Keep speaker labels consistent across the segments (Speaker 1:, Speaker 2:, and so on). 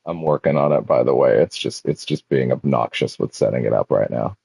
Speaker 1: I'm working on it, by the way. It's just being obnoxious with setting it up right now.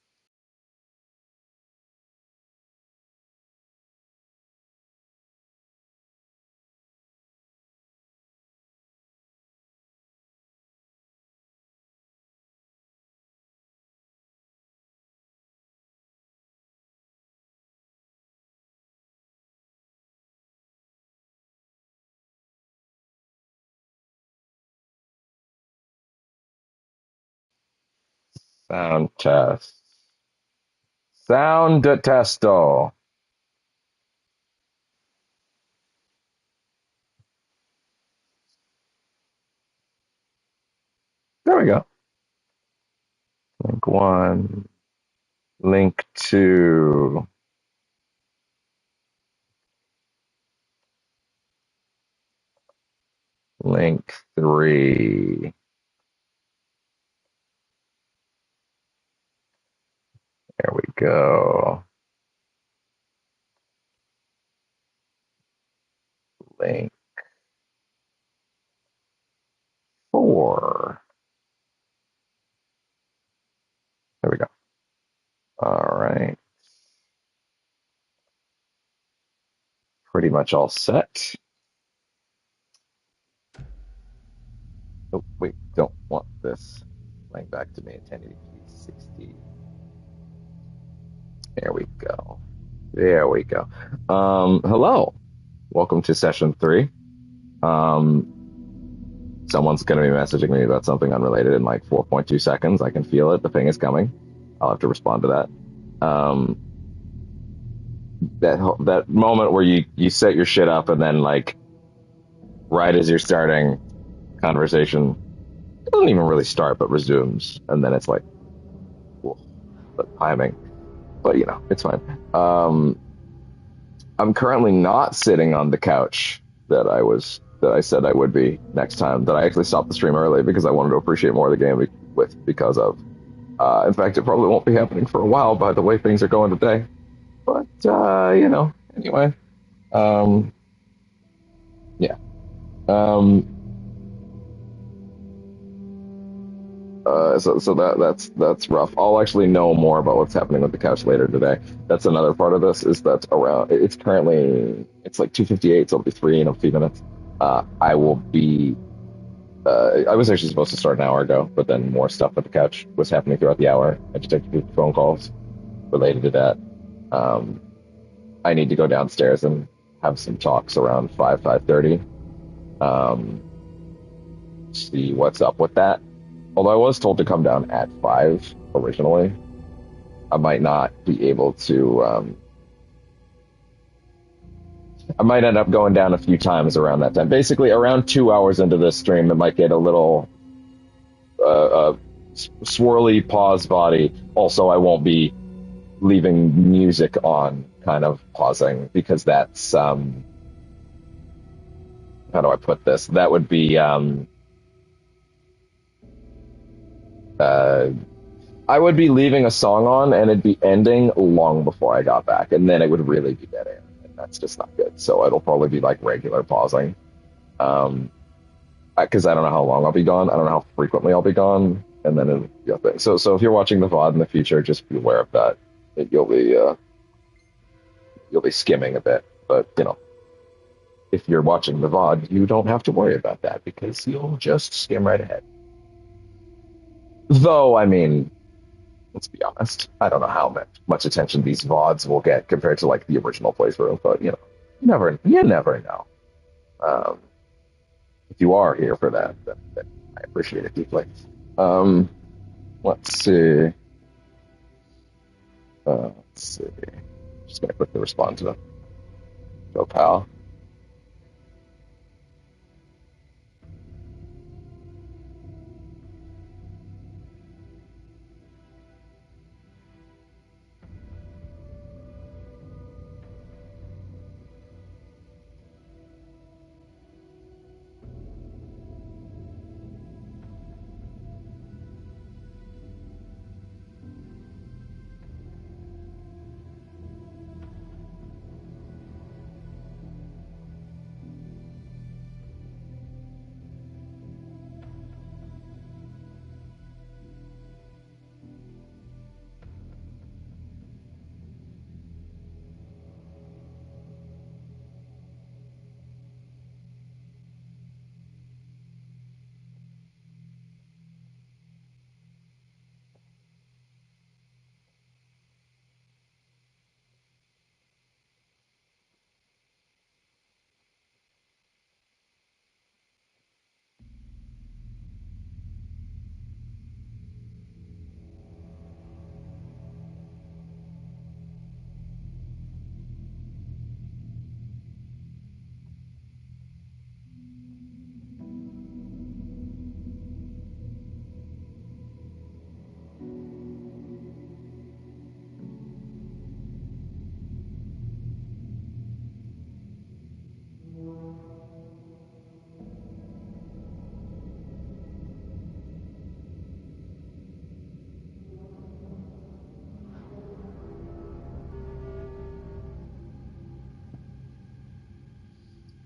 Speaker 1: Sound test. Sound testo. There we go. Link one. Link two. Link three. There we go. Link four. There we go. All right. Pretty much all set. Oh, wait, don't want this. Playing back to me at 1080p 60. There we go. There we go. Hello. Welcome to session three. Um, Someone's going to be messaging me about something unrelated in like 4.2 seconds. I can feel it. The thing is coming. I'll have to respond to that. That moment where you set your shit up and then like right as you're starting conversation, it doesn't even really start but resumes, and then it's like, whoa, the timing. But it's fine. I'm currently not sitting on the couch that I said I would be next time. That I actually stopped the stream early because I wanted to appreciate more of the game because of. In fact, it probably won't be happening for a while by the way things are going today. But anyway, um, yeah. Um, so that's rough. I'll actually know more about what's happening with the couch later today. That's another part of this is that around it's like 2:58, so it'll be three in a few minutes. I will be. I was actually supposed to start an hour ago, but then more stuff at the couch was happening throughout the hour. I had to take a few phone calls related to that. Um, I need to go downstairs and have some talks around 5:30. Um, See what's up with that. Although I was told to come down at 5 originally, I might not be able to. I might end up going down a few times around that time. Basically, around 2 hours into this stream, it might get a little swirly pause body. Also, I won't be leaving music on, kind of pausing, because that's how do I put this? That would be uh, I would be leaving a song on and it'd be ending long before I got back, and then it would really be dead air, and that's just not good. So it'll probably be like regular pausing, because I don't know how long I'll be gone. I don't know how frequently I'll be gone, and then it'll be a thing. So if you're watching the VOD in the future, just be aware of that. You'll be skimming a bit, but if you're watching the VOD, you don't have to worry about that because you'll just skim right ahead. Though, I mean, let's be honest, I don't know how much attention these VODs will get compared to like the original playthrough, but you never know. Um, if you are here for that, then I appreciate it deeply. Um, let's see. Let's see. Just gonna quickly respond to the Joe Pal.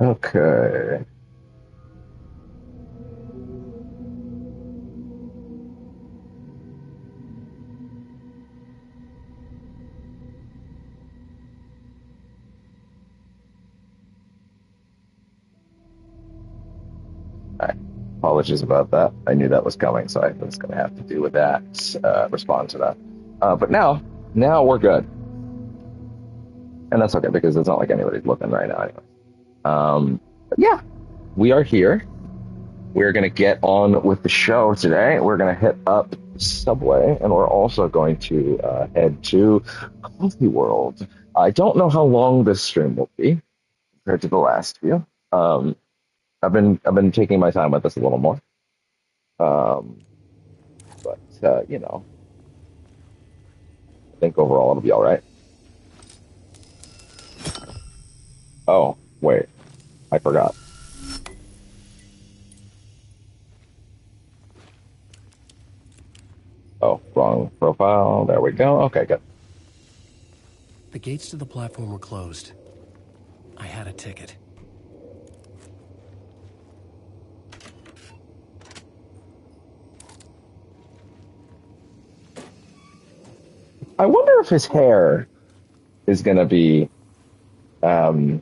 Speaker 1: Okay. All right. Apologies about that. I knew that was coming, so I was going to have to do with that, respond to that. But now we're good. And that's okay because it's not like anybody's looking right now anyway. But yeah, we are here. We're going to get on with the show today. We're going to hit up Subway, and we're also going to head to Coffee World. I don't know how long this stream will be compared to the last few. I've been taking my time with this a little more. Um, but I think overall it'll be all right. Oh, wait, I forgot. Oh, wrong profile. There we go. Okay, good.
Speaker 2: The gates to the platform were closed. I had a ticket.
Speaker 1: I wonder if his hair is going to be um,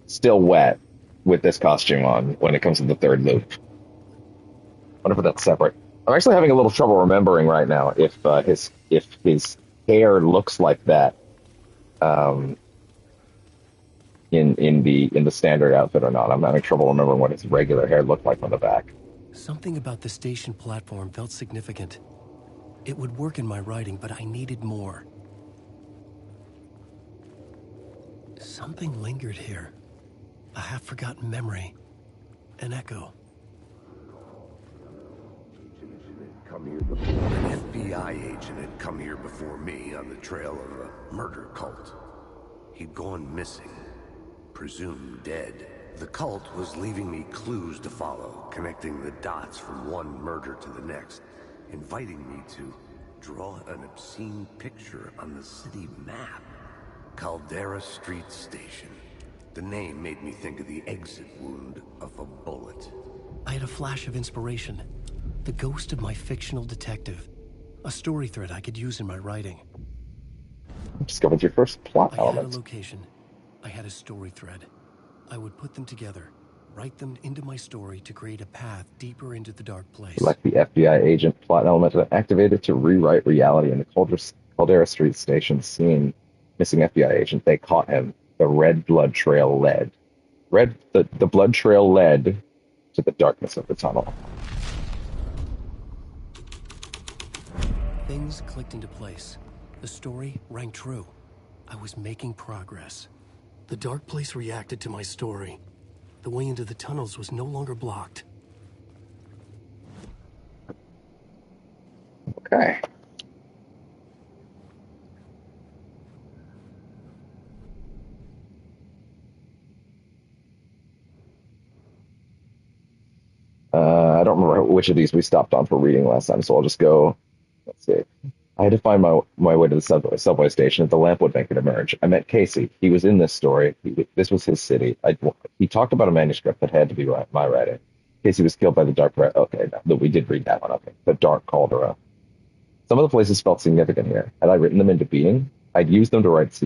Speaker 1: still wet with this costume on when it comes to the third loop. I wonder if that's separate. I'm actually having a little trouble remembering right now if his hair looks like that um, in the standard outfit or not. I'm having trouble remembering what his regular hair looked like on the back.
Speaker 2: Something about the station platform felt significant. It would work in my writing, but I needed more. Something lingered here. A half-forgotten memory. An echo.
Speaker 3: An FBI agent had come here before me on the trail of a murder cult. He'd gone missing, presumed dead. The cult was leaving me clues to follow, connecting the dots from one murder to the next, inviting me to draw an obscene picture on the city map. Caldera Street Station. The name made me think of the exit wound of a bullet.
Speaker 2: I had a flash of inspiration. The ghost of my fictional detective. A story thread I could use in my writing.
Speaker 1: Discovered your first plot
Speaker 2: I had a
Speaker 1: element.
Speaker 2: location. I had a story thread. I would put them together, write them into my story to create a path deeper into the dark place.
Speaker 1: Select the FBI agent plot element activated to rewrite reality in the Caldera Street Station scene. Missing FBI agent. They caught him. The red blood trail led. The blood trail led to the darkness of the tunnel.
Speaker 2: Things clicked into place. The story rang true. I was making progress. The dark place reacted to my story. The way into the tunnels was no longer blocked.
Speaker 1: Okay. I don't remember which of these we stopped on for reading last time, so I'll just go. Let's see. I had to find my way to the subway station. The lamp would make it emerge. I met Casey. He was in this story. This was his city. He talked about a manuscript that had to be my writing. Casey was killed by the dark. Okay, no, we did read that one. Okay, the dark caldera. Some of the places felt significant here. Had I written them into being, I'd use them to write.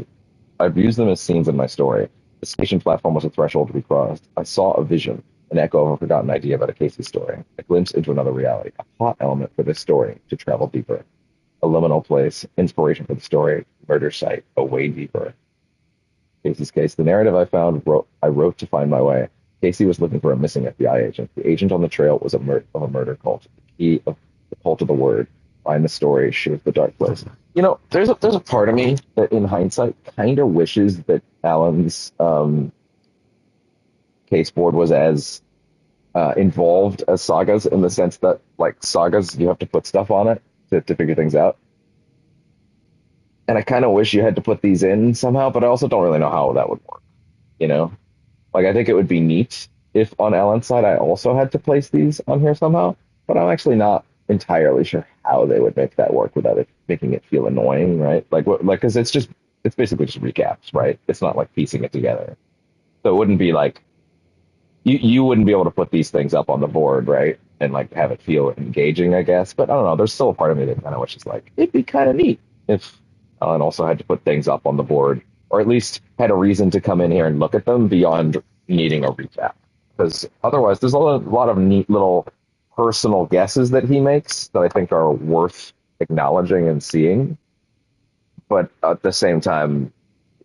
Speaker 1: I'd use them as scenes in my story. The station platform was a threshold to be crossed. I saw a vision, an echo of a forgotten idea about a Casey story, a glimpse into another reality, a plot element for this story to travel deeper. A liminal place, inspiration for the story, murder site, a way deeper. Casey's case, the narrative I wrote to find my way. Casey was looking for a missing FBI agent. The agent on the trail was a murder cult. The key of the cult of the word. Find the story, shape the dark place. There's a part of me that, in hindsight, kind of wishes that Alan's case board was as involved as Saga's, in the sense that, like, Saga's, you have to put stuff on it. to figure things out. And I kind of wish you had to put these in somehow, but I also don't really know how that would work, you know? Like, I think it would be neat if on Alan's side I also had to place these on here somehow, but I'm actually not entirely sure how they would make that work without it making it feel annoying, right? Like, what, like, because it's basically just recaps, right? It's not like piecing it together. So it wouldn't be like, you wouldn't be able to put these things up on the board, right? And like have it feel engaging, I guess. But I don't know. There's still a part of me that kind of wishes like it'd be kind of neat if Alan also had to put things up on the board, or at least had a reason to come in here and look at them beyond needing a recap. Because otherwise, there's a lot of neat little personal guesses that he makes that I think are worth acknowledging and seeing. But at the same time,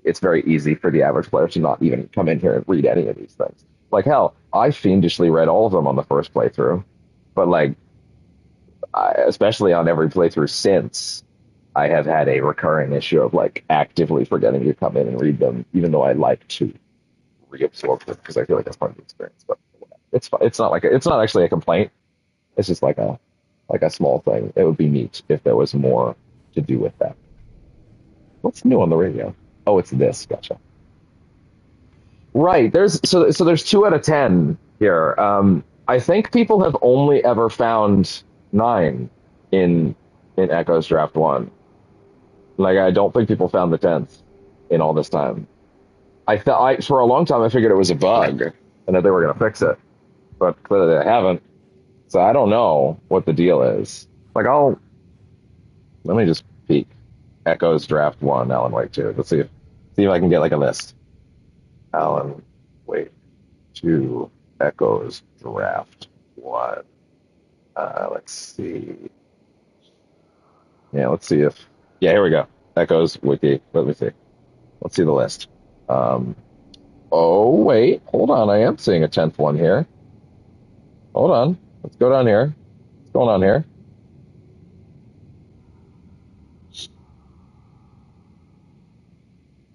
Speaker 1: it's very easy for the average player to not even come in here and read any of these things. Like hell, I fiendishly read all of them on the first playthrough, but like, especially on every playthrough since, I have had a recurring issue of like actively forgetting to come in and read them, even though I like to reabsorb them because I feel like that's part of the experience. But it's not like it's not actually a complaint. It's just like a small thing. It would be neat if there was more to do with that. What's new on the radio? Oh, it's this. Gotcha. Right. There's 2 out of 10 here. I think people have only ever found 9 in Echo's Draft One. Like I don't think people found the 10th in all this time. I thought for a long time I figured it was a bug and that they were gonna fix it, but clearly they haven't. So I don't know what the deal is. Like I'll let me just peek. Echo's Draft One, Alan Wake 2. Let's see if I can get like a list. Alan Wake 2 Echoes Draft 1. Let's see. Yeah, let's see if. Yeah, here we go. Echoes Wiki. Let me see. Let's see the list. Um, oh, wait. Hold on. I am seeing a 10th one here. Hold on. Let's go down here. What's going on here?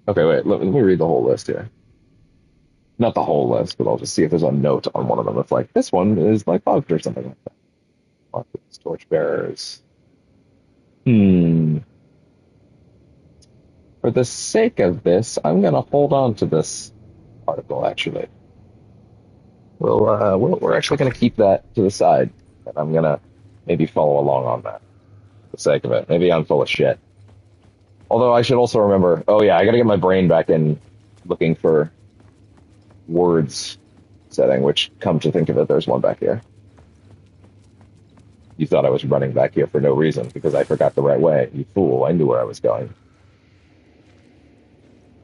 Speaker 1: Okay, wait. Let me read the whole list here. Not the whole list, but I'll just see if there's a note on one of them that's like, this one is like bugged or something like that. Torchbearers. Hmm. For the sake of this, I'm going to hold on to this article, actually. We're actually going to keep that to the side, and I'm going to maybe follow along on that for the sake of it. Maybe I'm full of shit. Although I should also remember, oh yeah, I got to get my brain back in looking for words setting, which come to think of it, there's one back here. You thought I was running back here for no reason because I forgot the right way. You fool, I knew where I was going.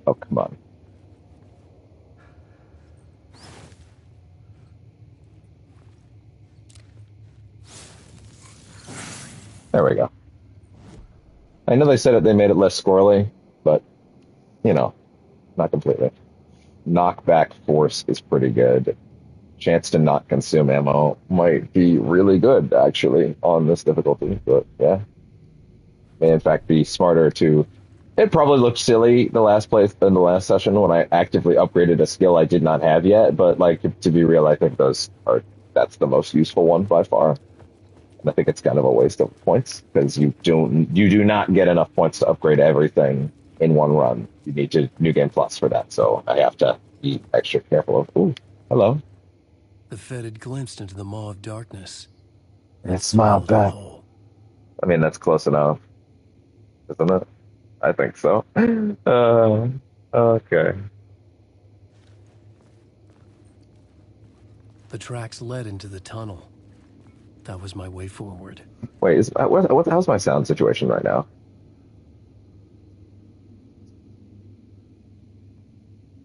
Speaker 1: Oh, come on. There we go. I know they said they made it less squirrely, but, not completely. Knockback force is pretty good. Chance to not consume ammo might be really good, actually, on this difficulty. But, yeah. May, in fact, be smarter to... It probably looked silly the last place in the last session when I actively upgraded a skill I did not have yet, but, like, to be real, I think that's the most useful one by far. And I think it's kind of a waste of points because you do not get enough points to upgrade everything in one run. You need to New Game Plus for that, so I have to be extra careful of. Ooh, hello.
Speaker 2: The Fed had glimpsed into the maw of darkness
Speaker 1: And
Speaker 2: and
Speaker 1: smiled
Speaker 2: swallowed it
Speaker 1: back.
Speaker 2: whole.
Speaker 1: I mean, that's close enough, isn't it? I think so. Okay.
Speaker 2: The tracks led into the tunnel. That was my way forward.
Speaker 1: Wait, how's my sound situation right now?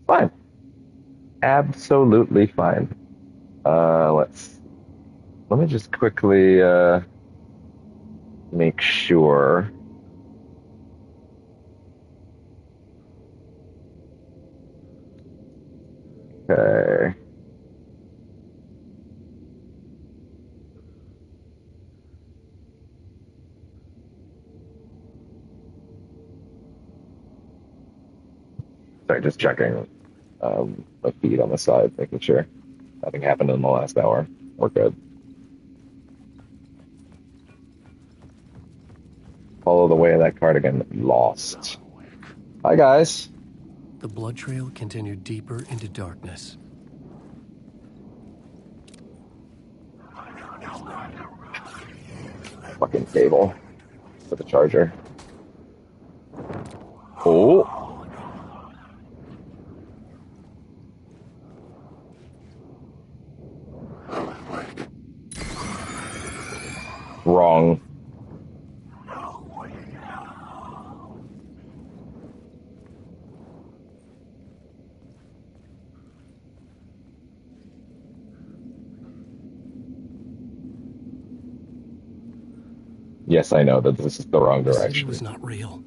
Speaker 1: Fine. Absolutely fine. Let me just quickly make sure. Okay. Sorry, just checking my feed on the side, making sure nothing happened in the last hour. We're good. follow the way of that cardigan. Lost. Hi, guys.
Speaker 2: The blood trail continued deeper into darkness.
Speaker 1: Fucking cable for the charger. Oh. Wrong. Yes, I know that this is the wrong
Speaker 2: The
Speaker 1: direction.
Speaker 2: city was not real.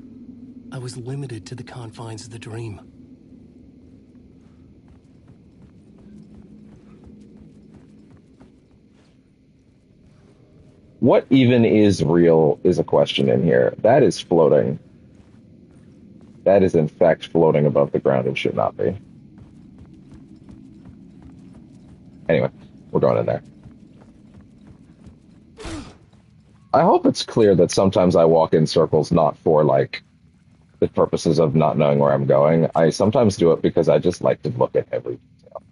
Speaker 2: I was limited to the confines of the dream.
Speaker 1: What even is real is a question in here. That is floating. That is in fact floating above the ground and should not be. Anyway, we're going in there. I hope it's clear that sometimes I walk in circles not for like the purposes of not knowing where I'm going. I sometimes do it because I just like to look at every detail.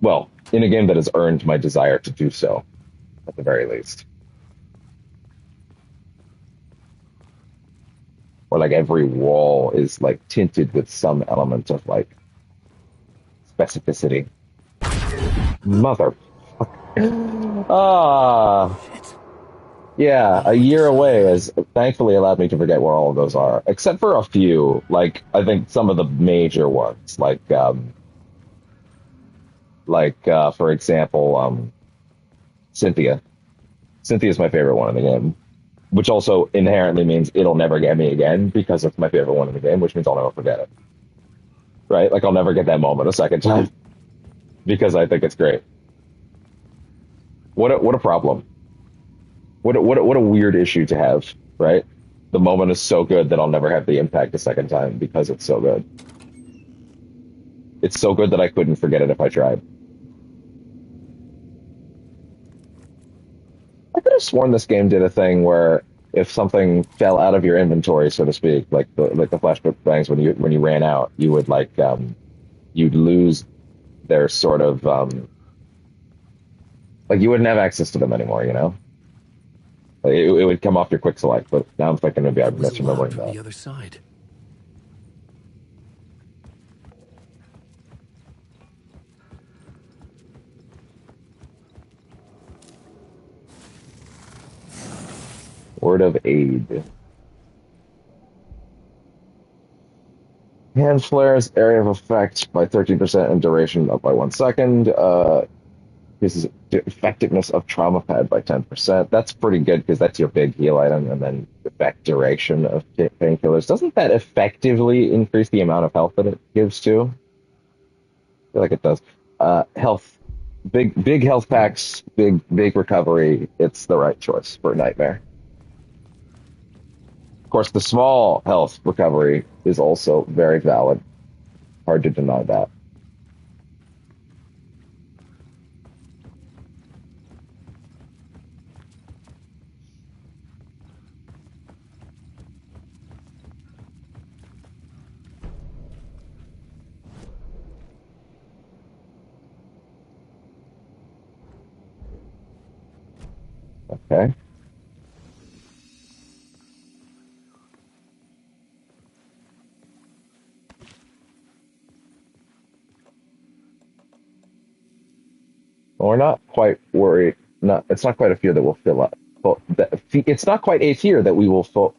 Speaker 1: Well, in a game that has earned my desire to do so, at the very least. Or like every wall is like tinted with some element of like specificity. Mother. Ah. Yeah, a year away has thankfully allowed me to forget where all of those are, except for a few. Like I think some of the major ones, for example, Cynthia. Cynthia's my favorite one in the game, which also inherently means it'll never get me again because it's my favorite one in the game, which means I'll never forget it. Right? Like I'll never get that moment a second time because I think it's great. What a problem. What a weird issue to have, right? The moment is so good that I'll never have the impact a second time because it's so good. It's so good that I couldn't forget it if I tried. I could have sworn this game did a thing where if something fell out of your inventory, so to speak, like the flashback bangs when you ran out, you would you'd lose their sort of like you wouldn't have access to them anymore, you know? Like, it would come off your quick select, but now I'm thinking maybe I'm
Speaker 2: It was
Speaker 1: misremembering
Speaker 2: locked from
Speaker 1: that.
Speaker 2: the other side.
Speaker 1: Word of aid. Hand flares, area of effect by 13% and duration up by 1 second. Increases effectiveness of trauma pad by 10%. That's pretty good because that's your big heal item, and then effect duration of painkillers. Doesn't that effectively increase the amount of health that it gives too? I feel like it does. Health, big health packs, big recovery. It's the right choice for a nightmare. Of course, the small health recovery is also very valid. Hard to deny that. Okay. Well, we're not quite worried. Not, it's not quite a fear that will fill up. Well, it's not quite a fear that we will fill.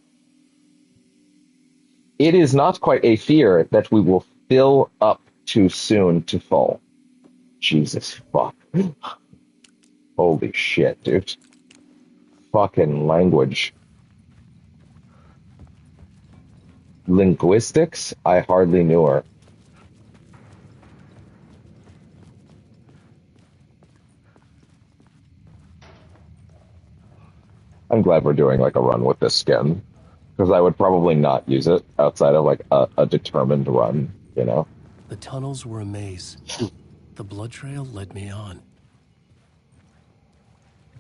Speaker 1: It is not quite a fear that we will fill up too soon to full. Jesus fuck. Holy shit, dude. Fucking language. Linguistics? I hardly knew her. I'm glad we're doing like a run with this skin, because I would probably not use it outside of like a determined run, you know?
Speaker 2: The tunnels were a maze. The blood trail led me on.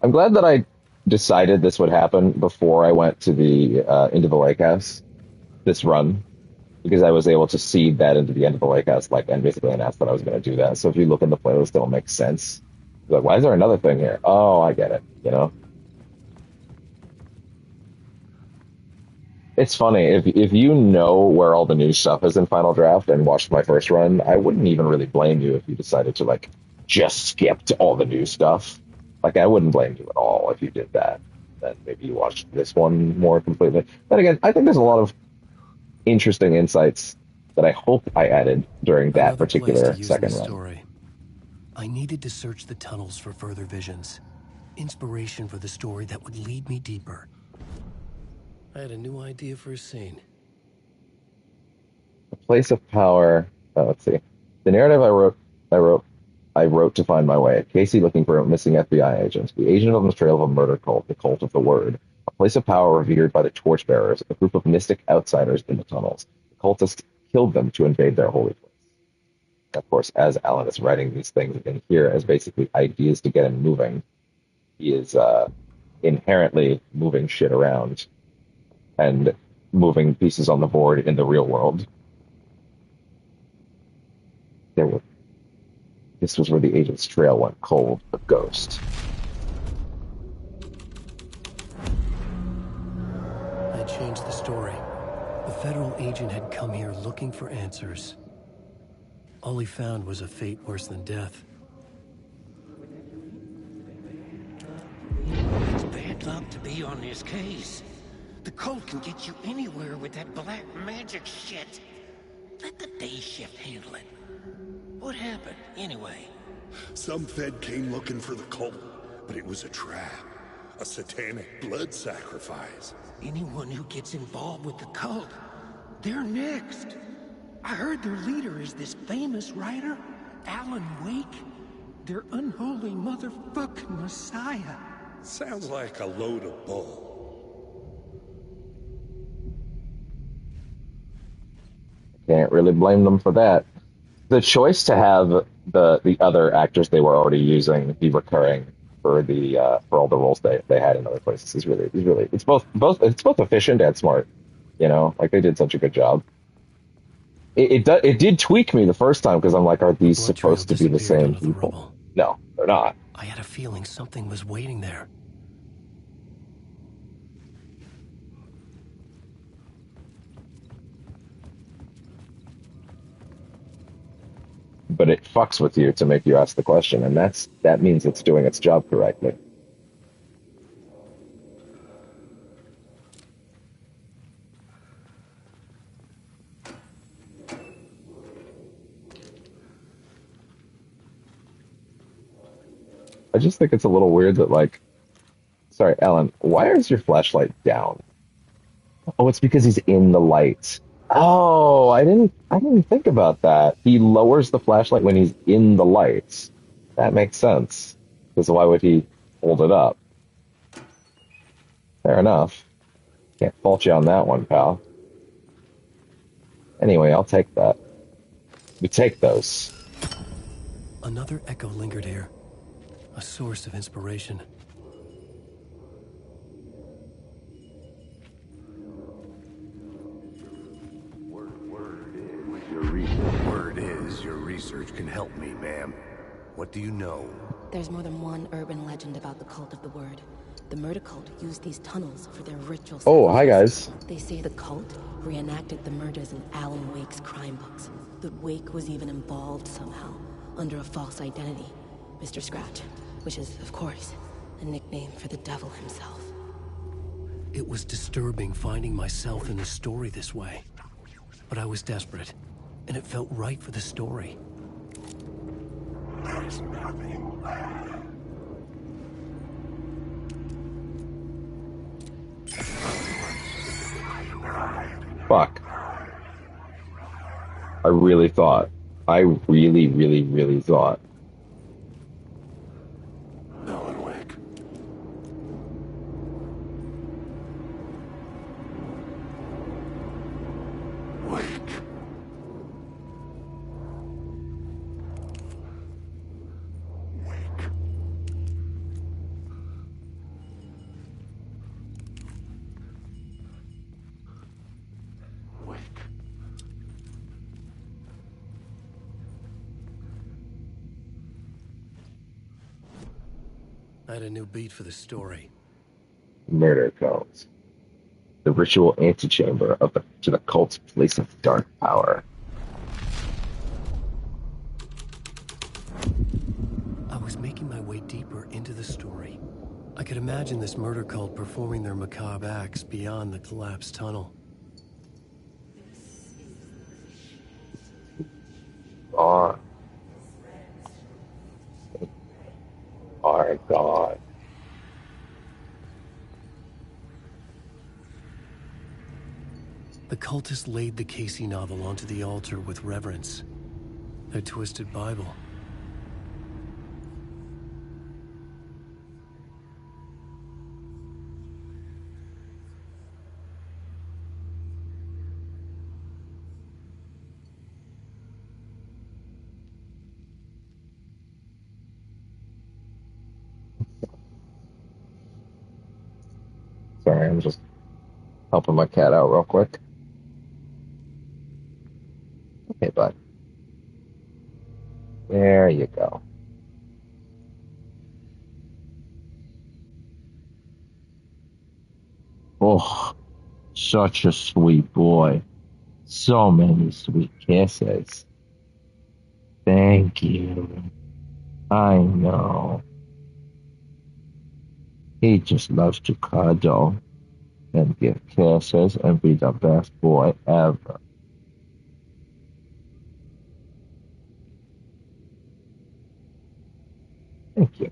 Speaker 1: I'm glad that I decided this would happen before I went to the into the lake house this run because I was able to seed that into the end of the lake house like and basically announced that I was going to do that. So if you look in the playlist, it'll make sense. Like, why is there another thing here? Oh, I get it. You know, it's funny if you know where all the new stuff is in Final Draft and watched my first run, I wouldn't even really blame you if you decided to like just skip to all the new stuff. Like I wouldn't blame you at all if you did that. Then maybe you watched this one more completely. But again, I think there's a lot of interesting insights that I hope I added during that
Speaker 2: Another place to
Speaker 1: particular
Speaker 2: use
Speaker 1: second
Speaker 2: this
Speaker 1: run.
Speaker 2: story. I needed to search the tunnels for further visions. Inspiration for the story that would lead me deeper. I had a new idea for a scene.
Speaker 1: A place of power. Oh, let's see. The narrative I wrote to find my way. Casey looking for a missing FBI agent. The agent on the trail of a murder cult, the cult of the word. A place of power revered by the torchbearers, a group of mystic outsiders in the tunnels. The cultists killed them to invade their holy place. Of course, as Alan is writing these things in here as basically ideas to get him moving, he is inherently moving shit around and moving pieces on the board in the real world. There were, this was where the agent's trail went cold, a ghost.
Speaker 2: I changed the story. The federal agent had come here looking for answers. All he found was a fate worse than death.
Speaker 4: It's bad luck to be on this case. The cult can get you anywhere with that black magic shit. Let the day shift handle it. What happened, anyway?
Speaker 5: Some Fed came looking for the cult, but it was a trap. A satanic blood sacrifice.
Speaker 4: Anyone who gets involved with the cult, they're next. I heard their leader is this famous writer, Alan Wake. Their unholy motherfucking messiah.
Speaker 5: Sounds like a load of bull.
Speaker 1: Can't really blame them for that. The choice to have the other actors they were already using be recurring for all the roles they had in other places is really it's both efficient and smart. You know, like they did such a good job. It did tweak me the first time because I'm like, are
Speaker 2: The
Speaker 1: these
Speaker 2: blood trail
Speaker 1: supposed to be the
Speaker 2: disappeared
Speaker 1: same
Speaker 2: under the
Speaker 1: people?
Speaker 2: rubble.
Speaker 1: No, they're not.
Speaker 2: I had a feeling something was waiting there.
Speaker 1: But it fucks with you to make you ask the question, and that means it's doing its job correctly. I just think it's a little weird that like, sorry, Alan, why is your flashlight down? Oh, it's because he's in the light. Oh, I didn't think about that. He lowers the flashlight when he's in the lights. That makes sense. Because why would he hold it up? Fair enough. Can't fault you on that one, pal. Anyway, I'll take that. We take those.
Speaker 2: Another echo lingered here. A source of inspiration.
Speaker 3: Word is your research can help me, ma'am. What do you know?
Speaker 6: There's more than one urban legend about the cult of the word. The murder cult used these tunnels for their ritual
Speaker 1: Oh, hi
Speaker 6: sacrifices.
Speaker 1: guys.
Speaker 6: They say the cult reenacted the murders in Alan Wake's crime books. That Wake was even involved somehow, under a false identity. Mr. Scratch, which is, of course, a nickname for the devil himself.
Speaker 2: It was disturbing finding myself in the story this way. But I was desperate, and it felt right for the story.
Speaker 5: There's nothing left.
Speaker 1: Fuck. I really thought. I really, really, really thought.
Speaker 5: Alan Wake. Wake. Wake.
Speaker 2: I had a new beat for the story.
Speaker 1: Murder cults. The ritual antechamber to the cult's place of dark power.
Speaker 2: I was making my way deeper into the story. I could imagine this murder cult performing their macabre acts beyond the collapsed tunnel.
Speaker 1: God. Our God.
Speaker 2: The cultists laid the Casey novel onto the altar with reverence. Their twisted Bible.
Speaker 1: Sorry, I'm just helping my cat out real quick. Okay, bud. There you go. Oh, such a sweet boy. So many sweet kisses. Thank you. I know. He just loves to cuddle and give kisses and be the best boy ever. Thank you.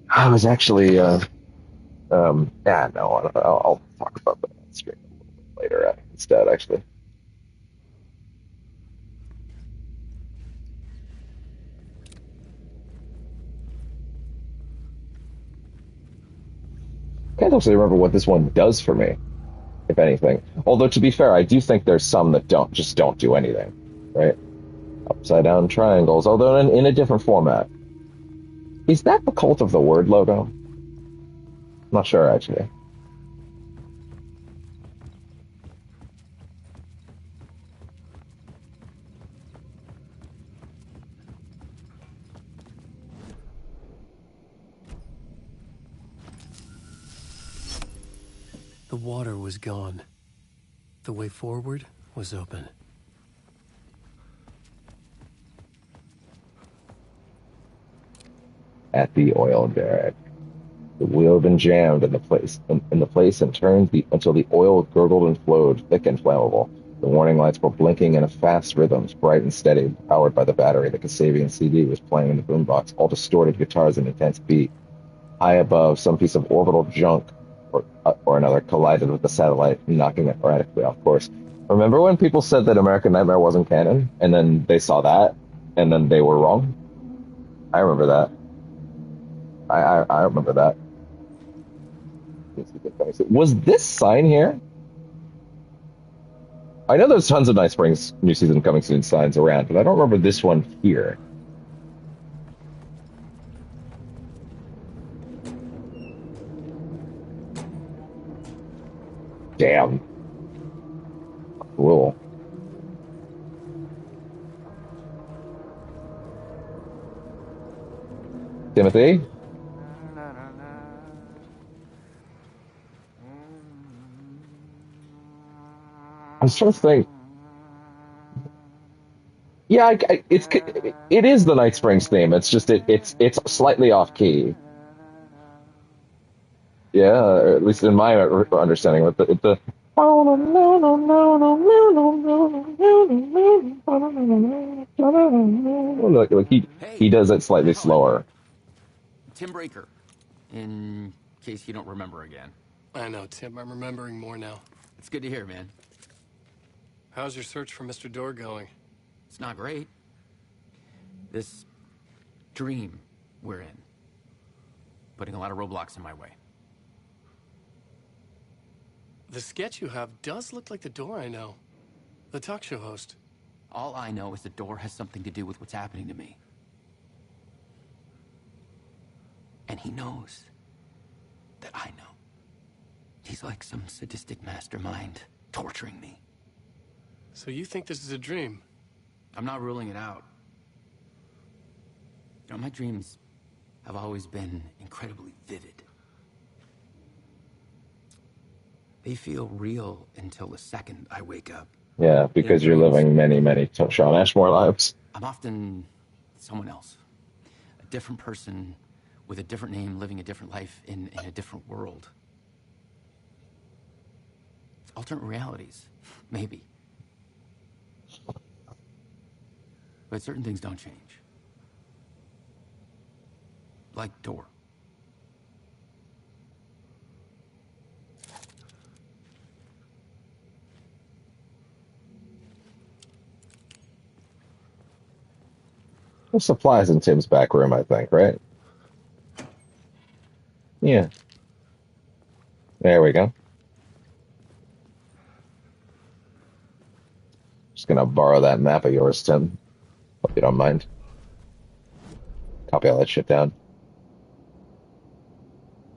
Speaker 1: I was actually, yeah, no, I'll talk about that on stream a little bit later instead, actually. Can't actually remember what this one does for me, if anything. Although, to be fair, I do think there's some that don't do anything, right? Upside down triangles, although in a different format. Is that the Cult of the Word logo? I'm not sure, actually.
Speaker 2: The water was gone. The way forward was open.
Speaker 1: At the oil derrick. The wheel had been jammed in the place and turned until the oil gurgled and flowed, thick and flammable. The warning lights were blinking in a fast rhythms, bright and steady, powered by the battery. The Kasabian CD was playing in the boombox, all distorted guitars and intense beat. High above, some piece of orbital junk or another collided with the satellite, knocking it erratically off course. Remember when people said that American Nightmare wasn't canon, and then they saw that, and then they were wrong? I remember that. I remember that. Was this sign here? I know there's tons of Night Springs new season coming soon signs around, but I don't remember this one here. Damn. Cool. Timothy? I was trying to think. Yeah, it is the Night Springs theme. It's just it's slightly off key. Yeah, or at least in my understanding with the like he
Speaker 7: Hey,
Speaker 1: does it slightly
Speaker 7: Alan.
Speaker 1: slower.
Speaker 7: Tim Breaker. In case you don't remember again.
Speaker 2: I know, Tim. I'm remembering more now.
Speaker 7: It's good to hear, man.
Speaker 2: How's your search for Mr. Door going?
Speaker 7: It's not great. This dream we're in. Putting a lot of roadblocks in my way.
Speaker 2: The sketch you have does look like the Door I know. The talk show host.
Speaker 7: All I know is the door has something to do with what's happening to me. And he knows that I know. He's like some sadistic mastermind torturing me.
Speaker 2: So you think this is a dream?
Speaker 7: I'm not ruling it out. You know, my dreams have always been incredibly vivid. They feel real until the second I wake up.
Speaker 1: Yeah, because you're
Speaker 7: Dreams,
Speaker 1: living many, many Sean Ashmore lives.
Speaker 7: I'm often someone else, a different person with a different name, living a different life in a different world. Alternate realities, maybe. But certain things don't change. Like door.
Speaker 1: There's supplies in Tim's back room, I think, right? Yeah. There we go. Just gonna borrow that map of yours, Tim. Hope you don't mind. Copy all that shit down.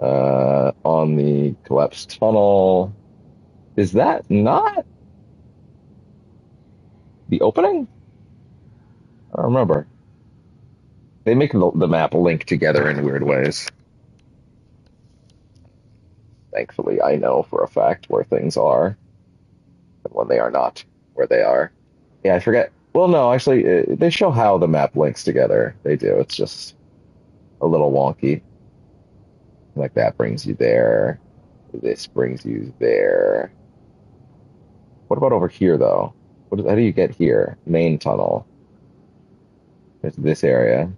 Speaker 1: On the collapsed tunnel. Is that not the opening? I don't remember. They make the map link together in weird ways. Thankfully, I know for a fact where things are and when they are not where they are. Yeah, I forget. Well, no, actually, they show how the map links together. They do. It's just a little wonky. Like that brings you there. This brings you there. What about over here, though? How do you get here? Main tunnel. There's this area.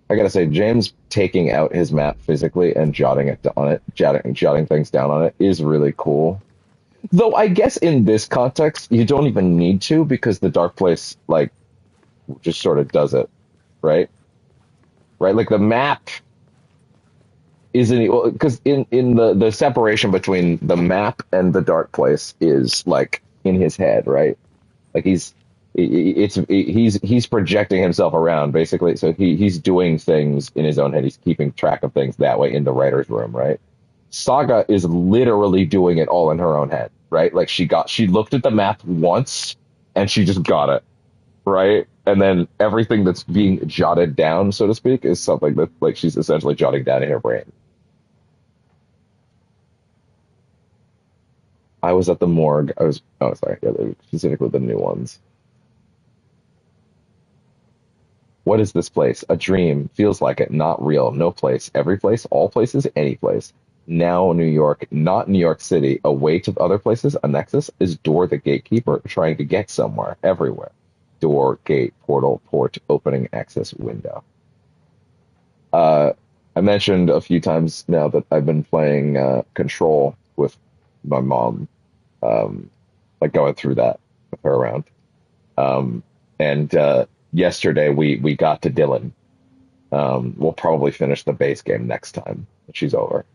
Speaker 1: I gotta say, James taking out his map physically and jotting things down on it is really cool. Though I guess in this context, you don't even need to because the Dark Place like just sort of does it, right? Right? Like the map isn't because in the separation between the map and the Dark Place is like in his head, right? Like he's projecting himself around basically. So he's doing things in his own head. He's keeping track of things that way in the writer's room, right? Saga is literally doing it all in her own head, right? Like she looked at the map once and she just got it, right? And then everything that's being jotted down, so to speak, is something that like she's essentially jotting down in her brain. I was at the morgue. Oh, sorry, yeah, specifically the new ones. What is this place? A dream. Feels like it. Not real. No place. Every place. All places. Any place. Now New York. Not New York City. Away to other places. A nexus. Is door the gatekeeper trying to get somewhere? Everywhere. Door, gate, portal, port, opening, access, window. I mentioned a few times now that I've been playing Control with my mom, like going through that with her around. And yesterday we got to Dylan. We'll probably finish the base game next time that she's over.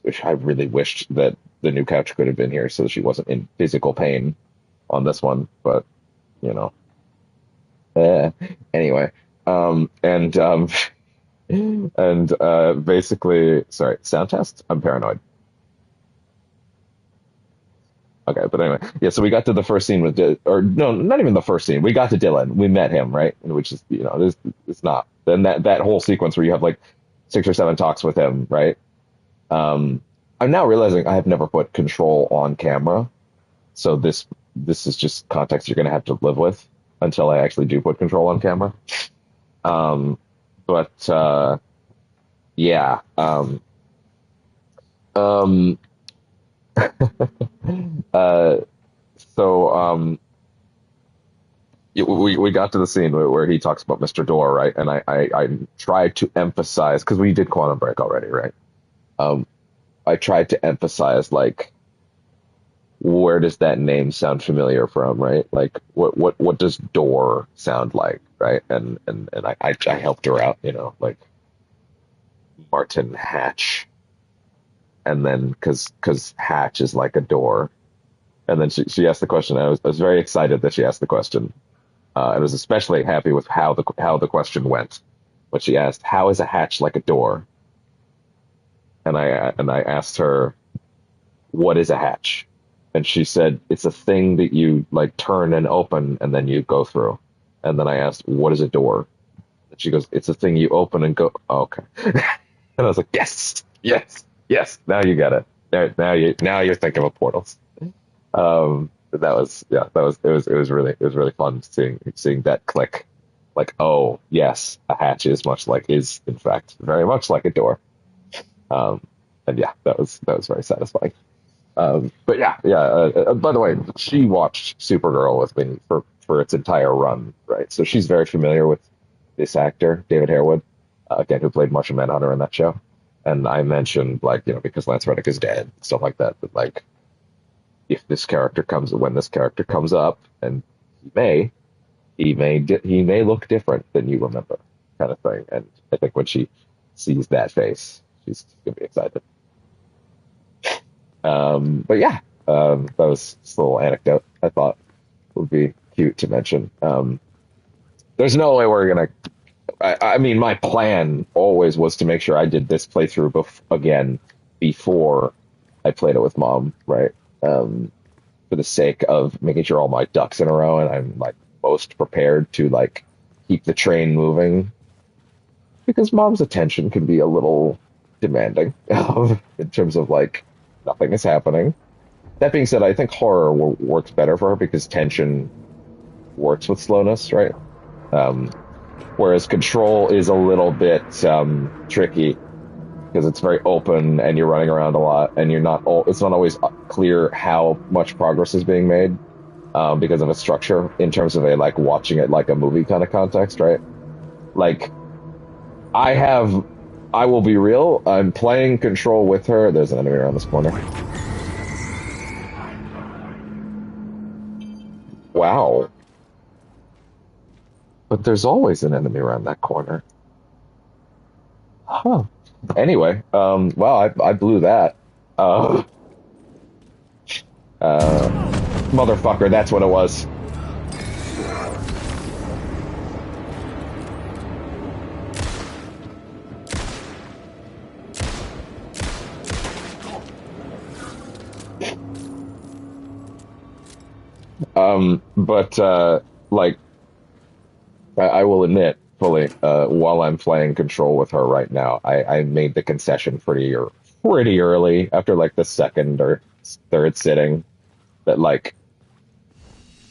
Speaker 1: Which I really wished that the new couch could have been here so that she wasn't in physical pain on this one, but you know. Anyway, and basically, sorry, sound test. I'm paranoid. Okay, but anyway, yeah. So we got to the first scene or no, not even the first scene. We got to Dylan. We met him, right? Which is, it's not. Then that whole sequence where you have like 6 or 7 talks with him, right? I'm now realizing I have never put Control on camera, so this is just context you're gonna have to live with until I actually do put Control on camera. But yeah. Uh, so we got to the scene where he talks about Mr. Door, right? And I tried to emphasize because we did Quantum Break already, right? I tried to emphasize like where does that name sound familiar from, right? Like what does Door sound like, right? And I helped her out, like Martin Hatch, and then because Hatch is like a door. And then she asked the question. I was very excited that she asked the question. I was especially happy with how the question went. When she asked, "How is a hatch like a door?" And I asked her, "What is a hatch?" And she said, "It's a thing that you like turn and open, and then you go through." And then I asked, what is a door? And she goes, it's a thing you open and go, oh, okay. And I was like, yes, yes, yes. Now you get it. Now you're thinking of portals. That was yeah, it was really fun seeing that click. Like, oh yes, a hatch is in fact very much like a door. Um, and yeah, that was very satisfying. But yeah. By the way, she watched Supergirl with me for its entire run, right? So she's very familiar with this actor, David Harewood, again, who played Martian Manhunter in that show. And I mentioned, like, because Lance Reddick is dead, stuff like that. But like, if when this character comes up, and he may, he may look different than you remember, kind of thing. And I think when she sees that face, she's gonna be excited. But yeah, that was just a little anecdote I thought would be cute to mention. There's no way we're gonna. I mean, my plan always was to make sure I did this playthrough again before I played it with mom, right? For the sake of making sure all my ducks in a row and I'm like most prepared to like keep the train moving because mom's attention can be a little demanding in terms of like nothing is happening. That being said, I think horror works better for her because tension works with slowness, right? Um, Whereas control is a little bit tricky because it's very open and you're running around a lot and it's not always clear how much progress is being made because of its structure in terms of a like watching it like a movie kind of context, right? Like I have, I will be real. I'm playing control with her. There's an enemy around this corner. Wow. But there's always an enemy around that corner. Huh. Anyway, well, I blew that. Uh, uh, Motherfucker, that's what it was. But like I will admit fully, while I'm playing control with her right now, I made the concession pretty early after like the second or third sitting that like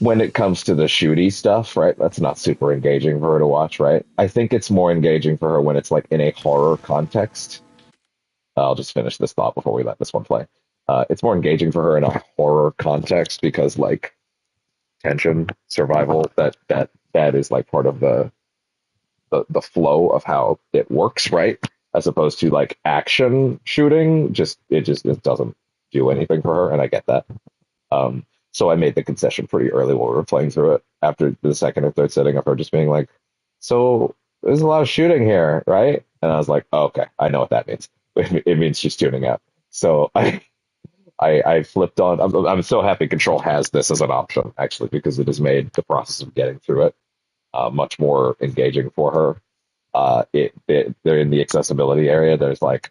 Speaker 1: when it comes to the shooty stuff, right? That's not super engaging for her to watch, right? I think it's more engaging for her when it's like in a horror context. I'll just finish this thought before we let this one play. It's more engaging for her in a horror context because like tension, survival, that is like part of the flow of how it works, right? As opposed to like action shooting, it doesn't do anything for her, and I get that. So I made the concession pretty early while we were playing through it. After the second or third sitting of her just being like, "So there's a lot of shooting here, right?" And I was like, oh, "Okay, I know what that means. It means she's tuning out." So I flipped on. I'm so happy Control has this as an option actually because it has made the process of getting through it much more engaging for her. They're in the accessibility area. There's like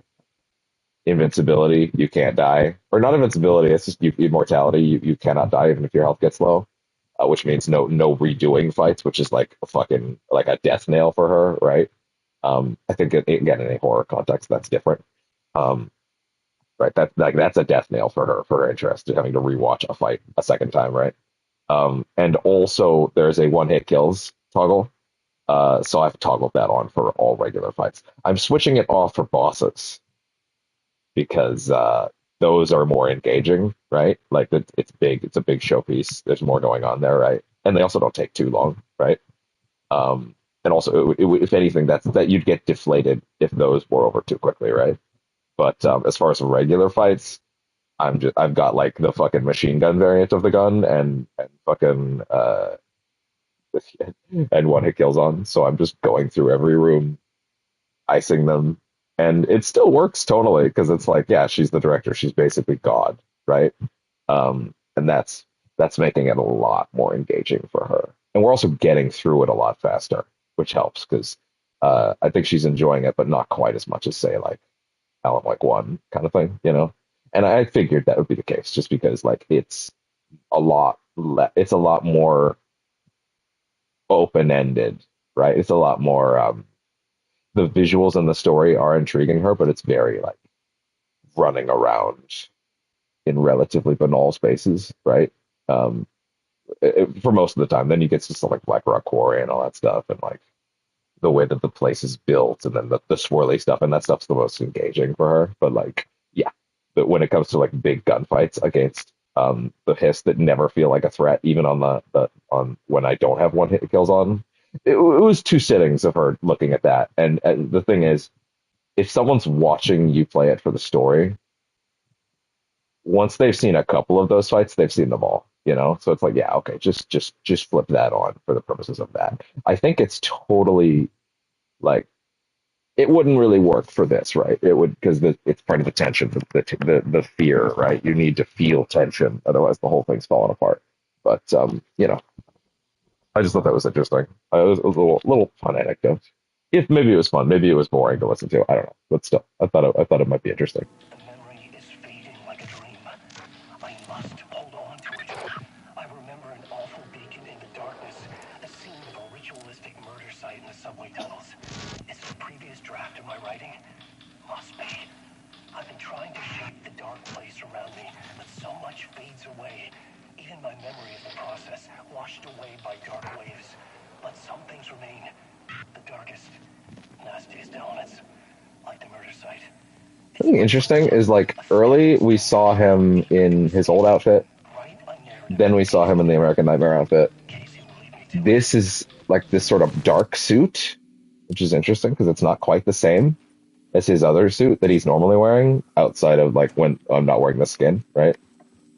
Speaker 1: invincibility, you can't die, or not invincibility. It's just immortality. You cannot die even if your health gets low, which means no redoing fights, which is like a fucking like a death nail for her, right? I think again in a horror context that's different. Um, right, that's a death nail for her interest in having to rewatch a fight a second time, right? And also there's a one hit kills toggle. So I've toggled that on for all regular fights. I'm switching it off for bosses because those are more engaging, right? Like it's big, it's a big showpiece. There's more going on there, right? And they also don't take too long, right? And also, if anything, that you'd get deflated if those were over too quickly, right? But as far as regular fights, I've got like the fucking machine gun variant of the gun and fucking and one hit kills on. So I'm just going through every room, icing them, and it still works totally because it's like, yeah, she's the director, she's basically God, right? And that's making it a lot more engaging for her, and we're also getting through it a lot faster, which helps because I think she's enjoying it, but not quite as much as say like Alan Wake One kind of thing, you know. And I figured that would be the case just because like it's a lot more open-ended, right? It's a lot more the visuals and the story are intriguing her, but it's very like running around in relatively banal spaces, right? Um, for most of the time. Then you get to stuff like Black Rock Quarry and all that stuff, and like the way that the place is built, and then the swirly stuff, and that stuff's the most engaging for her. But like, yeah, but when it comes to like big gunfights against the Hiss that never feel like a threat, even on the on when I don't have one hit kills on, it was two sittings of her looking at that. And the thing is, if someone's watching you play it for the story, once they've seen a couple of those fights, they've seen them all, you know? So it's like, yeah, okay, just flip that on for the purposes of that. I think it's totally like it wouldn't really work for this, right? It would because it's part of the tension, the fear, right? You need to feel tension, otherwise the whole thing's falling apart. But you know, I just thought that was interesting. It was a little fun anecdote. If maybe it was fun, maybe it was boring to listen to. I don't know, but still, I thought it might be interesting.
Speaker 4: The memory is fading like a dream. I must hold on to it. I remember an awful beacon in the darkness, a scene of a ritualistic murder site in the subway tunnels. Is it a previous draft of my writing? Must be. I've been trying to shape the dark place around me, but so much fades away. Even my memory of the process, washed away by dark waves. But some things remain. The darkest, nastiest elements, like the murder site.
Speaker 1: Something interesting is like early we saw him in his old outfit, then we saw him in the American Nightmare outfit. This is like this sort of dark suit, which is interesting because it's not quite the same as his other suit that he's normally wearing outside of like when I'm not wearing the skin, right?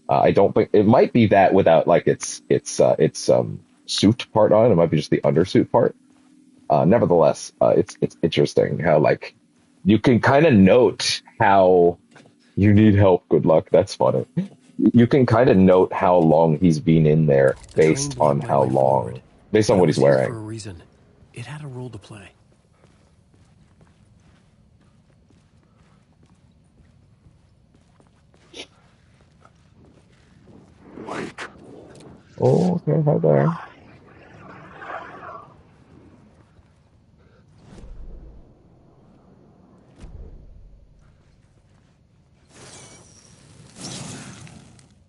Speaker 1: I don't think it might be that without like its suit part on. It might be just the undersuit part. Nevertheless, it's interesting how like you can kind of note how you need help. Good luck. That's funny. You can kind of note how long he's been in there based on how long, based on what he's wearing.
Speaker 2: For a reason, it had a role to play.
Speaker 1: Oh, okay, hi there.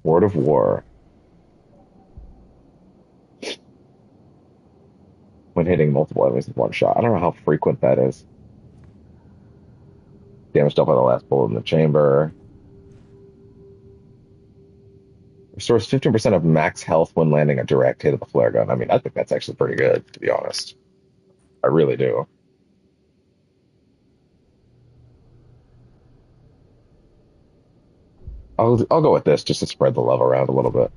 Speaker 1: Word of War. When hitting multiple enemies with one shot. I don't know how frequent that is. Damage dealt by the last bullet in the chamber. Restores 15% of max health when landing a direct hit of the flare gun. I mean, I think that's actually pretty good, to be honest. I really do. I'll go with this just to spread the love around a little bit.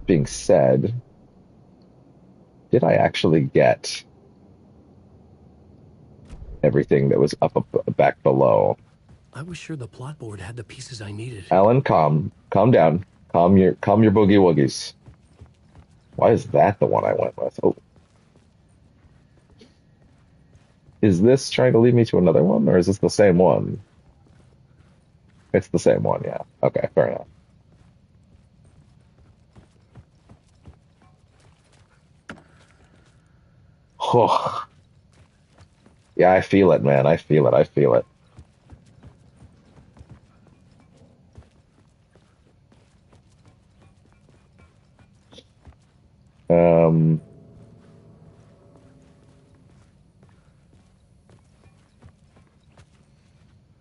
Speaker 1: Being said, did I actually get everything that was back below?
Speaker 2: I was sure the plot board had the pieces I needed.
Speaker 1: Alan, calm down. Calm your boogie woogies. Why is that the one I went with? Oh. Is this trying to lead me to another one, or is this the same one? It's the same one, yeah. Okay, fair enough. Oh. Yeah, I feel it, man. I feel it.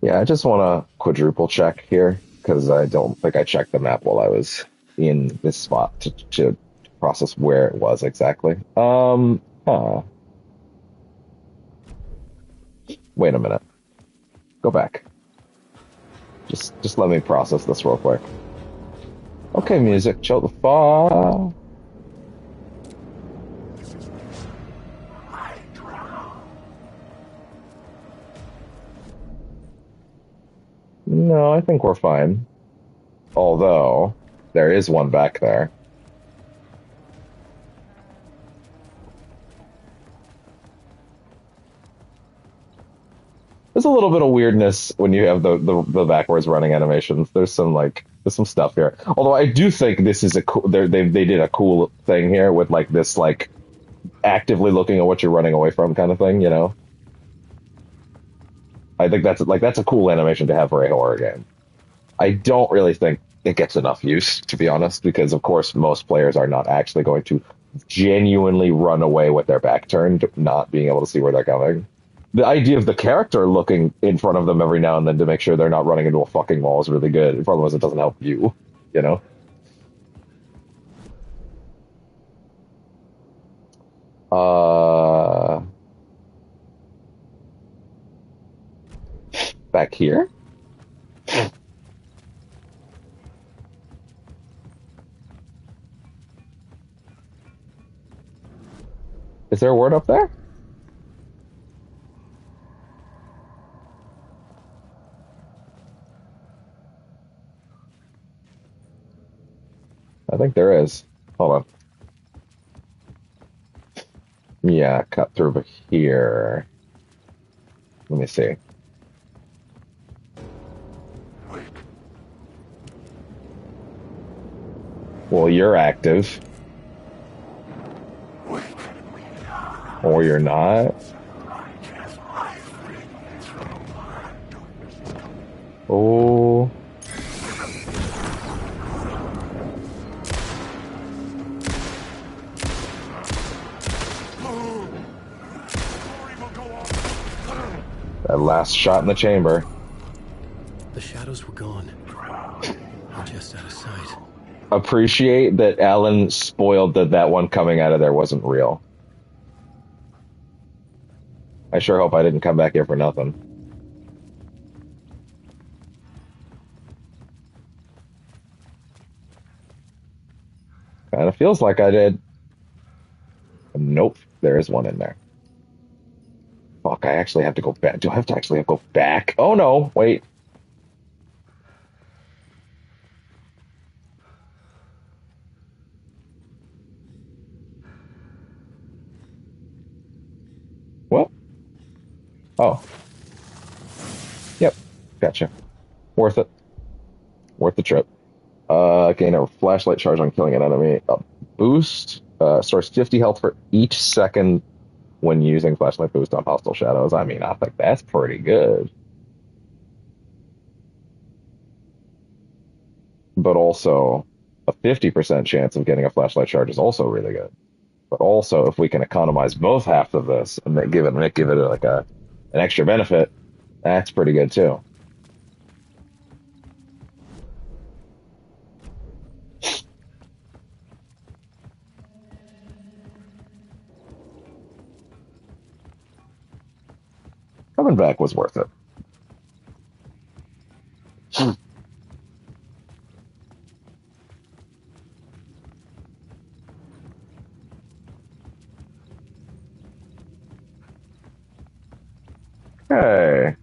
Speaker 1: Yeah, I just want to quadruple check here because I don't think I checked the map while I was in this spot to process where it was exactly. Wait a minute. Go back. Just let me process this real quick. Okay, music, chill the fuck. No, I think we're fine. Although, there is one back there. There's a little bit of weirdness when you have the backwards running animations. There's some stuff here. Although I do think this is a cool. They did a cool thing here with like this like actively looking at what you're running away from kind of thing, you know? I think that's a cool animation to have for a horror game. I don't really think it gets enough use, to be honest, because of course most players are not actually going to genuinely run away with their back turned, not being able to see where they're coming. The idea of the character looking in front of them every now and then to make sure they're not running into a fucking wall is really good. The problem is it doesn't help you, you know? Uh, Back here? Is there a word up there? I think there is. Hold on. Yeah, cut through here. Let me see. Well, you're active. Or you're not. Oh. That last shot in the chamber.
Speaker 2: The shadows were gone. Just out of sight.
Speaker 1: Appreciate that Alan spoiled that one coming out of there wasn't real. I sure hope I didn't come back here for nothing. Kind of feels like I did. Nope, there is one in there. Fuck, I actually have to go back. Do I have to actually go back? Oh no, wait. What? Oh. Yep, gotcha. Worth it. Worth the trip. Gain a flashlight charge on killing an enemy. A boost. Starts 50 health for each second when using flashlight boost on hostile shadows. I mean, I think that's pretty good. But also, a 50% chance of getting a flashlight charge is also really good. But also, if we can economize both half of this and give it like an extra benefit, that's pretty good too. Coming back was worth it. Hey.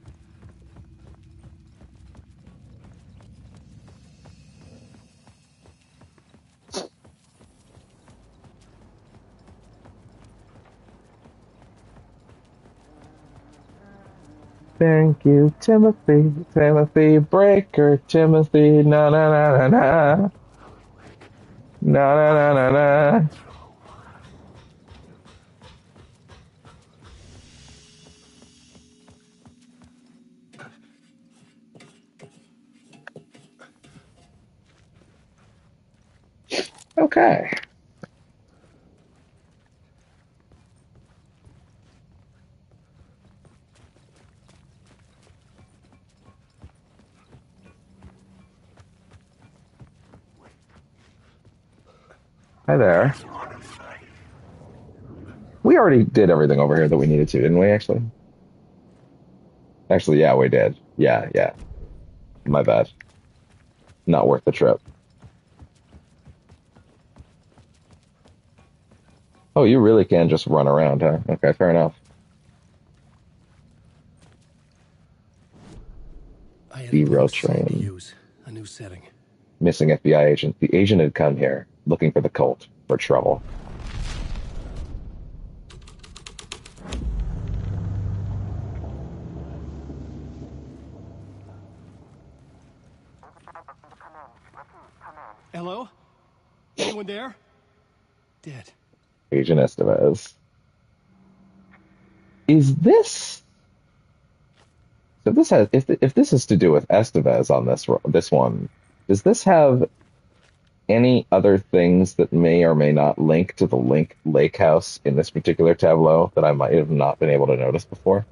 Speaker 1: Thank you, Timothy, Timothy Breaker, Timothy, na na na na na, na na na na na. Okay. Hi there. We already did everything over here that we needed to, didn't we, actually? Actually, yeah, we did. Yeah, yeah. My bad. Not worth the trip. Oh, you really can just run around, huh? Okay, fair enough.
Speaker 2: I had a
Speaker 1: B-row
Speaker 2: little song to
Speaker 1: train.
Speaker 2: use. A new setting.
Speaker 1: Missing FBI agent. The agent had come here looking for the cult for trouble.
Speaker 2: Hello? Anyone there? Dead.
Speaker 1: Agent Estevez. Is this so? This has if this is to do with Estevez on this one, does this have any other things that may or may not link to the lake house in this particular tableau that I might have not been able to notice before?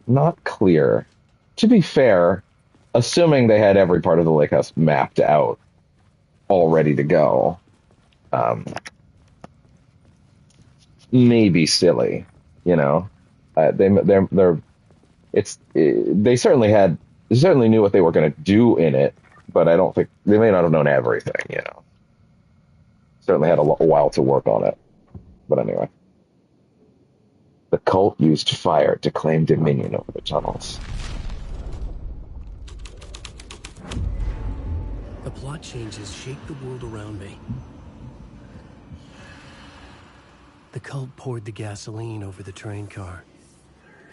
Speaker 1: Not clear. To be fair, assuming they had every part of the lake house mapped out, all ready to go, um, may be silly. You know, they're they certainly knew what they were going to do in it, but I don't think they may not have known everything. Certainly had a while to work on it. But anyway, the cult used fire to claim dominion over the tunnels.
Speaker 2: The plot changes shaped the world around me. The cult poured the gasoline over the train car.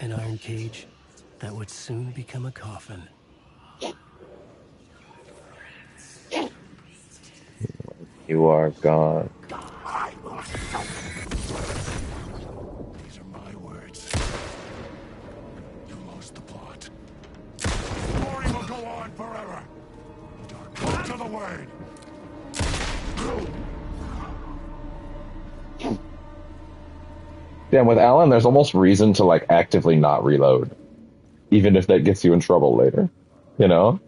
Speaker 2: An iron cage that would soon become a coffin.
Speaker 1: You are gone.
Speaker 5: I will show you. These are my words. You lost the plot. Story will go on forever. Dark to the word.
Speaker 1: Damn, with Alan, there's almost reason to like actively not reload, even if that gets you in trouble later. You know?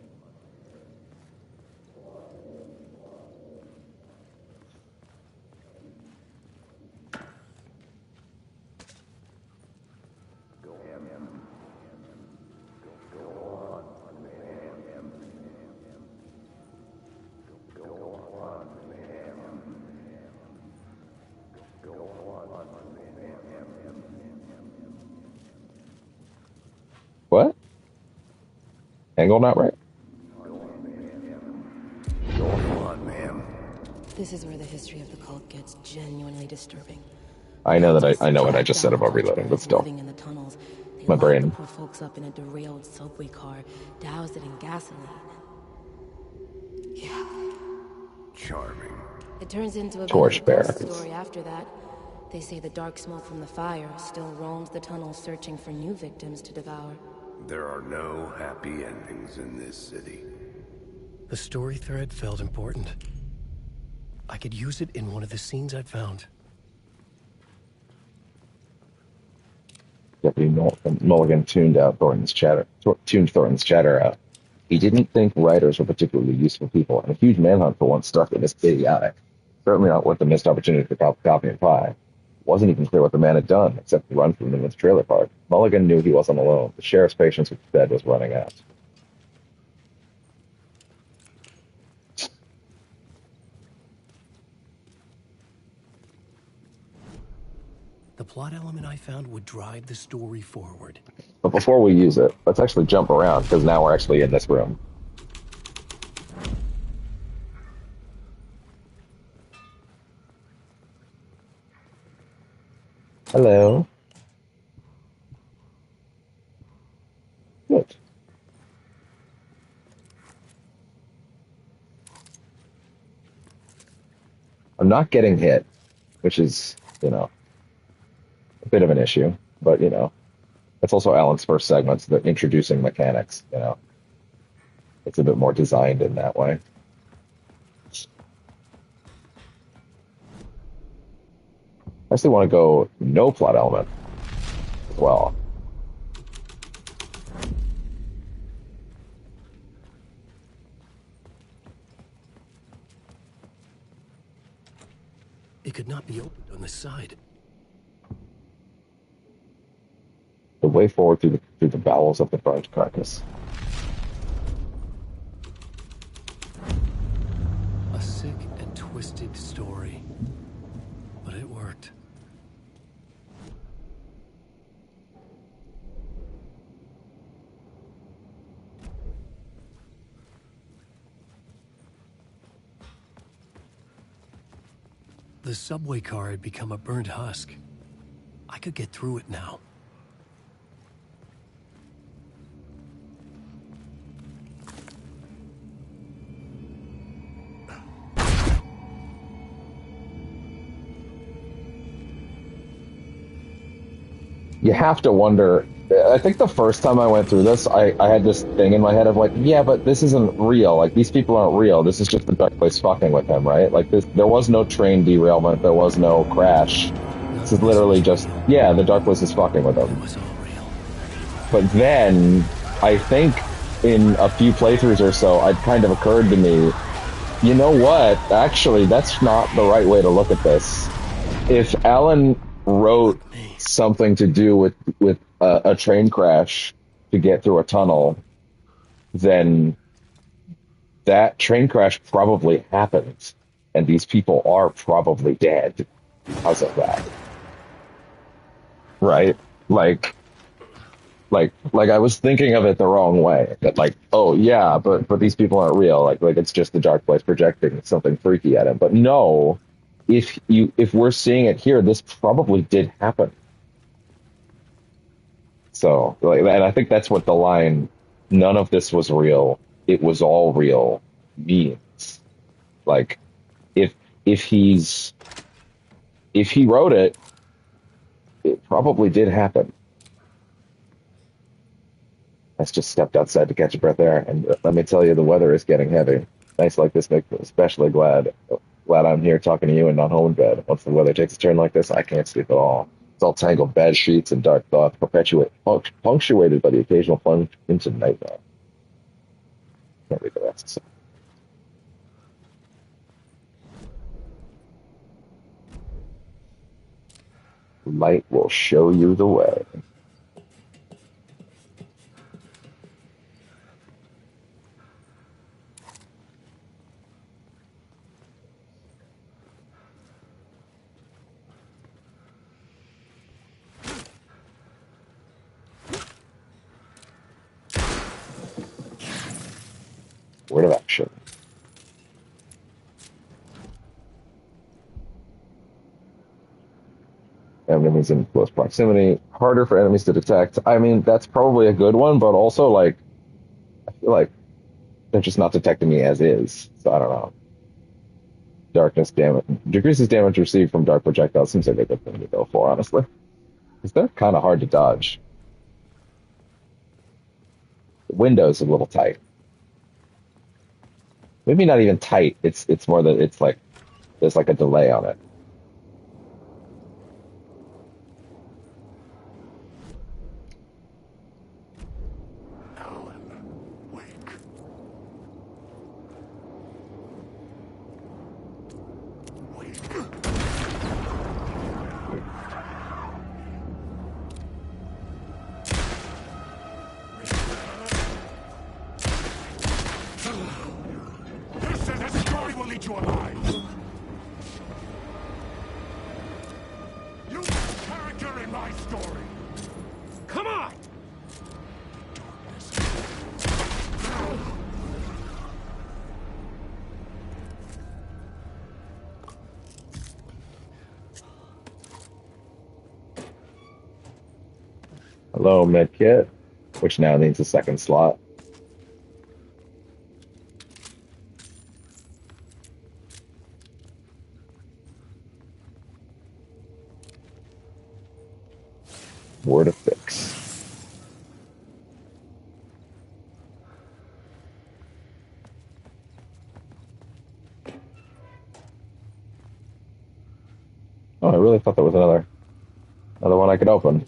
Speaker 1: What? Angle not right?
Speaker 3: Go on, ma'am.
Speaker 6: This is where the history of the cult gets genuinely disturbing.
Speaker 1: I know
Speaker 6: Not
Speaker 1: that
Speaker 6: just
Speaker 1: I know what I
Speaker 6: tracked
Speaker 1: just said
Speaker 6: down
Speaker 1: about
Speaker 6: cult
Speaker 1: reloading, but
Speaker 6: members
Speaker 1: still,
Speaker 6: living in the tunnels. They
Speaker 1: my
Speaker 6: locked the
Speaker 1: brain.
Speaker 6: poor folks up in a derailed subway car, doused it in gasoline. Yeah.
Speaker 3: Charming.
Speaker 6: It turns into a bit of a
Speaker 1: Torchbearer.
Speaker 6: ghost story after that. They say the dark smoke from the fire still roams the tunnels searching for new victims to devour.
Speaker 3: There are no happy endings in this city.
Speaker 2: The story thread felt important. I could use it in one of the scenes I'd found.
Speaker 1: Deputy Mulligan tuned Thornton's chatter out. He didn't think writers were particularly useful people, and a huge manhunt for one struck him as idiotic. Certainly not worth the missed opportunity for coffee and pie. It wasn't even clear what the man had done, except run from them with the trailer park. Mulligan knew he wasn't alone. The sheriff's patience with the dead was running out.
Speaker 2: The plot element I found would drive the story forward.
Speaker 1: But before we use it, let's actually jump around, because now we're actually in this room. Hello. Good. I'm not getting hit, which is, a bit of an issue. But, it's also Alan's first segment, so they're introducing mechanics. It's a bit more designed in that way. I actually want to go no plot element as well.
Speaker 2: It could not be opened on the side.
Speaker 1: The way forward through the bowels of the burnt carcass.
Speaker 2: A sick and twisted story. But it worked. The subway car had become a burnt husk. I could get through it now.
Speaker 1: you have to wonder. I think the first time I went through this, I had this thing in my head of like, yeah, but this isn't real. Like these people aren't real. This is just the dark place fucking with him, right? Like this, there was no train derailment. There was no crash.
Speaker 2: None
Speaker 1: This
Speaker 2: of
Speaker 1: is
Speaker 2: this
Speaker 1: literally
Speaker 2: was
Speaker 1: just,
Speaker 2: real.
Speaker 1: yeah, the dark place is fucking with him.
Speaker 2: It was all real.
Speaker 1: But then I think in a few playthroughs or so, it kind of occurred to me, you know what? Actually, that's not the right way to look at this. If Alan wrote
Speaker 2: Fuck me.
Speaker 1: something to do with a train crash to get through a tunnel, then that train crash probably happened, and these people are probably dead because of that, right? Like, like I was thinking of it the wrong way. That like, oh yeah, but these people aren't real. Like it's just the dark place projecting something freaky at him. But no, if we're seeing it here, this probably did happen. So, like, and I think that's what the line, none of this was real, it was all real, means. Like, if if he's if he wrote it, it probably did happen. Let's just stepped outside to catch a breath air, and let me tell you, the weather is getting heavy. Nights like this make me especially glad I'm here talking to you and not home in bed. Once the weather takes a turn like this, I can't sleep at all. It's all tangled bed sheets and dark thoughts, punctuated by the occasional plunge into nightmare. Can't read the rest. Light will show you the way. Word of action. Enemies in close proximity. Harder for enemies to detect. I mean, that's probably a good one, but also like I feel like they're just not detecting me as is. So I don't know. Darkness damage decreases damage received from dark projectiles. Seems like a good thing to go for, honestly. Because they're kind of hard to dodge. The window's a little tight. Maybe not even tight. It's more that it's like there's like a delay on it.
Speaker 5: Alan Wake. Wake. This story will lead you alive. You character in my story. Come on.
Speaker 1: Hello, medkit, which now needs a second slot. Word of fix. Oh, I really thought there was another one I could open.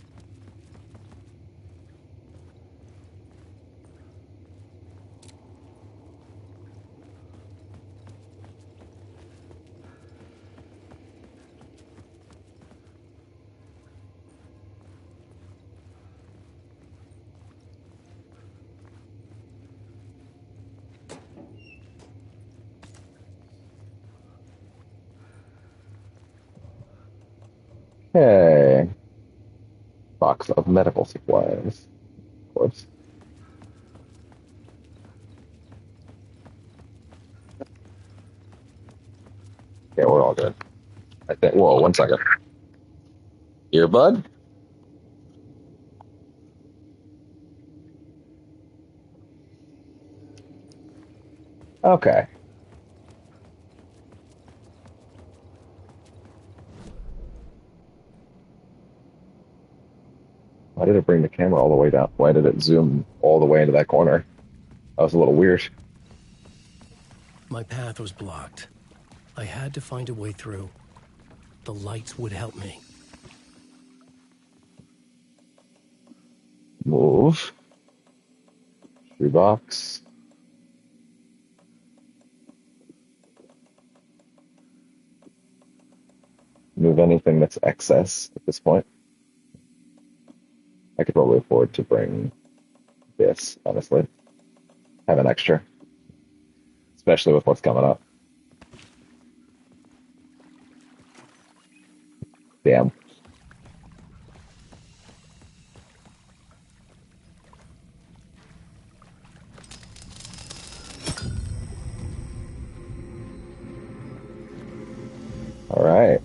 Speaker 1: Okay. Box of medical supplies. Of course. Yeah, we're all good. I think. Whoa, one second. Earbud? Okay. Why did it bring the camera all the way down? Why did it zoom all the way into that corner? That was a little weird.
Speaker 2: My path was blocked. I had to find a way through. The lights would help me.
Speaker 1: Move. Shoebox. Move anything that's excess at this point. I could probably afford to bring this, honestly. Have an extra. Especially with what's coming up. Damn. All right.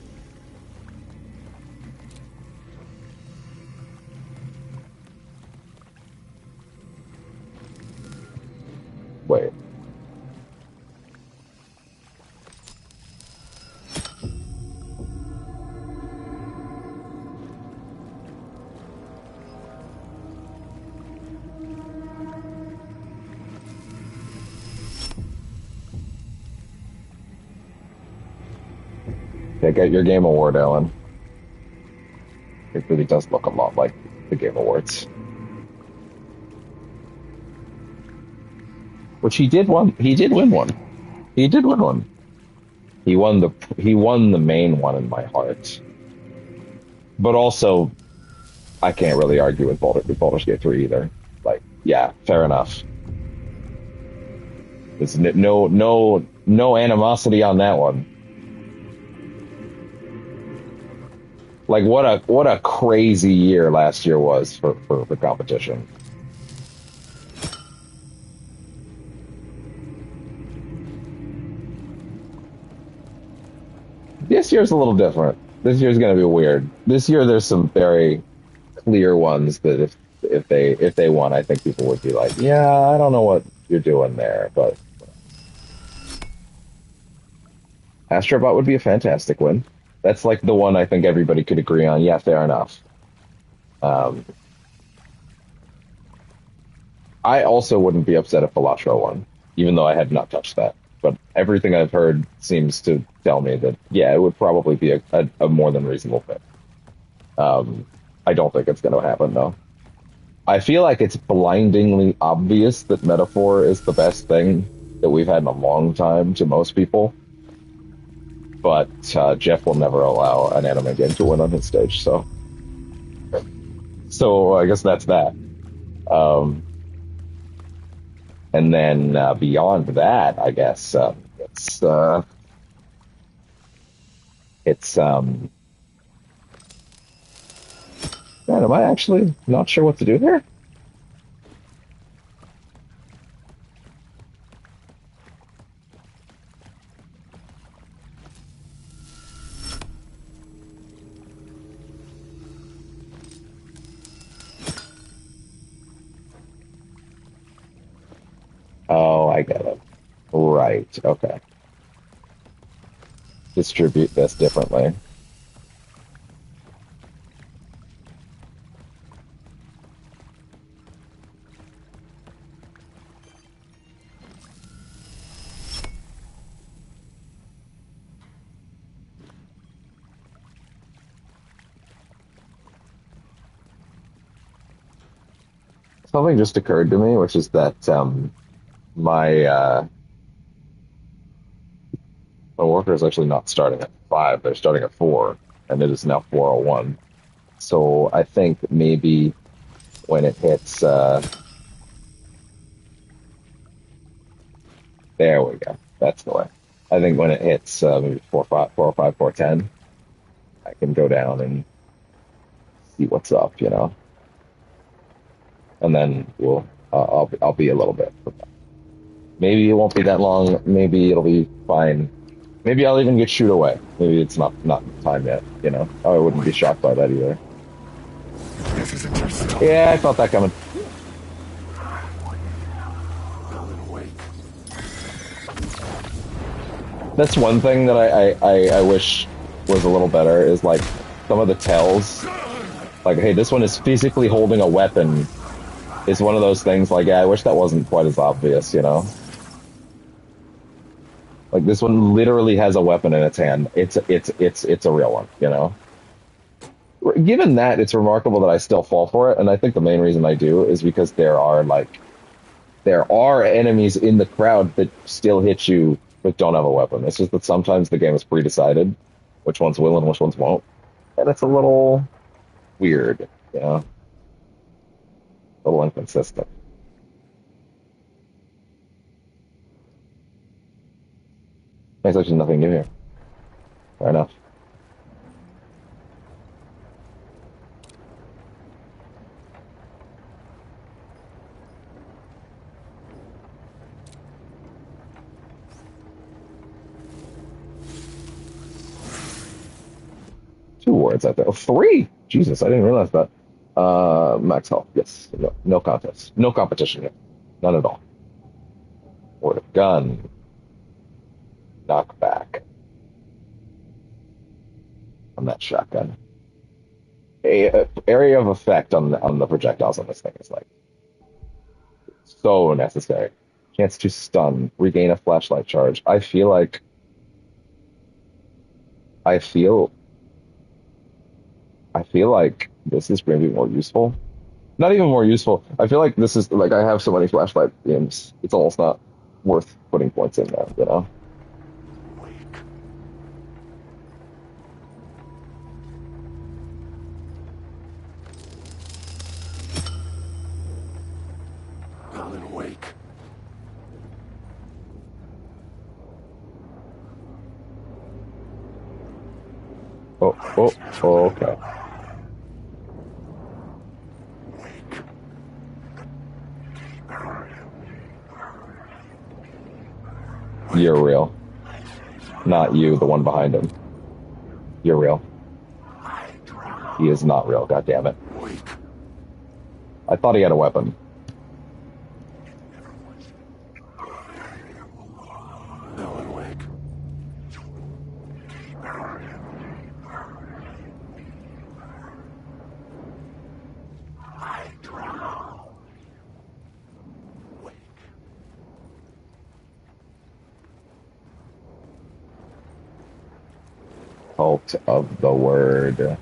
Speaker 1: Wait. Yeah, get your Game Award, Ellen. It really does look a lot like the Game Awards. Which he did win. He did win one. He did win one. He won the main one in my heart. But also, I can't really argue with Baldur's Gate 3 either. Like, yeah, fair enough. There's no animosity on that one. Like what a crazy year last year was for the competition. This year's a little different. This year's gonna be weird. This year there's some very clear ones that if they won, I think people would be like, yeah, I don't know what you're doing there, but Astrobot would be a fantastic win. That's like the one I think everybody could agree on. Yeah, fair enough. Um, I also wouldn't be upset if Balatro won, even though I had not touched that. But everything I've heard seems to tell me that, yeah, it would probably be a more than reasonable pick. I don't think it's going to happen, though. I feel like it's blindingly obvious that Metaphor is the best thing that we've had in a long time to most people. But Jeff will never allow an anime game to win on his stage, so I guess that's that. And then beyond that, I guess man, am I actually not sure what to do here? Oh, I get it. Right. Okay. Distribute this differently. Something just occurred to me, which is that my my worker is actually not starting at 5; they're starting at 4, and it is now 4:01. So I think maybe when it hits, there we go. That's the way. I think when it hits maybe 4:05, 4:10, I can go down and see what's up, and then I'll be a little bit. Maybe it won't be that long. Maybe it'll be fine. Maybe I'll even get shoot away. Maybe it's not time yet. I wouldn't be shocked by that either.
Speaker 5: This isn't yourself.
Speaker 1: Yeah, I felt that coming.
Speaker 5: Alan Wake.
Speaker 1: That's one thing that I wish was a little better is like some of the tells Like, hey, this one is physically holding a weapon. Is one of those things like, yeah, I wish that wasn't quite as obvious, you know? Like this one literally has a weapon in its hand. It's a real one, you know? Given that, it's remarkable that I still fall for it, and I think the main reason I do is because there are enemies in the crowd that still hit you but don't have a weapon. It's just that sometimes the game is pre-decided which ones will and which ones won't, and it's a little weird, you know, a little inconsistent. There's actually nothing new here. Fair enough. Two wards out there. Oh, three! Jesus, I didn't realize that. Max health. Yes. No, no contest. No competition here. None at all. Word of gun. Knockback on that shotgun. Area of effect on the projectiles on this thing is like so necessary. Chance to stun, regain a flashlight charge. I feel I feel like this is going to be more useful. Not even more useful. I feel like this is like I have so many flashlight games. It's almost not worth putting points in there, you know?
Speaker 5: Alan Wake.
Speaker 1: Oh, okay. You're real. Not you, the one behind him. You're real. He is not real, God damn it. I thought he had a weapon.
Speaker 5: Alan Wake.
Speaker 1: Cult of the word.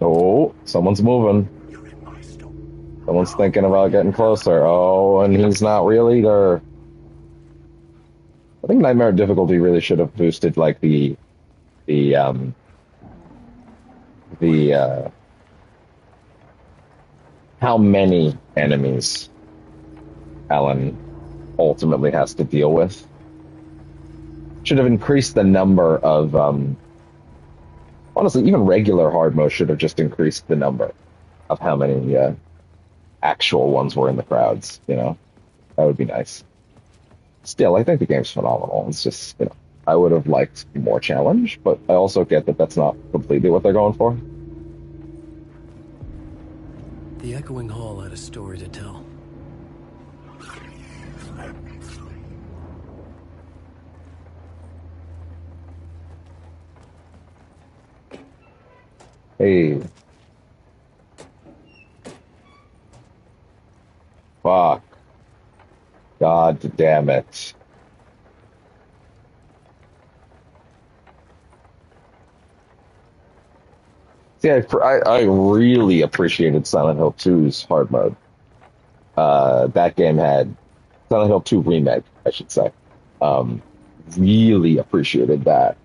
Speaker 1: Oh, someone's moving. Someone's thinking about getting closer. Oh, and he's not real either. I think Nightmare difficulty really should have boosted like the um the how many enemies Alan ultimately has to deal with. Should have increased the number of honestly, even regular hard mode should have just increased the number of how many actual ones were in the crowds, you know. That would be nice. Still, I think the game's phenomenal. It's just, you know, I would have liked more challenge, but I also get that that's not completely what they're going for.
Speaker 2: The echoing hall had a story to tell.
Speaker 1: Hey. Fuck. God damn it. See, I really appreciated Silent Hill 2's hard mode. That game had Silent Hill 2 remake, I should say. Um, really appreciated that.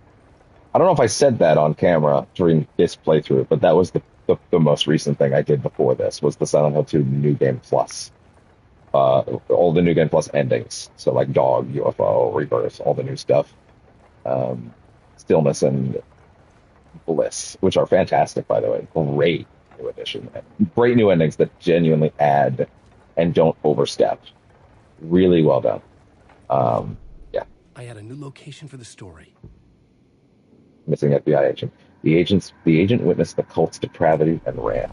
Speaker 1: I don't know if I said that on camera during this playthrough, but that was the most recent thing I did before this was the Silent Hill 2 New Game Plus. All the New Game Plus endings. So like Dog, UFO, Rebirth, all the new stuff. Stillness and Bliss, which are fantastic, by the way. Great new addition. Great new endings that genuinely add and don't overstep. Really well done. Yeah.
Speaker 2: I had a new location for the story.
Speaker 1: Missing FBI agent. The agent witnessed the cult's depravity and ran.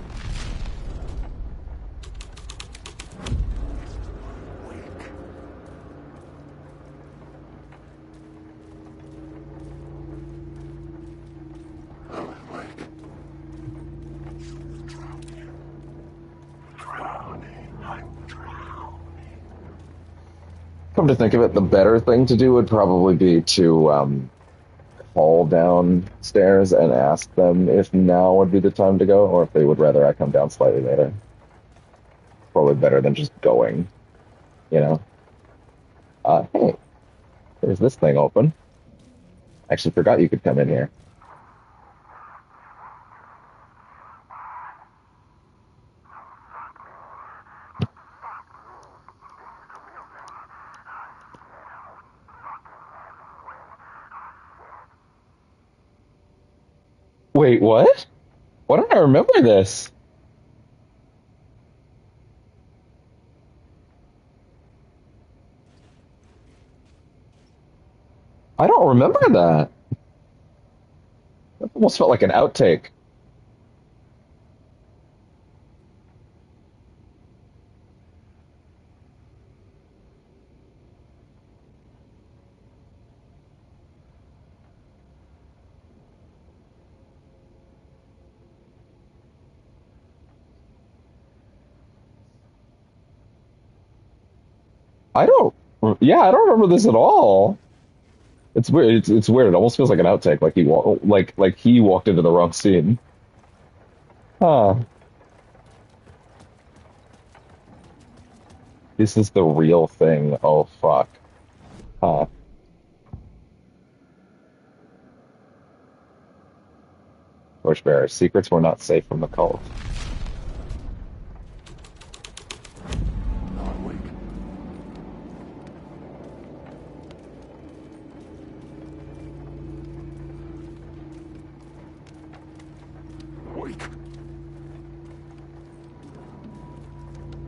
Speaker 1: Come to think of it, the better thing to do would probably be to call downstairs and ask them if now would be the time to go, or if they would rather I come down slightly later. Probably better than just going, you know? Hey, there's this thing open. Actually forgot you could come in here. Wait, what? Why don't I remember this? I don't remember that. That almost felt like an outtake. I don't, yeah, I don't remember this at all. It's weird. It's weird. It almost feels like an outtake, like he walked into the wrong scene. Huh. This is the real thing. Oh fuck. Huh. Torchbearer. Secrets were not safe from the cult.
Speaker 5: Wake.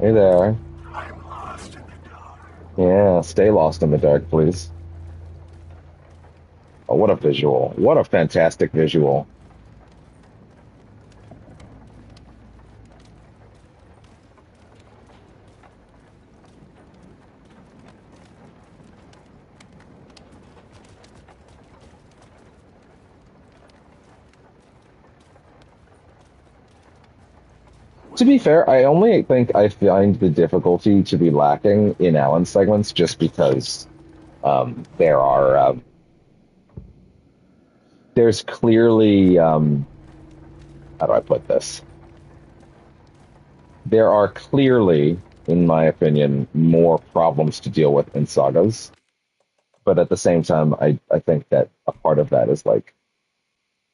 Speaker 1: Hey there.
Speaker 5: I'm lost in the dark.
Speaker 1: Yeah, stay lost in the dark, please. Oh, what a visual. What a fantastic visual. To be fair, I only think I find the difficulty to be lacking in Alan segments just because there are there's clearly how do I put this? There are clearly, in my opinion, more problems to deal with in sagas. But at the same time, I think that a part of that is like,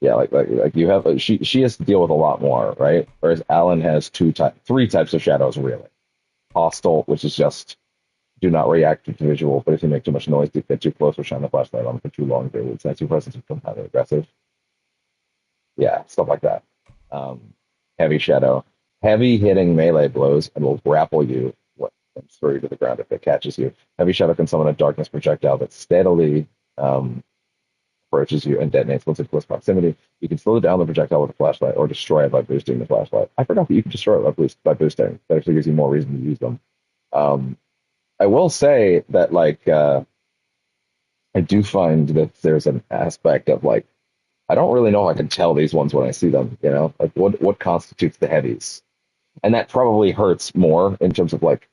Speaker 1: yeah, like you have she has to deal with a lot more, right? Whereas Alan has three types of shadows really. Hostile, which is just do not react to visual, but if you make too much noise, get too close or shine the flashlight on for too long, they would sense your presence and become highly aggressive. Yeah, stuff like that. Um, Heavy shadow, heavy hitting melee blows and will grapple you and throw you to the ground if it catches you. Heavy shadow can summon a darkness projectile that steadily approaches you and detonates once in close proximity. You can slow down the projectile with a flashlight or destroy it by boosting the flashlight. I forgot that you can destroy it by boosting. That actually gives you more reason to use them. Um, I will say that I do find that there's an aspect of like I don't really know if I can tell these ones when I see them, you know? Like what constitutes the heavies? And that probably hurts more in terms of like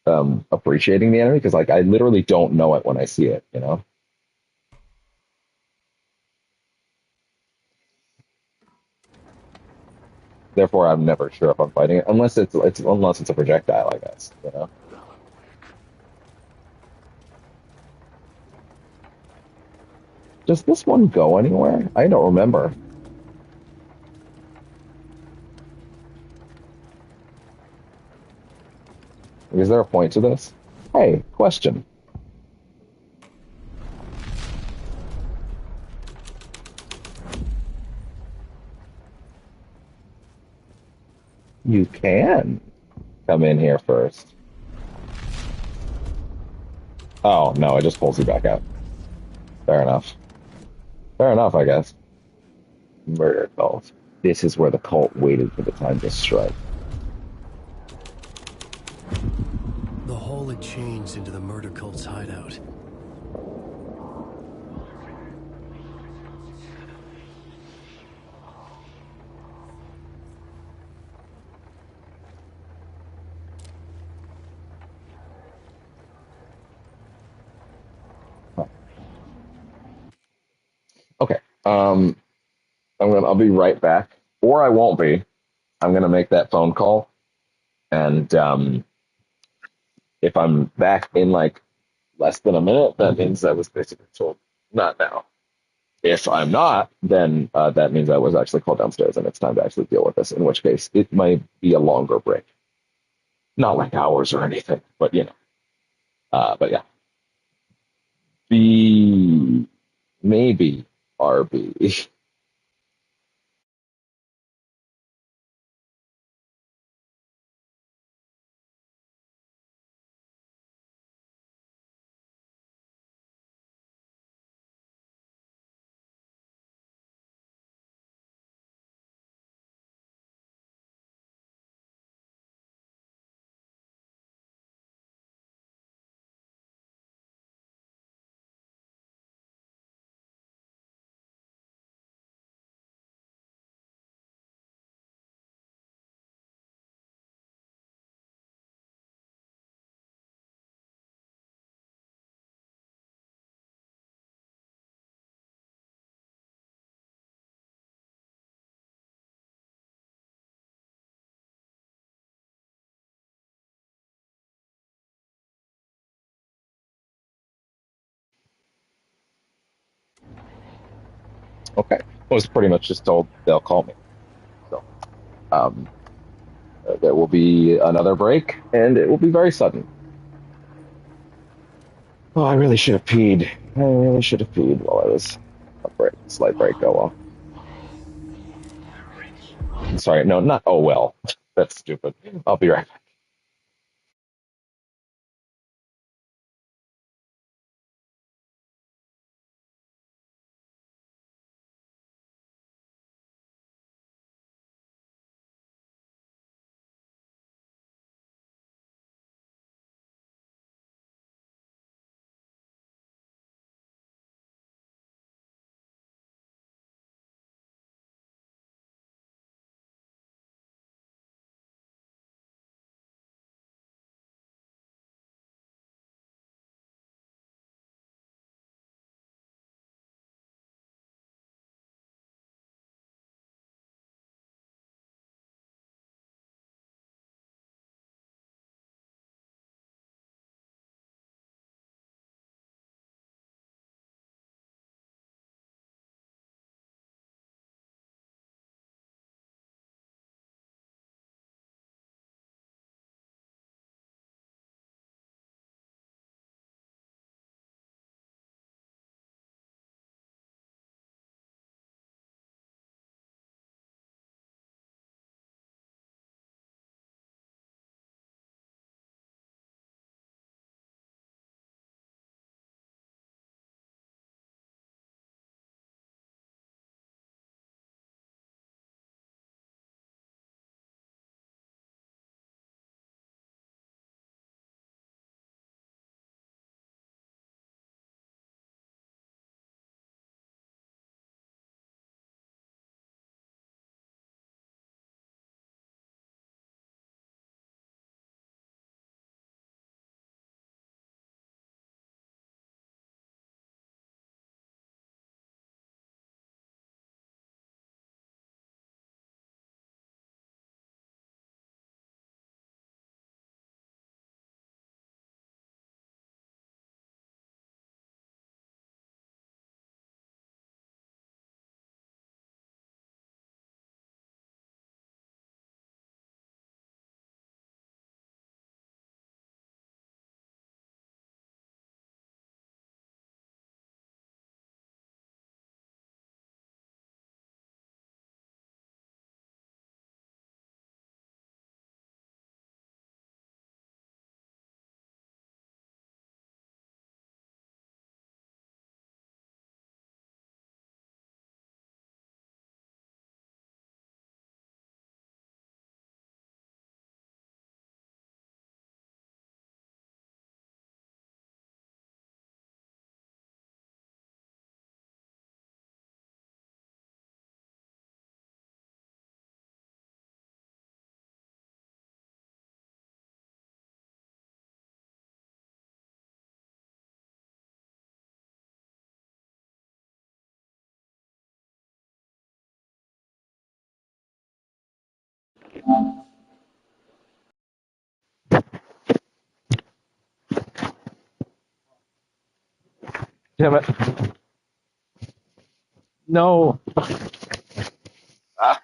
Speaker 1: appreciating the enemy because like I literally don't know it when I see it, you know? Therefore I'm never sure if I'm fighting it unless it's a projectile, I guess, you know? Does this one go anywhere? I don't remember. Is there a point to this? Hey, question. You can come in here first. Oh, no, it just pulls you back out. Fair enough. Fair enough, I guess. Murder cult. This is where the cult waited for the time to strike.
Speaker 2: The hole had changed into the murder cult's hideout.
Speaker 1: Huh. Okay. I'll be right back. Or I won't be. I'm gonna make that phone call. And if I'm back in like less than a minute, that means I was basically told not now. If I'm not, then that means I was actually called downstairs and it's time to actually deal with this, in which case it might be a longer break. Not like hours or anything, but you know. But yeah. B maybe RB. Okay. I was pretty much just told they'll call me. So um, there will be another break and it will be very sudden. Oh, I really should have peed. I really should have peed while I was a break, slight break. Oh well. Sorry, no, not oh well. That's stupid. I'll be right back. Damn it. No. Ah,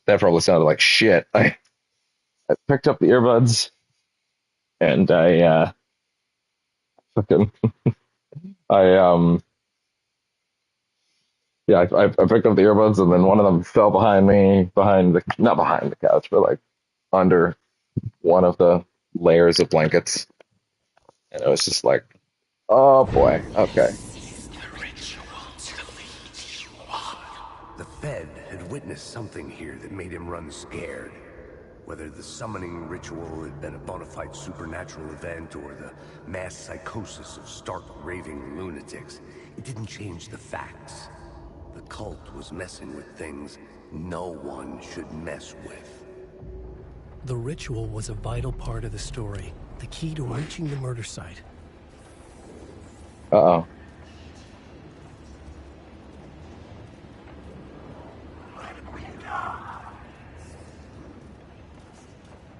Speaker 1: that probably sounded like shit. I picked up the earbuds and fucking I yeah, I picked up the earbuds and then one of them fell behind me, behind the not behind the couch, but like under one of the layers of blankets. And it was just like, oh boy, okay.
Speaker 3: The Fed had witnessed something here that made him run scared. Whether the summoning ritual had been a bona fide supernatural event or the mass psychosis of stark raving lunatics, it didn't change the facts. The cult was messing with things no one should mess with.
Speaker 2: The ritual was a vital part of the story, the key to reaching the murder site.
Speaker 1: Uh-oh.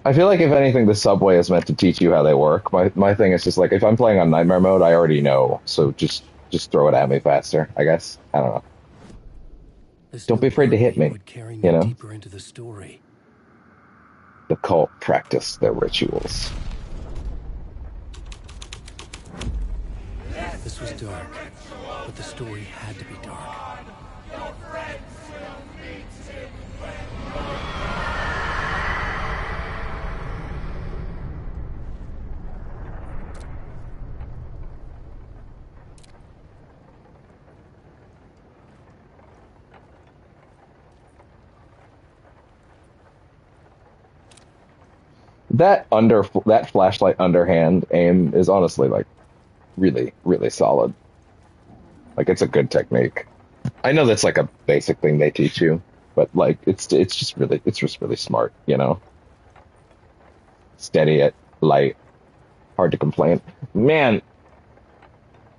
Speaker 1: I feel like if anything, the subway is meant to teach you how they work. My thing is just like if I'm playing on nightmare mode, I already know. So just throw it at me faster, I guess. I don't know.
Speaker 2: This
Speaker 1: Don't
Speaker 2: new
Speaker 1: be afraid to hit
Speaker 2: heartbeat
Speaker 1: me.
Speaker 2: would carry
Speaker 1: You
Speaker 2: me
Speaker 1: know?
Speaker 2: deeper into the story.
Speaker 1: The cult practice their rituals.
Speaker 2: This was dark, but the story had to be dark.
Speaker 1: That flashlight underhand aim is honestly like really, really solid. Like it's a good technique. I know that's like a basic thing they teach you, but like it's just really smart, you know? Steady it, light, hard to complain. Man,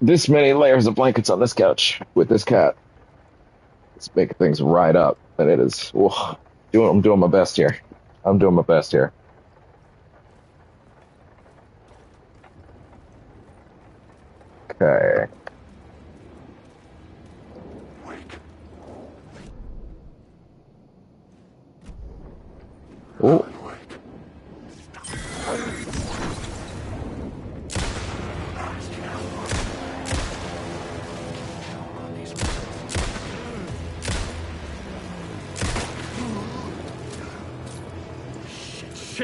Speaker 1: this many layers of blankets on this couch with this cat. It's making things right up. And it is I'm doing my best here. I'm doing my best here. Okay. Oh.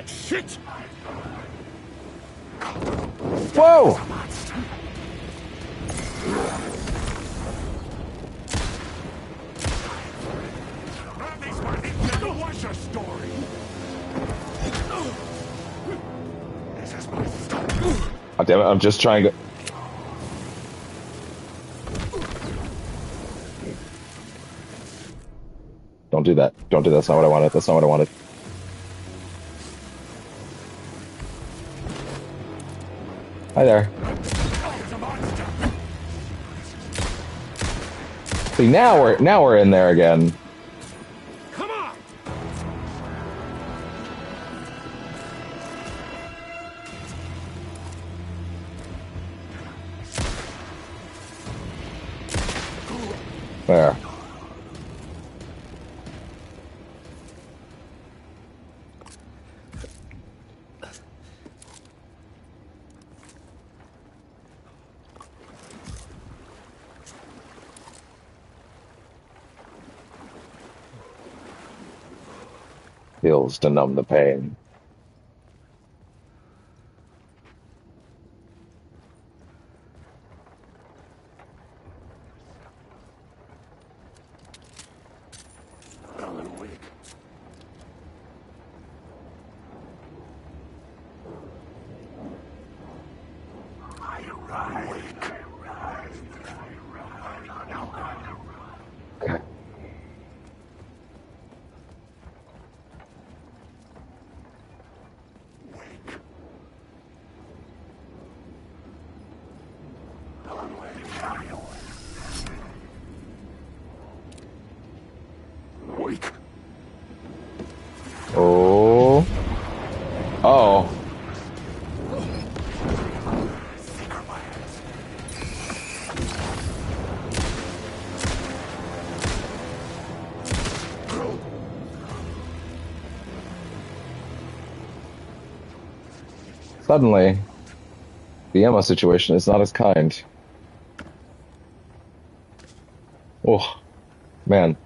Speaker 5: Shit!
Speaker 1: Whoa!
Speaker 5: What's your story? This is my story.
Speaker 1: Oh, damn it, I'm just trying to. Don't do that. Don't do that. That's not what I wanted. That's not what I wanted. Hi there. See, now we're in there again.
Speaker 5: Come on!
Speaker 1: There. Pills to numb the pain.
Speaker 5: Alan Wake. I arrived.
Speaker 1: Okay.
Speaker 5: Wake. Alan Wake. Wake.
Speaker 1: Oh. Suddenly, the Emma situation is not as kind. Oh, man.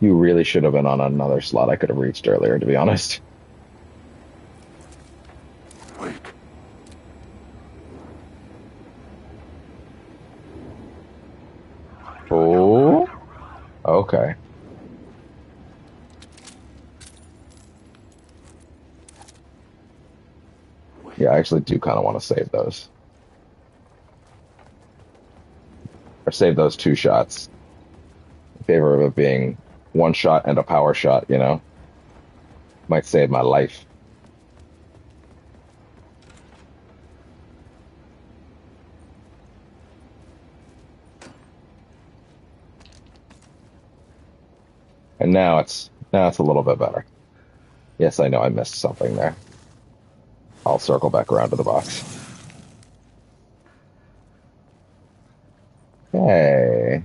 Speaker 1: You really should have been on another slot I could have reached earlier, to be honest.
Speaker 5: Wait.
Speaker 1: Oh, okay. Yeah, I actually do kind of want to save those. Or save those two shots in favor of it being one shot and a power shot, you know? Might save my life. And now it's a little bit better. Yes, I know I missed something there. I'll circle back around to the box. Hey.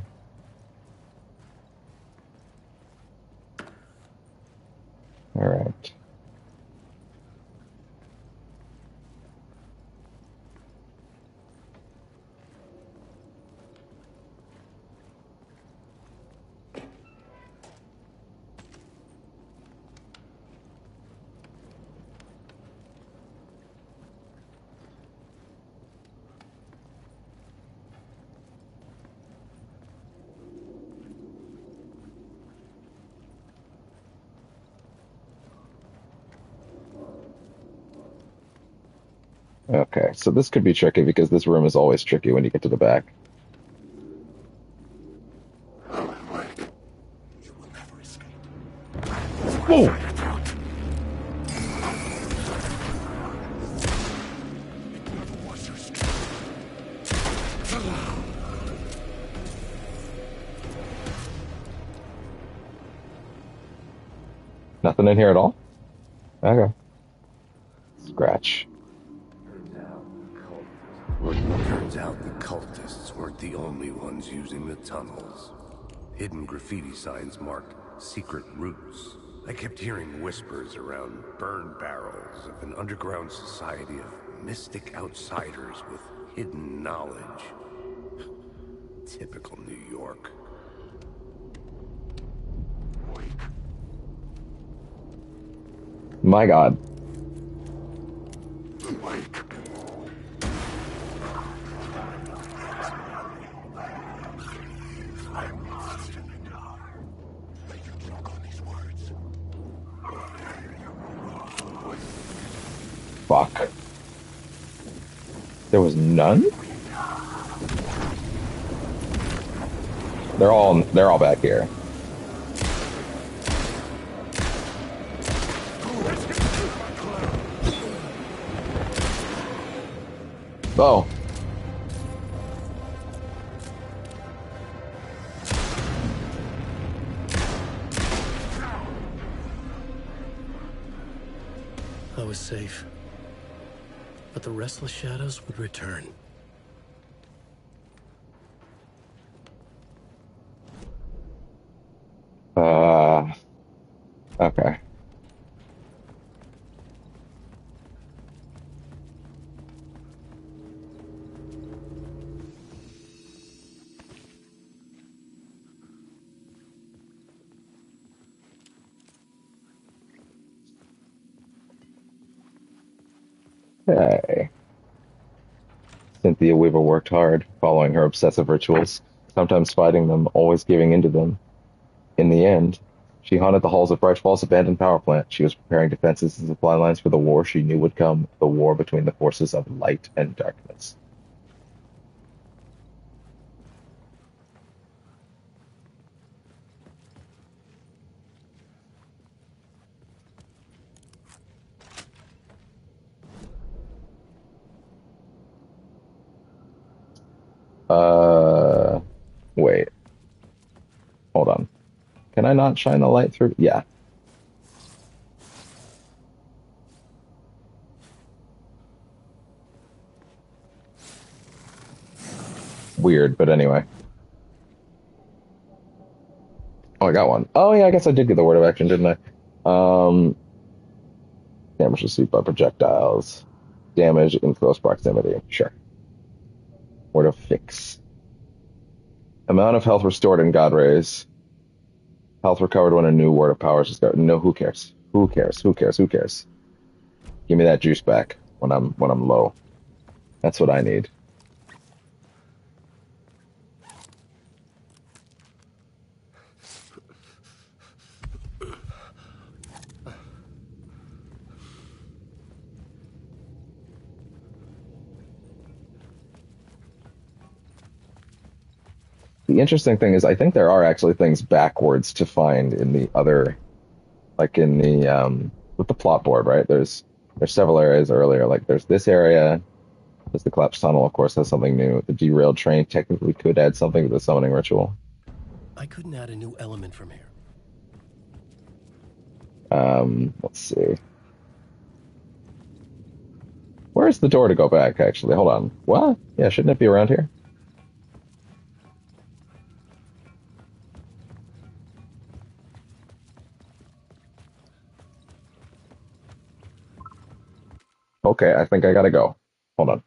Speaker 1: All right. Okay, so this could be tricky because this room is always tricky when you get to the back.
Speaker 5: Alan Wake. You will never escape.
Speaker 1: Whoa!
Speaker 5: It never was your escape.
Speaker 1: Nothing in here at all? Okay. Scratch.
Speaker 3: Turns out the cultists weren't the only ones using the tunnels. Hidden graffiti signs marked secret routes. I kept hearing whispers around burn barrels of an underground society of mystic outsiders with hidden knowledge. Typical New York.
Speaker 1: My God.
Speaker 5: Wake. I'm lost in the dark. They can drunk on these words.
Speaker 1: Fuck. There was none? They're all back here. Oh.
Speaker 2: I was safe. But the restless shadows would return.
Speaker 1: Okay. Okay. Cynthia Weaver worked hard, following her obsessive rituals, sometimes fighting them, always giving in to them. In the end, she haunted the halls of Bright Falls abandoned power plant. She was preparing defenses and supply lines for the war she knew would come, the war between the forces of light and darkness. Uh, wait. Hold on. Can I not shine the light through? Yeah. Weird, but anyway. Oh, I got one. Oh, yeah, I guess I did get the word of action, didn't I? Um, damage received by projectiles. Damage in close proximity. Sure. Word of fix. Amount of health restored in God Rays. Health recovered when a new word of power is discovered. No, who cares? Who cares? Who cares? Who cares? Give me that juice back when I'm low. That's what I need. The interesting thing is I think there are actually things backwards to find in the other, like in the with the plot board, right? There's several areas earlier. Like there's this area. There's the collapsed tunnel, of course, has something new. The derailed train technically could add something to the summoning ritual.
Speaker 2: I couldn't add a new element from here.
Speaker 1: Let's see. Where's the door to go back, actually? Hold on. What? Yeah, shouldn't it be around here? Okay, I think I gotta go. Hold on.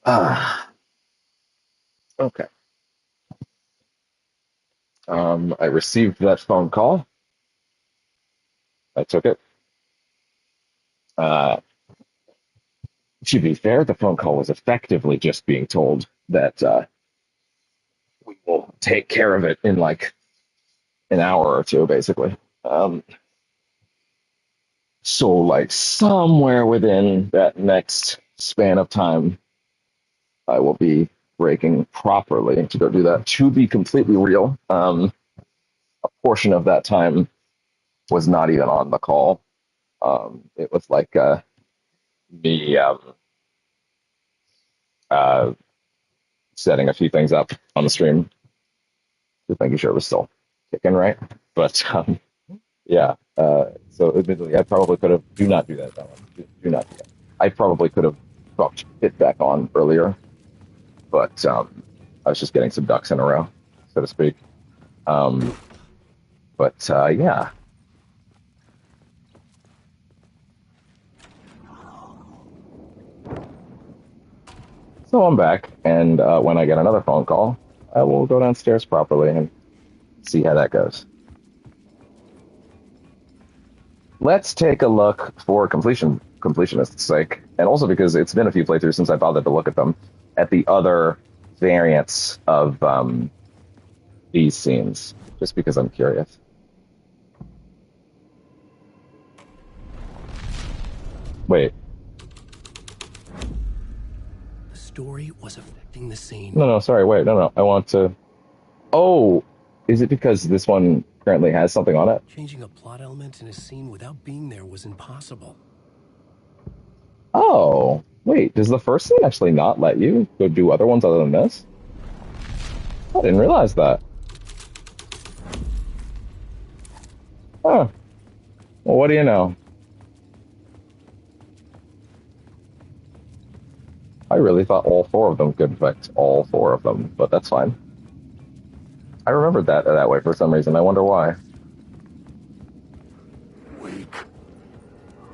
Speaker 1: Ah, okay. I received that phone call. I took it. Uh, to be fair, the phone call was effectively just being told that we will take care of it in like an hour or two, basically. So, like, somewhere within that next span of time, I will be breaking properly to go do that. To be completely real, a portion of that time was not even on the call. It was like me uh, setting a few things up on the stream, just making sure it was still kicking right. But yeah, so admittedly, I probably could have. Do not do that, that one. Do not do that. I probably could have dropped it back on earlier, but I was just getting some ducks in a row, so to speak. Um, but yeah, so I'm back, and when I get another phone call, I will go downstairs properly and see how that goes. Let's take a look for completionist's sake, and also because it's been a few playthroughs since I bothered to look at them, at the other variants of these scenes, just because I'm curious. Wait,
Speaker 2: The story was affecting the scene.
Speaker 1: no, sorry, wait, no, I want to. Oh, is it because this one currently has something on it?
Speaker 2: Changing a plot element in a scene without being there was impossible.
Speaker 1: Oh, wait, does the first scene actually not let you go do other ones other than this? I didn't realize that. Huh. Well, what do you know? I really thought all four of them could affect all four of them, but that's fine. I remembered that way for some reason. I wonder why.
Speaker 5: Wake.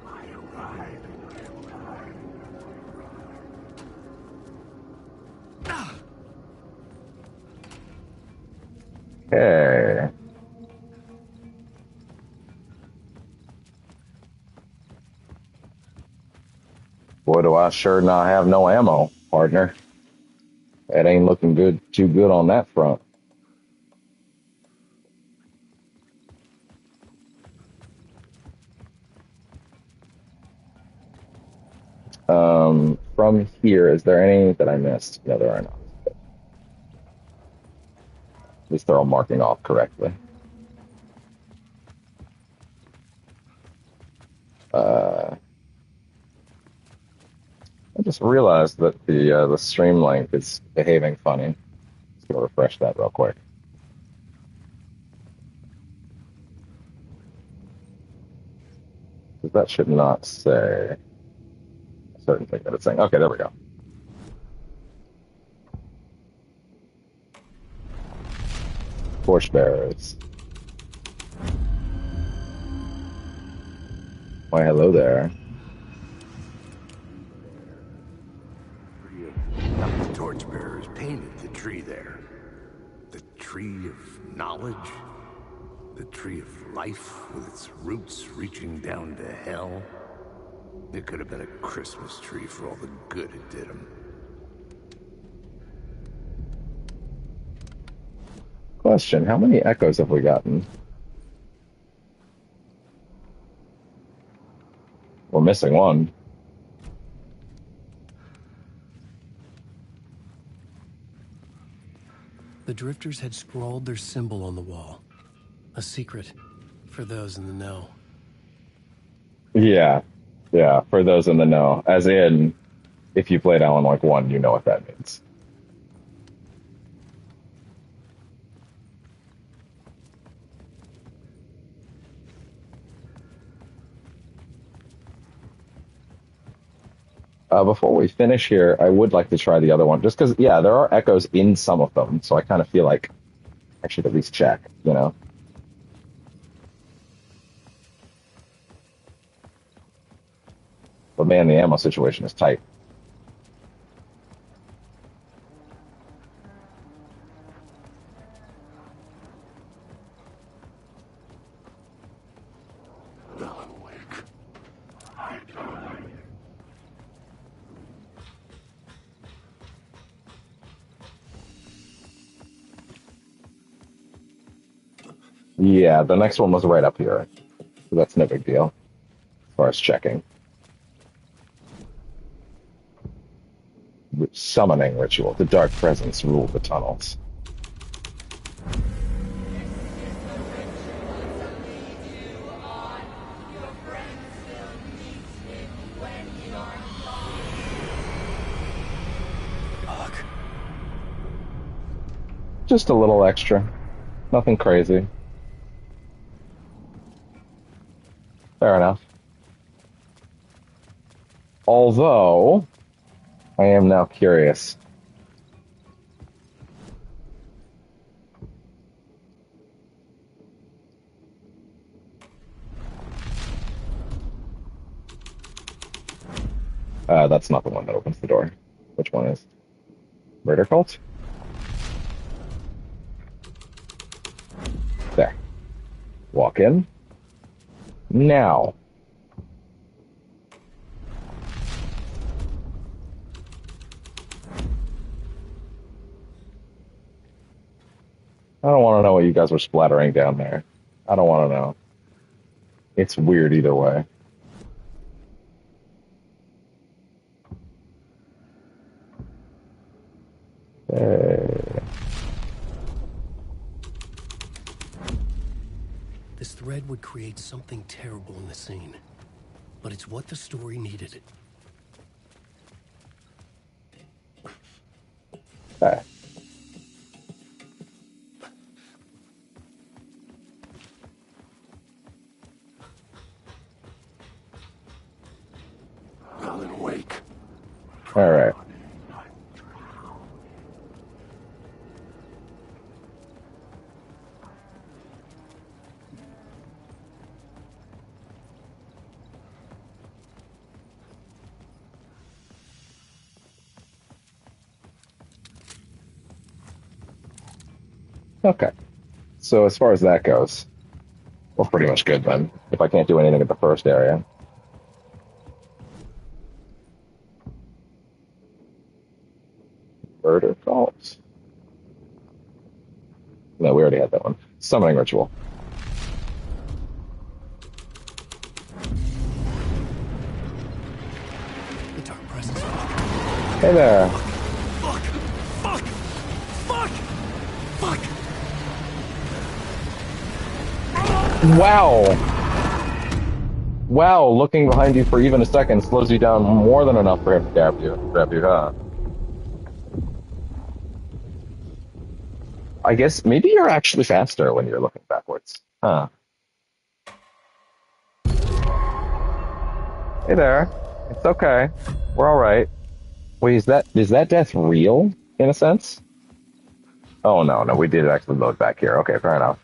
Speaker 5: I arrived in time.
Speaker 1: Okay. Boy, do I sure not have no ammo, partner. That ain't looking too good on that front. From here, is there any that I missed? No, there are not. At least they're all marking off correctly. I just realized that the stream link is behaving funny. Just gonna refresh that real quick. Because that should not say a certain thing that it's saying. Okay, there we go. Torchbearers. Why, hello there.
Speaker 3: The torchbearers painted the tree there. The tree of knowledge. The tree of life with its roots reaching down to hell. It could have been a Christmas tree for all the good it did them.
Speaker 1: Question, how many echoes have we gotten? We're missing one.
Speaker 2: The drifters had scrawled their symbol on the wall. A secret for those in the know.
Speaker 1: Yeah, for those in the know. As in, if you played Alan Wake 1, you know what that means. Before we finish here, I would like to try the other one, just because, yeah, there are echoes in some of them, so I kind of feel like I should at least check, you know? But man, the ammo situation is tight.
Speaker 5: Alan Wake. I die.
Speaker 1: Yeah, the next one was right up here. So that's no big deal as far as checking. Summoning ritual. The dark presence ruled the tunnels.
Speaker 2: Fuck.
Speaker 1: Just a little extra. Nothing crazy. Fair enough. Although, I am now curious. That's not the one that opens the door. Which one is? Murder cult? There. Walk in. Now. I don't want to know what you guys were splattering down there. I don't want to know. It's weird either way.
Speaker 2: This thread would create something terrible in the scene. But it's what the story needed.
Speaker 1: Okay.
Speaker 5: Alan Wake.
Speaker 1: All right. Okay. So as far as that goes, we're pretty much good then. If I can't do anything at the first area. Murder cult. No, we already had that one. Summoning ritual.
Speaker 2: The dark presence.
Speaker 1: Hey there.
Speaker 2: Fuck! Fuck! Fuck! Fuck!
Speaker 1: Wow. Wow, looking behind you for even a second slows you down more than enough for him to grab you, huh? I guess maybe you're actually faster when you're looking backwards. Huh. Hey there. It's okay. We're all right. Wait, is that death real in a sense? Oh no, we did actually load back here. Okay, fair enough.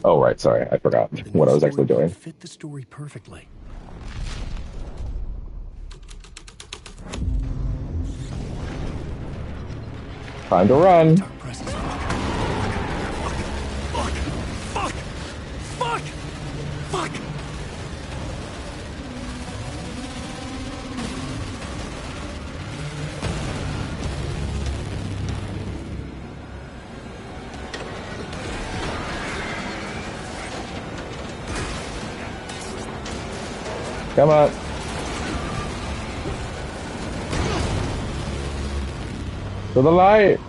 Speaker 1: Oh, right, sorry. I forgot
Speaker 2: The
Speaker 1: what
Speaker 2: new
Speaker 1: I was actually
Speaker 2: storyboard
Speaker 1: doing.
Speaker 2: fit the story perfectly.
Speaker 1: Time to run.
Speaker 2: Dark presence. Fuck! Fuck! Fuck! Fuck!
Speaker 1: Come on. To the light.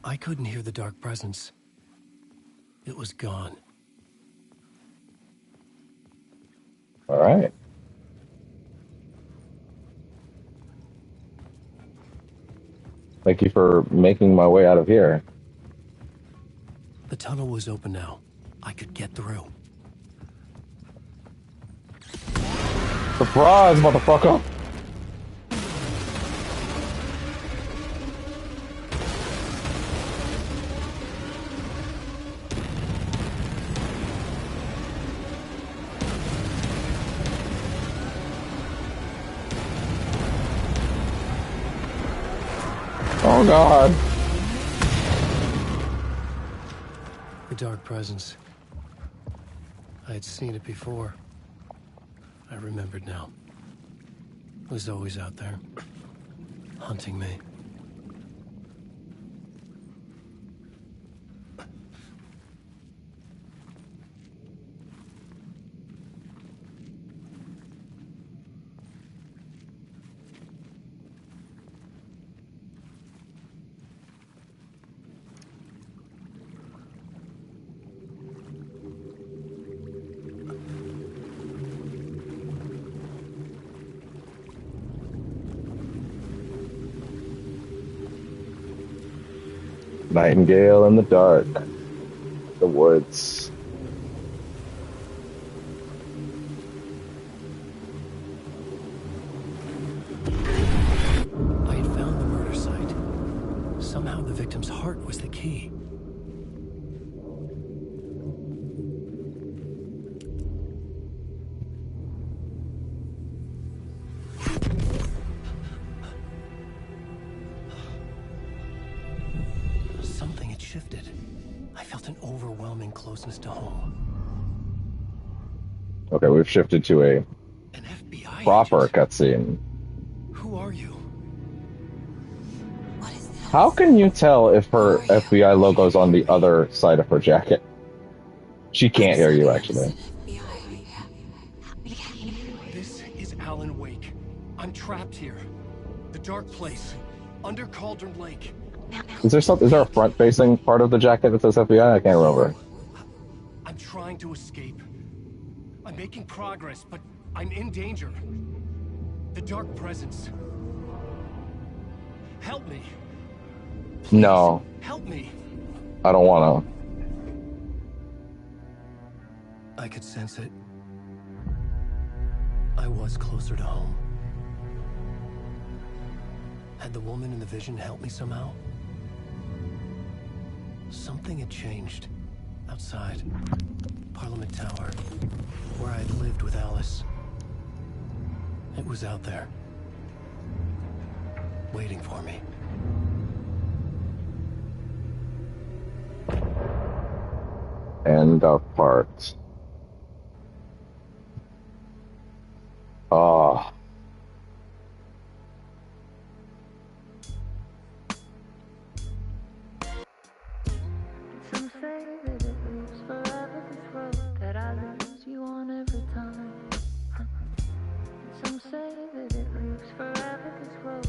Speaker 2: I couldn't hear the dark presence. It was gone.
Speaker 1: All right. Thank you for making my way out of here.
Speaker 2: The tunnel was open now. I could get through.
Speaker 1: Surprise, motherfucker! Oh God.
Speaker 2: The dark presence. I had seen it before. I remembered now. It was always out there, hunting me.
Speaker 1: Nightingale in the dark. The woods.
Speaker 2: I had found the murder site. Somehow the victim's heart was the key. Something had shifted. I felt an overwhelming closeness to home.
Speaker 1: Okay, we've shifted to a
Speaker 2: An FBI
Speaker 1: proper
Speaker 2: agent.
Speaker 1: cutscene.
Speaker 2: Who are you?
Speaker 6: What is this?
Speaker 1: How can you tell if her FBI logo's on the other side of her jacket? She can't hear you, actually.
Speaker 2: This is Alan Wake. I'm trapped here. The dark place. Under Cauldron Lake.
Speaker 1: Is there a front-facing part of the jacket that says FBI? I can't remember.
Speaker 2: I'm trying to escape. I'm making progress, but I'm in danger. The dark presence. Help me. Please,
Speaker 1: No,
Speaker 2: help me.
Speaker 1: I don't want to.
Speaker 2: I could sense it. I was closer to home. Had the woman in the vision helped me somehow? Something had changed. Outside. Parliament Tower. Where I had lived with Alice. It was out there. Waiting for me.
Speaker 1: End of part. Oh.
Speaker 8: Some say that it lives forever, this road that I lose you on every time. Some say that it lives forever, this road.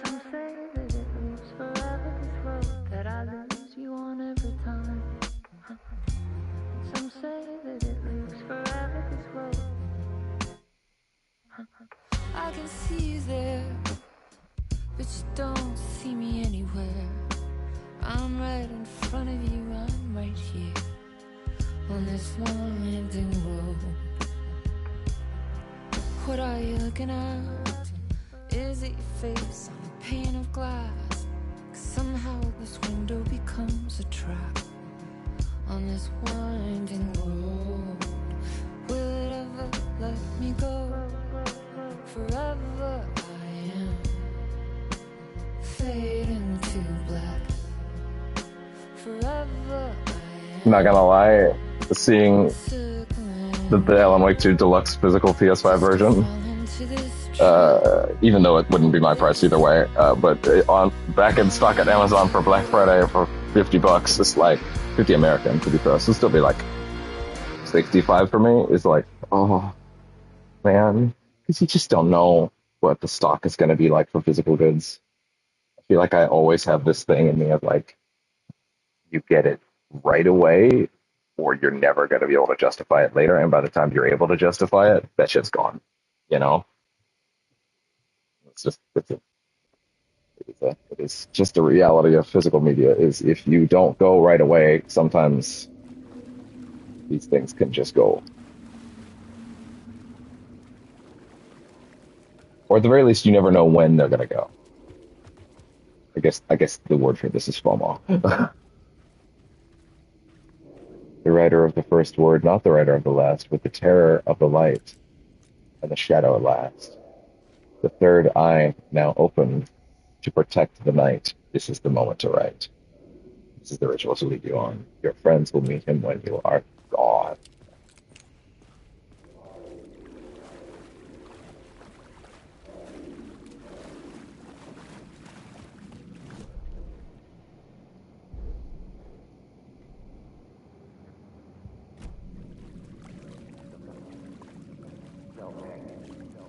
Speaker 8: Some say that it lives forever, this road that I lose you on every time. Some say that it lives forever, this road. I can see you there, but you don't see me anywhere. I'm right in front of you, I'm right here on this winding road. What are you looking at? Is it your face on a pane of glass? 'Cause somehow this window becomes a trap on this winding road. Will it ever let me go? Forever I am fading to black. Forever I
Speaker 1: I'm not gonna lie, seeing
Speaker 8: am circling
Speaker 1: the Alan Wake 2 Deluxe physical PS5 version,
Speaker 8: into this
Speaker 1: even though it wouldn't be my price either way, but back in stock at Amazon for Black Friday for $50, it's like 50 American to be fair, so it'll still be like 65 for me. It's like, oh man, because you just don't know. what the stock is going to be like for physical goods. I feel like I always have this thing in me of like, you get it right away, or you're never going to be able to justify it later. And by the time you're able to justify it, that shit's gone. You know, it's just it is just the reality of physical media. Is if you don't go right away, sometimes these things can just go, or at the very least, you never know when they're going to go. I guess the word for this is FOMO. The writer of the first word, not the writer of the last, with the terror of the light and the shadow at last. The third eye now open to protect the night. This is the moment to write. This is the ritual to lead you on. Your friends will meet him when you are gone.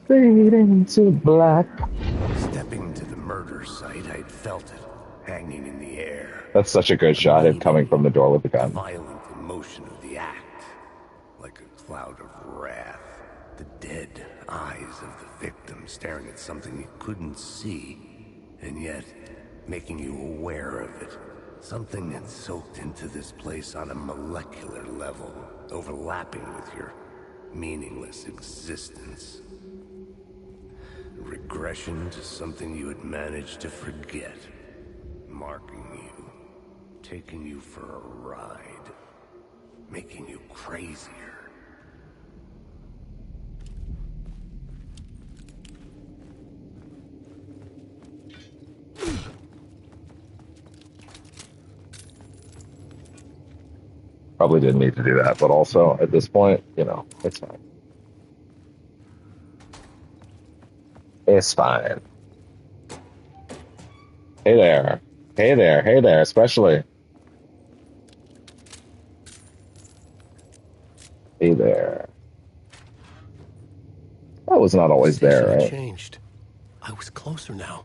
Speaker 1: Fade into black.
Speaker 3: Stepping to the murder site, I'd felt it, hanging in the air.
Speaker 1: That's such a good shot, him coming from the door with the
Speaker 3: The
Speaker 1: gun.
Speaker 3: violent emotion of the act, like a cloud of wrath. The dead eyes of the victim staring at something you couldn't see, and yet making you aware of it. Something that soaked into this place on a molecular level, overlapping with your meaningless existence. Regression to something you had managed to forget. Marking you. Taking you for a ride. Making you crazier.
Speaker 1: Probably didn't need to do that, but also at this point, you know, it's fine. It's fine. Hey there. Hey there. Hey there, especially. Hey there. That was not always
Speaker 2: The station
Speaker 1: there,
Speaker 2: had
Speaker 1: right?
Speaker 2: changed. I was closer now.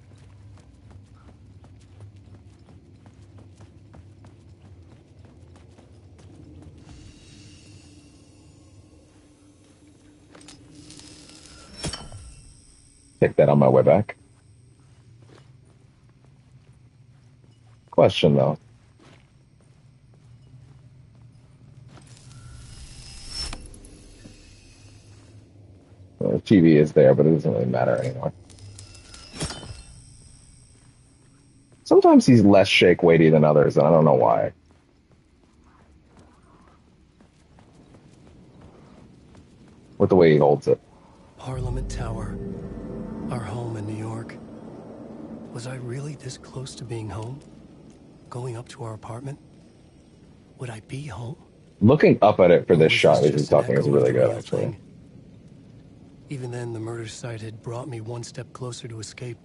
Speaker 1: Take that on my way back. Question though. The TV is there, but it doesn't really matter anymore. Sometimes he's less shake weighty than others, and I don't know why. With the way he holds it.
Speaker 2: Parliament Tower. Our home in New York. Was I really this close to being home? Going up to our apartment? Would I be home?
Speaker 1: Looking up at it for
Speaker 2: Or
Speaker 1: this
Speaker 2: was
Speaker 1: shot
Speaker 2: this
Speaker 1: as he's
Speaker 2: just an
Speaker 1: talking is
Speaker 2: echo of
Speaker 1: really
Speaker 2: the
Speaker 1: good,
Speaker 2: real
Speaker 1: actually.
Speaker 2: thing? Even then, the murder site had brought me one step closer to escape.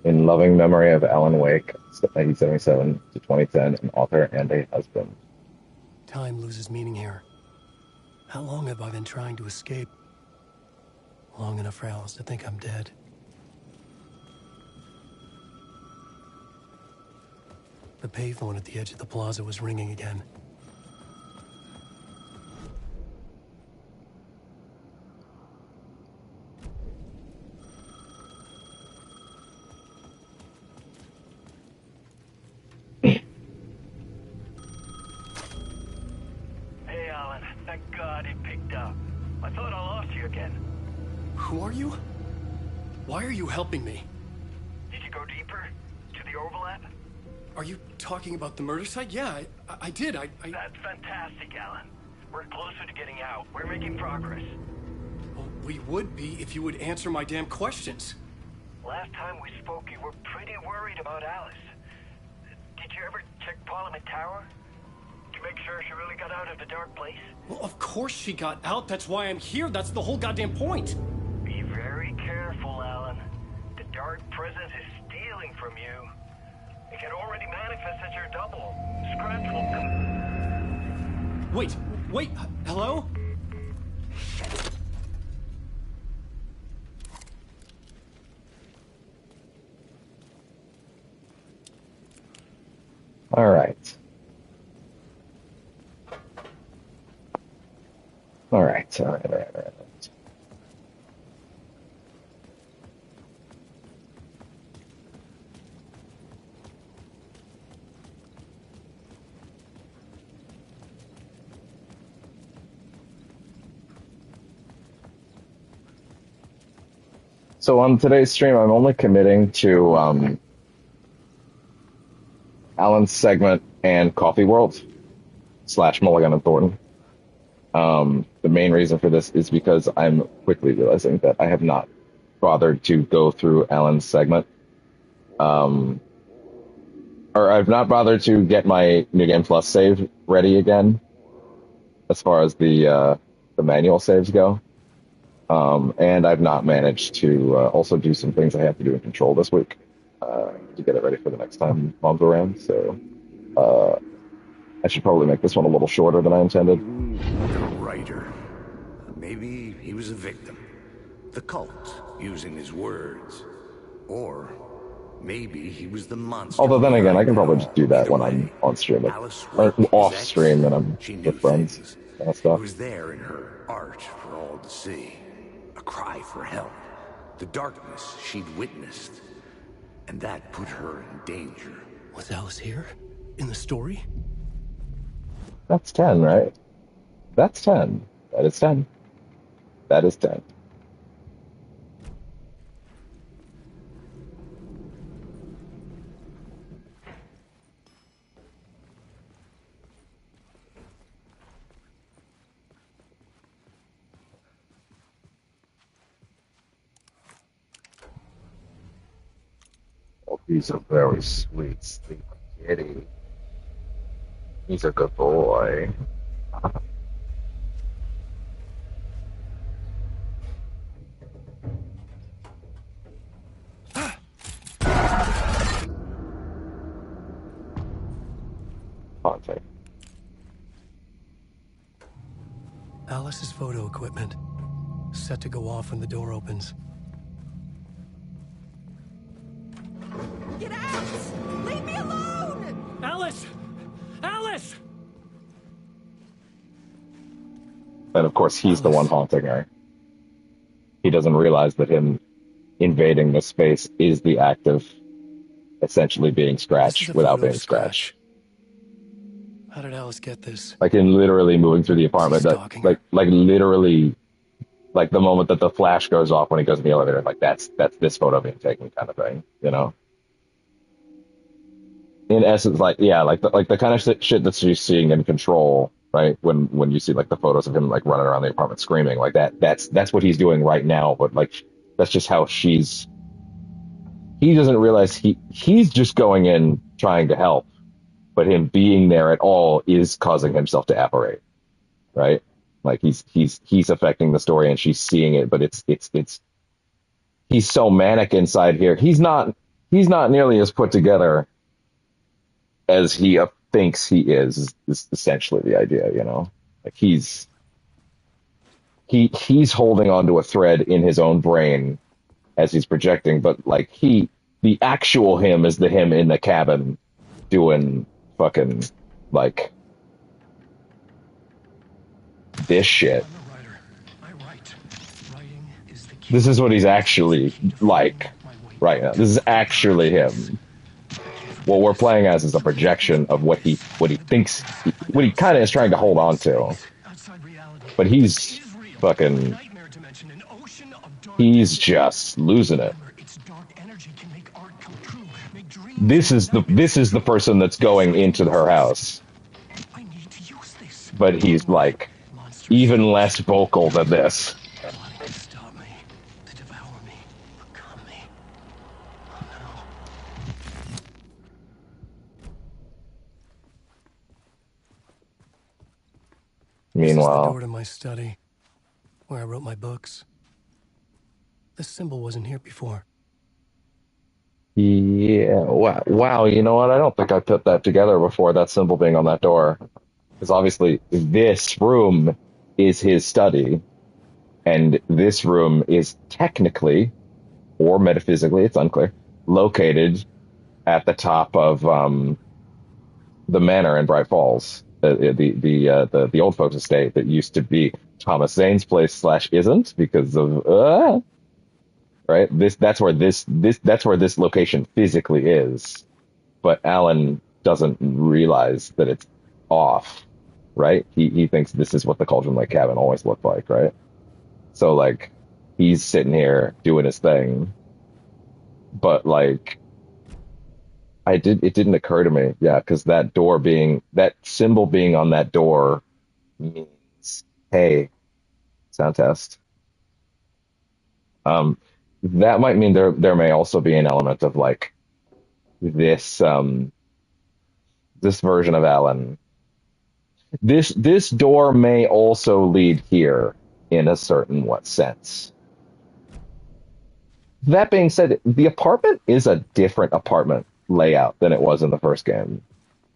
Speaker 1: In loving memory of Alan Wake, 1977 to 2010, an author and a husband.
Speaker 2: Time loses meaning here. How long have I been trying to escape? Long enough for Alice to think I'm dead. The payphone at the edge of the plaza was ringing again.
Speaker 9: Hey, Alan. Thank God it picked up. I thought I lost you again.
Speaker 2: Who are you? Why are you helping me?
Speaker 9: Did you go deeper? To the overlap?
Speaker 2: Are you talking about the murder site? Yeah, I did.
Speaker 9: That's fantastic, Alan. We're closer to getting out. We're making progress.
Speaker 2: Well, we would be if you would answer my damn questions.
Speaker 9: Last time we spoke, you were pretty worried about Alice. Did you ever check Parliament Tower? To make sure she really got out of the dark place?
Speaker 2: Well, of course she got out. That's why I'm here. That's the whole goddamn point.
Speaker 9: Be very careful, Alan. The dark presence is stealing from you. It can already manifest as your double. Scratch will come.
Speaker 2: Wait, hello?
Speaker 1: All right. All right. So on today's stream, I'm only committing to Alan's segment and Coffee World / Mulligan and Thornton. The main reason for this is because I'm quickly realizing that I have not bothered to go through Alan's segment. Or I've not bothered to get my New Game Plus save ready again, as far as the manual saves go. And I've not managed to also do some things I have to do in Control this week to get it ready for the next time Mom's around. So I should probably make this one a little shorter than I intended.
Speaker 3: The writer. Maybe he was a victim. The cult, using his words. Or maybe he was the monster.
Speaker 1: Although then again, I can
Speaker 3: behind
Speaker 1: probably
Speaker 3: it
Speaker 1: just
Speaker 3: all.
Speaker 1: do that
Speaker 3: Either
Speaker 1: when
Speaker 3: way,
Speaker 1: I'm on stream,
Speaker 3: Alice
Speaker 1: or
Speaker 3: Wake,
Speaker 1: off
Speaker 3: his ex,
Speaker 1: stream when I'm
Speaker 3: she knew
Speaker 1: with friends.
Speaker 3: things.
Speaker 1: Kind of
Speaker 3: It
Speaker 1: stuff.
Speaker 3: was there in her art for all to see. A cry for help. The darkness she'd witnessed. And that put her in danger.
Speaker 2: Was Alice here? In the story?
Speaker 1: That's 10, right? That's 10. That is 10. That is 10. Oh, he's a very sweet, sleepy kitty. He's a good boy. Haunting.
Speaker 2: Alice's photo equipment. Set to go off when the door opens.
Speaker 8: Get out! Leave me alone!
Speaker 2: Alice! Alice!
Speaker 1: And of course, he's the
Speaker 2: Alice.
Speaker 1: one haunting her. He doesn't realize that him invading the space is the act of essentially being
Speaker 2: This is
Speaker 1: Scratch
Speaker 2: a
Speaker 1: without
Speaker 2: photo
Speaker 1: being
Speaker 2: of
Speaker 1: Scratch.
Speaker 2: How did Alice get this?
Speaker 1: Like in literally moving through the apartment, that
Speaker 2: stalking her?
Speaker 1: like literally, like the moment that the flash goes off when he goes in the elevator, like that's this photo being taken, kind of thing, you know. In essence, like yeah, like the kind of shit that she's seeing in Control, right? When you see like the photos of him like running around the apartment screaming, like that's what he's doing right now. But like that's just how she's. He doesn't realize he's just going in trying to help, but him being there at all is causing himself to apparate, right? Like he's affecting the story and she's seeing it, but it's he's so manic inside here. He's not nearly as put together as he thinks he is essentially the idea, you know? Like he's holding onto a thread in his own brain as he's projecting, but like the actual him is the him in the cabin doing fucking like this shit. This is what he's actually like right now. This is actually him. What we're playing as is a projection of what he thinks, what he kind of is trying to hold on to. But he's fucking, he's just losing it. This is the person that's going into her house. But he's like even less vocal than this.
Speaker 2: This is the
Speaker 1: Meanwhile,
Speaker 2: door to my study, where I wrote my books. This symbol wasn't here before.
Speaker 1: Yeah. Wow. Wow. You know what? I don't think I put that together before. That symbol being on that door, because obviously this room is his study, and this room is technically or metaphysically, it's unclear, located at the top of the manor in Bright Falls, the old folks' estate that used to be Thomas Zane's place slash isn't because of right. That's where this location physically is, but Alan doesn't realize that it's off. Right? He thinks this is what the Cauldron Lake cabin always looked like. Right? So like he's sitting here doing his thing, but like it didn't occur to me. Yeah, because that symbol being on that door means, hey, sound test. Um, that might mean there may also be an element of like this this version of Alan. This door may also lead here in a certain what sense. That being said, the apartment is a different apartment layout than it was in the first game.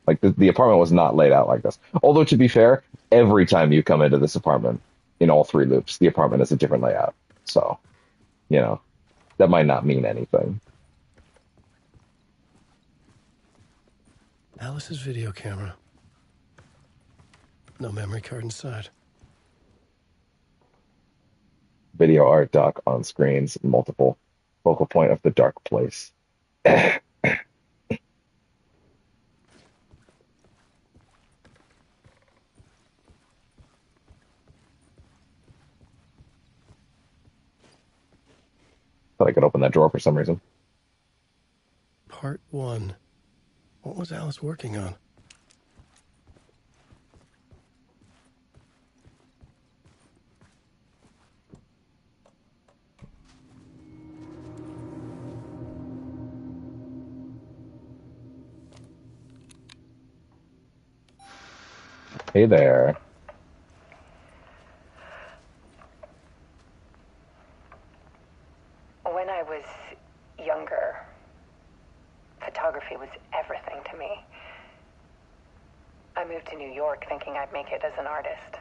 Speaker 1: Like the apartment was not laid out like this. Although to be fair, every time you come into this apartment in all three loops, the apartment is a different layout. So, you know, that might not mean anything.
Speaker 2: Alice's video camera. No memory card inside.
Speaker 1: Video art doc on screens, multiple focal point of the dark place. Thought I could open that drawer for some reason.
Speaker 2: Part 1. What was Alice working on?
Speaker 1: Hey there.
Speaker 10: When I was younger, photography was everything to me. I moved to New York thinking I'd make it as an artist.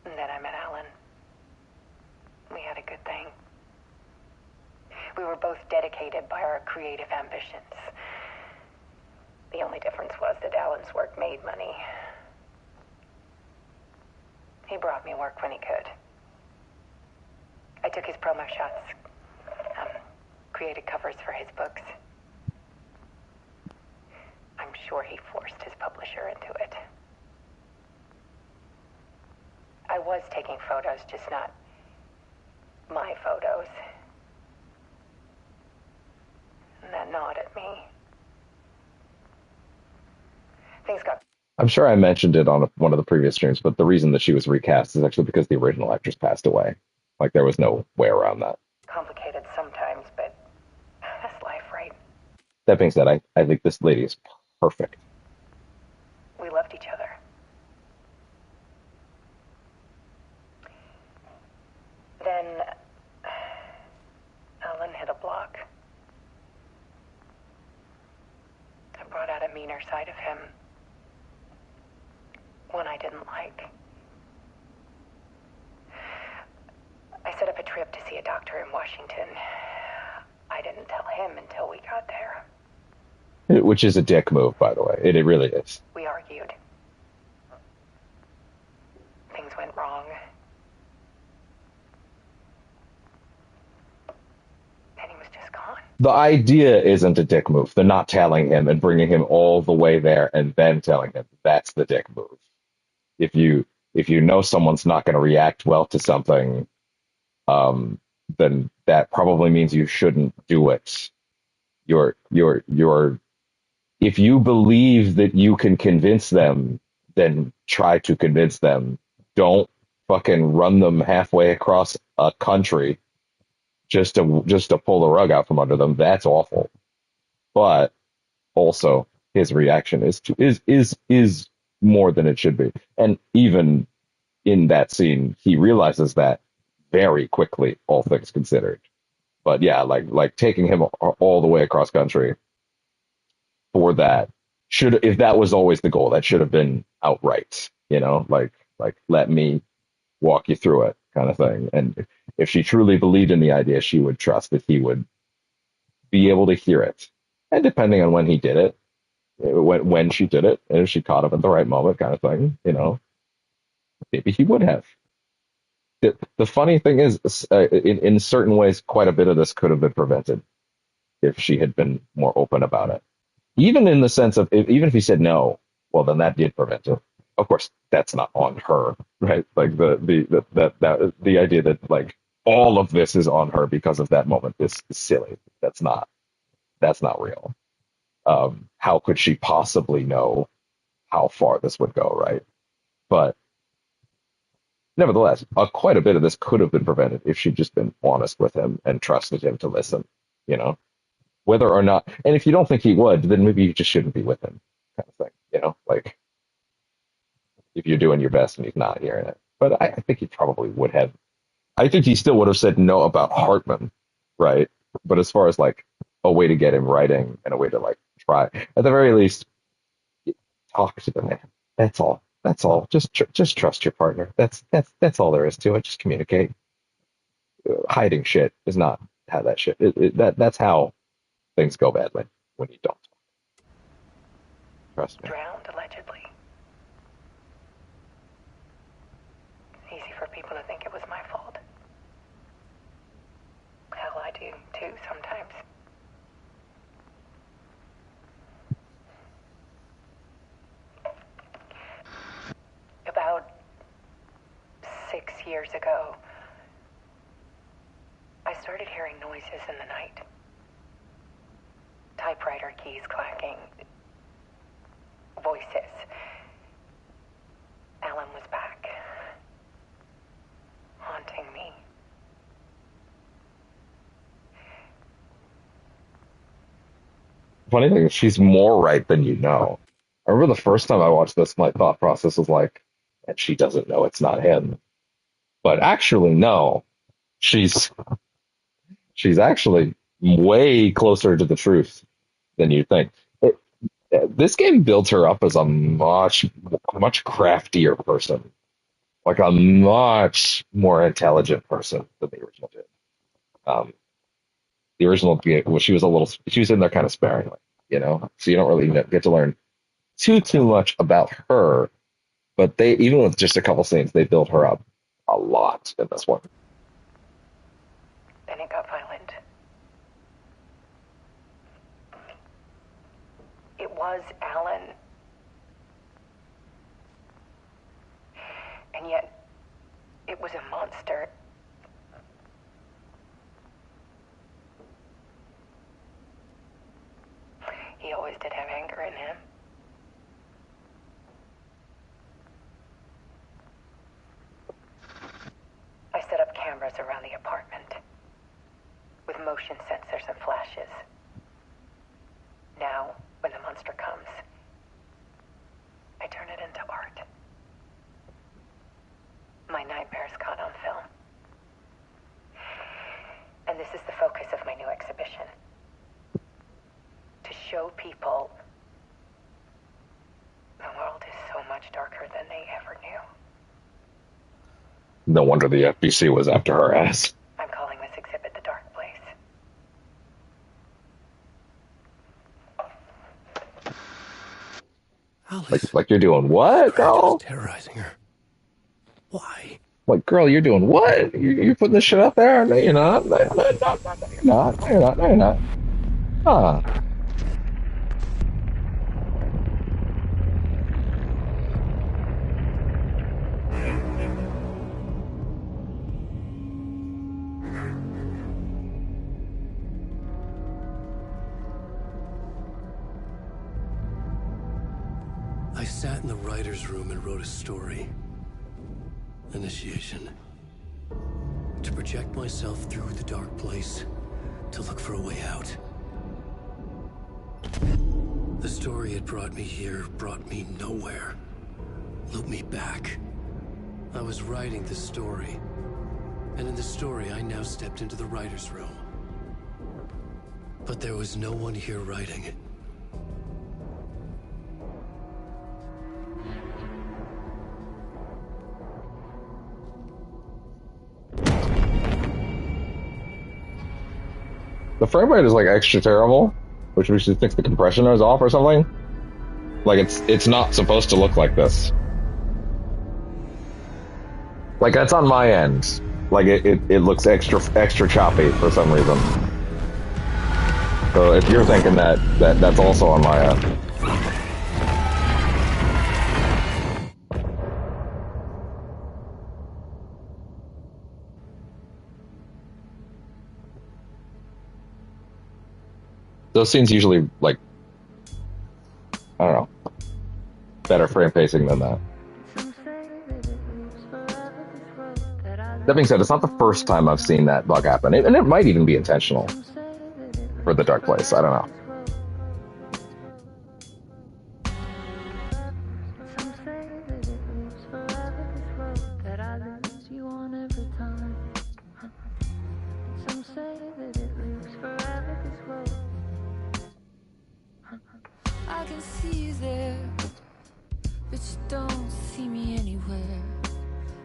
Speaker 10: And then I met Alan. We had a good thing. We were both dedicated by our creative ambitions. The only difference was that Alan's work made money. He brought me work when he could. I took his promo shots, created covers for his books. I'm sure he forced his publisher into it. I was taking photos, just not my photos. And that gnawed at me. Things got...
Speaker 1: I'm sure I mentioned it on one of the previous streams, but the reason that she was recast is actually because the original actress passed away. Like there was no way around that.
Speaker 10: complicated sometimes, but that's life, right?
Speaker 1: That being said, I think this lady is perfect.
Speaker 10: We loved each other. Then Alan hit a block. I brought out a meaner side of him. One I didn't like. I set up a trip to see a doctor in Washington. I didn't tell him until we got there.
Speaker 1: Which is a dick move, by the way. It really is.
Speaker 10: We argued. Things went wrong. And he was just gone.
Speaker 1: The idea isn't a dick move. The not telling him and bringing him all the way there and then telling him, that's the dick move. If you know someone's not going to react well to something, then that probably means you shouldn't do it. If you believe that you can convince them, then try to convince them. Don't fucking run them halfway across a country just to pull the rug out from under them. That's awful. But also his reaction is more than it should be. And even in that scene, he realizes that very quickly, all things considered. But yeah, like taking him all the way across country for that should, if that was always the goal, that should have been outright, like let me walk you through it kind of thing. And if she truly believed in the idea, she would trust that he would be able to hear it. And depending on when he did it, when she did it, and if she caught him at the right moment, kind of thing, maybe he would have. The funny thing is, in certain ways, quite a bit of this could have been prevented if she had been more open about it. Even in the sense of, even if he said no, well, then that did prevent it. Of course, that's not on her, right? Like the idea that like all of this is on her because of that moment is silly. That's not real. How could she possibly know how far this would go, right? But nevertheless, quite a bit of this could have been prevented if she'd just been honest with him and trusted him to listen, you know, whether or not. And if you don't think he would, then maybe you just shouldn't be with him, kind of thing, like if you're doing your best and he's not hearing it. But I think he probably would have. I think he still would have said no about Hartman, right? But as far as like a way to get him writing and a way to like try, at the very least, talk to the man. That's all. That's all. Just trust your partner. That's all there is to it. Just communicate. Hiding shit is not how that shit. That's how things go badly when you don't trust me.
Speaker 10: Drowned, allegedly. Easy for people to think it was my fault. Hell, I do too sometimes. About 6 years ago, I started hearing noises in the night. Typewriter keys clacking. Voices. Alan was back. Haunting me.
Speaker 1: Funny thing is, she's more right than you know. I remember the first time I watched this, my thought process was like, and she doesn't know it's not him. But actually, no. She's actually way closer to the truth than you think. This game builds her up as a much craftier person, like a much more intelligent person than the original did. The original, well, she was in there kind of sparingly, so you don't really get to learn too much about her. But they, even with just a couple scenes, they build her up a lot in this one.
Speaker 10: Then it got violent. It was Alan. And yet, it was a monster. He always did have anger in him. I set up cameras around the apartment with motion sensors and flashes. Now, when the monster comes, I turn it into art. My nightmares caught on film. And this is the focus of my new exhibition. To show people the world is so much darker than they ever knew.
Speaker 1: No wonder the FBC was after her ass.
Speaker 10: I'm calling this exhibit The Dark Place.
Speaker 2: Alice.
Speaker 1: Like you're doing what, girl?
Speaker 2: Terrorizing her. Why?
Speaker 1: Like, girl, you're doing what? You're putting this shit out there? No, you're not. No, you're not. No, you're not. No, you're not. No, you're not. Huh.
Speaker 2: I sat in the writer's room and wrote a story. Initiation. To project myself through the dark place, to look for a way out. The story had brought me here, brought me nowhere. Looped me back. I was writing the story. And in the story, I now stepped into the writer's room. But there was no one here writing it.
Speaker 1: The frame rate is like extra terrible, which we should fix the compression is off or something. Like it's not supposed to look like this. Like that's on my end. Like it looks extra choppy for some reason. So if you're thinking that's also on my end. Those scenes usually like I don't know, better frame pacing than that. That being said, it's not the first time I've seen that bug happen, and it might even be intentional for the Dark Place. I don't know.
Speaker 8: I can see you there, but you don't see me anywhere.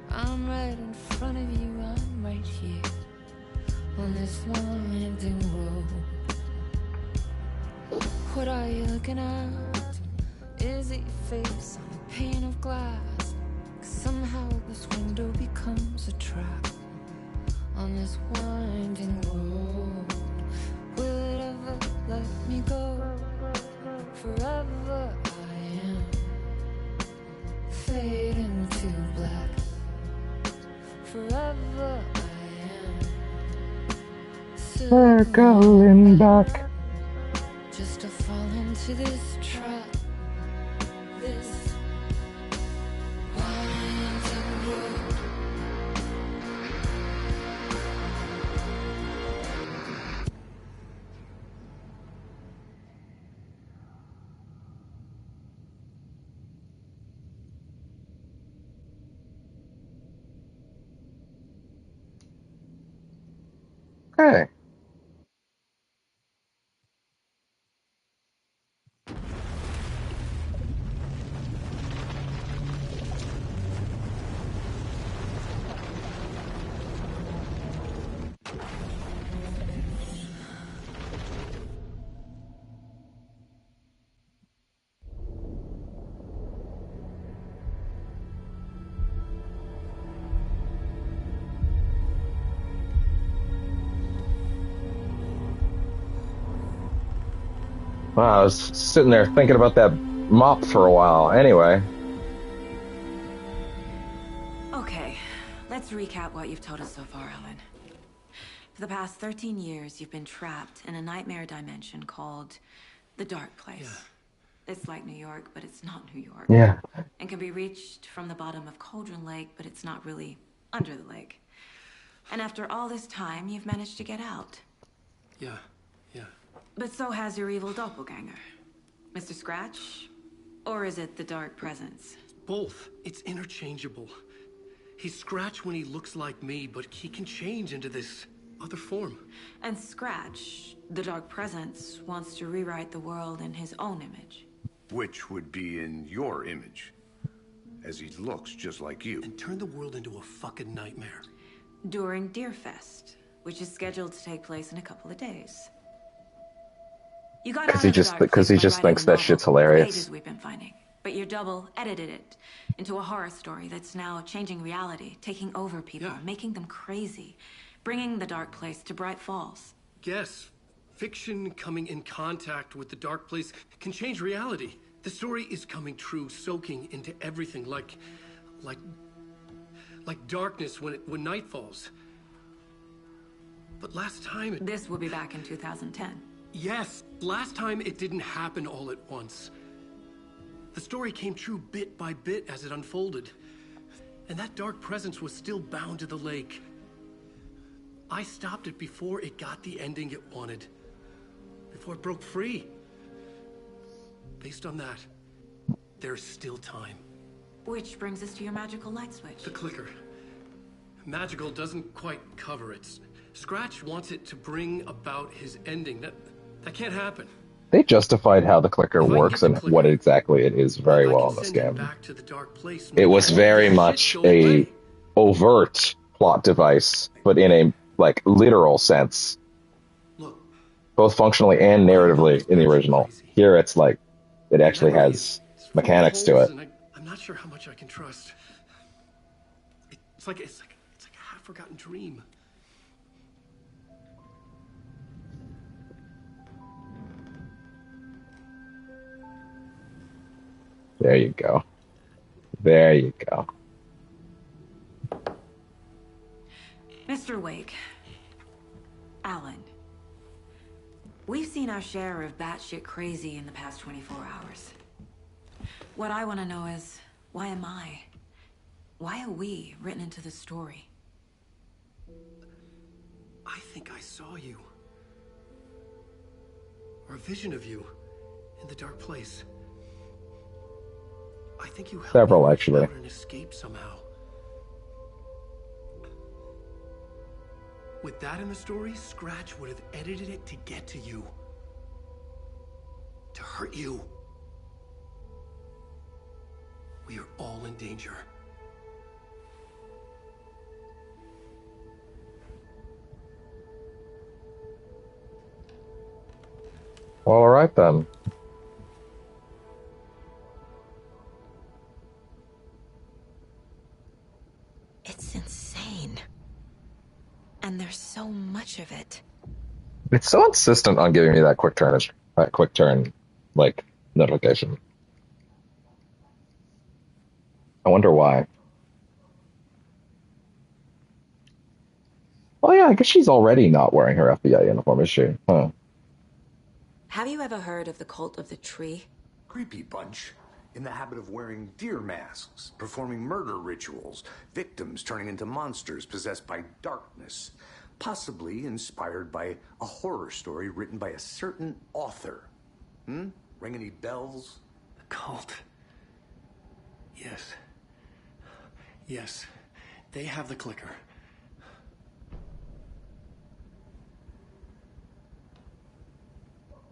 Speaker 8: I'm right in front of you, I'm right here on this long ending road. What are you looking at? Is it your face on a pane of glass? Somehow this window becomes a trap on this winding road. Will it ever let me go? Forever I am fading to black. Forever I am
Speaker 1: circling back.
Speaker 8: Just to fall into this trap. This winding road.
Speaker 1: Okay. Wow, I was sitting there thinking about that mop for a while. Anyway.
Speaker 11: Okay, let's recap what you've told us so far, Alan. For the past 13 years, you've been trapped in a nightmare dimension called the Dark Place. Yeah. It's like New York, but it's not New York.
Speaker 1: Yeah.
Speaker 11: And can be reached from the bottom of Cauldron Lake, but it's not really under the lake. And after all this time, you've managed to get out.
Speaker 2: Yeah.
Speaker 11: But so has your evil doppelganger. Mr. Scratch? Or is it the Dark Presence?
Speaker 2: Both. It's interchangeable. He's Scratch when he looks like me, but he can change into this other form.
Speaker 11: And Scratch, the Dark Presence, wants to rewrite the world in his own image.
Speaker 3: Which would be in your image, as he looks just like you.
Speaker 2: And turn the world into a fucking nightmare.
Speaker 11: During Deerfest, which is scheduled to take place in a couple of days. You got
Speaker 1: Because he just thinks that shit's hilarious.
Speaker 11: Pages we've been finding, but your double edited it into a horror story that's now changing reality, taking over people, making them crazy, bringing the Dark Place to Bright Falls.
Speaker 2: Yes, fiction coming in contact with the Dark Place can change reality. The story is coming true, soaking into everything, like darkness when night falls. But last time
Speaker 11: This will be back in 2010.
Speaker 2: Yes, last time it didn't happen all at once. The story came true bit by bit as it unfolded. And that Dark Presence was still bound to the lake. I stopped it before it got the ending it wanted. Before it broke free. Based on that, there's still time.
Speaker 11: Which brings us to your magical light switch.
Speaker 2: The clicker. Magical doesn't quite cover it. Scratch wants it to bring about his ending. That can't happen.
Speaker 1: They justified how the clicker
Speaker 2: If I can
Speaker 1: works
Speaker 2: get the
Speaker 1: and
Speaker 2: clicker,
Speaker 1: what exactly it is very
Speaker 2: I
Speaker 1: well
Speaker 2: can
Speaker 1: in this
Speaker 2: send him
Speaker 1: game.
Speaker 2: back to the dark place.
Speaker 1: It was very much a overt plot device, but in a like literal sense,
Speaker 2: Look,
Speaker 1: both functionally and narratively in the original. Here it's like it actually has mechanics to it.
Speaker 2: I'm not sure how much I can trust. It's like a half-forgotten dream.
Speaker 1: There you go. There you go.
Speaker 11: Mr. Wake. Alan. We've seen our share of batshit crazy in the past 24 hours. What I want to know is, why am I? Why are we written into the story?
Speaker 2: I think I saw you. Or a vision of you in the dark place. I think you helped
Speaker 1: Several,
Speaker 2: me
Speaker 1: actually.
Speaker 2: out and escape somehow. With that in the story, Scratch would have edited it to get to you. To hurt you. We are all in danger.
Speaker 1: All right then.
Speaker 6: It's insane. And there's so much of it.
Speaker 1: It's so insistent on giving me that quick turn, like notification. I wonder why. Oh yeah, I guess she's already not wearing her FBI uniform, is she? Huh.
Speaker 11: Have you ever heard of the Cult of the Tree?
Speaker 3: Creepy bunch. In the habit of wearing deer masks, performing murder rituals, victims turning into monsters possessed by darkness, possibly inspired by a horror story written by a certain author. Ring any bells?
Speaker 2: The cult. Yes. Yes. They have the clicker.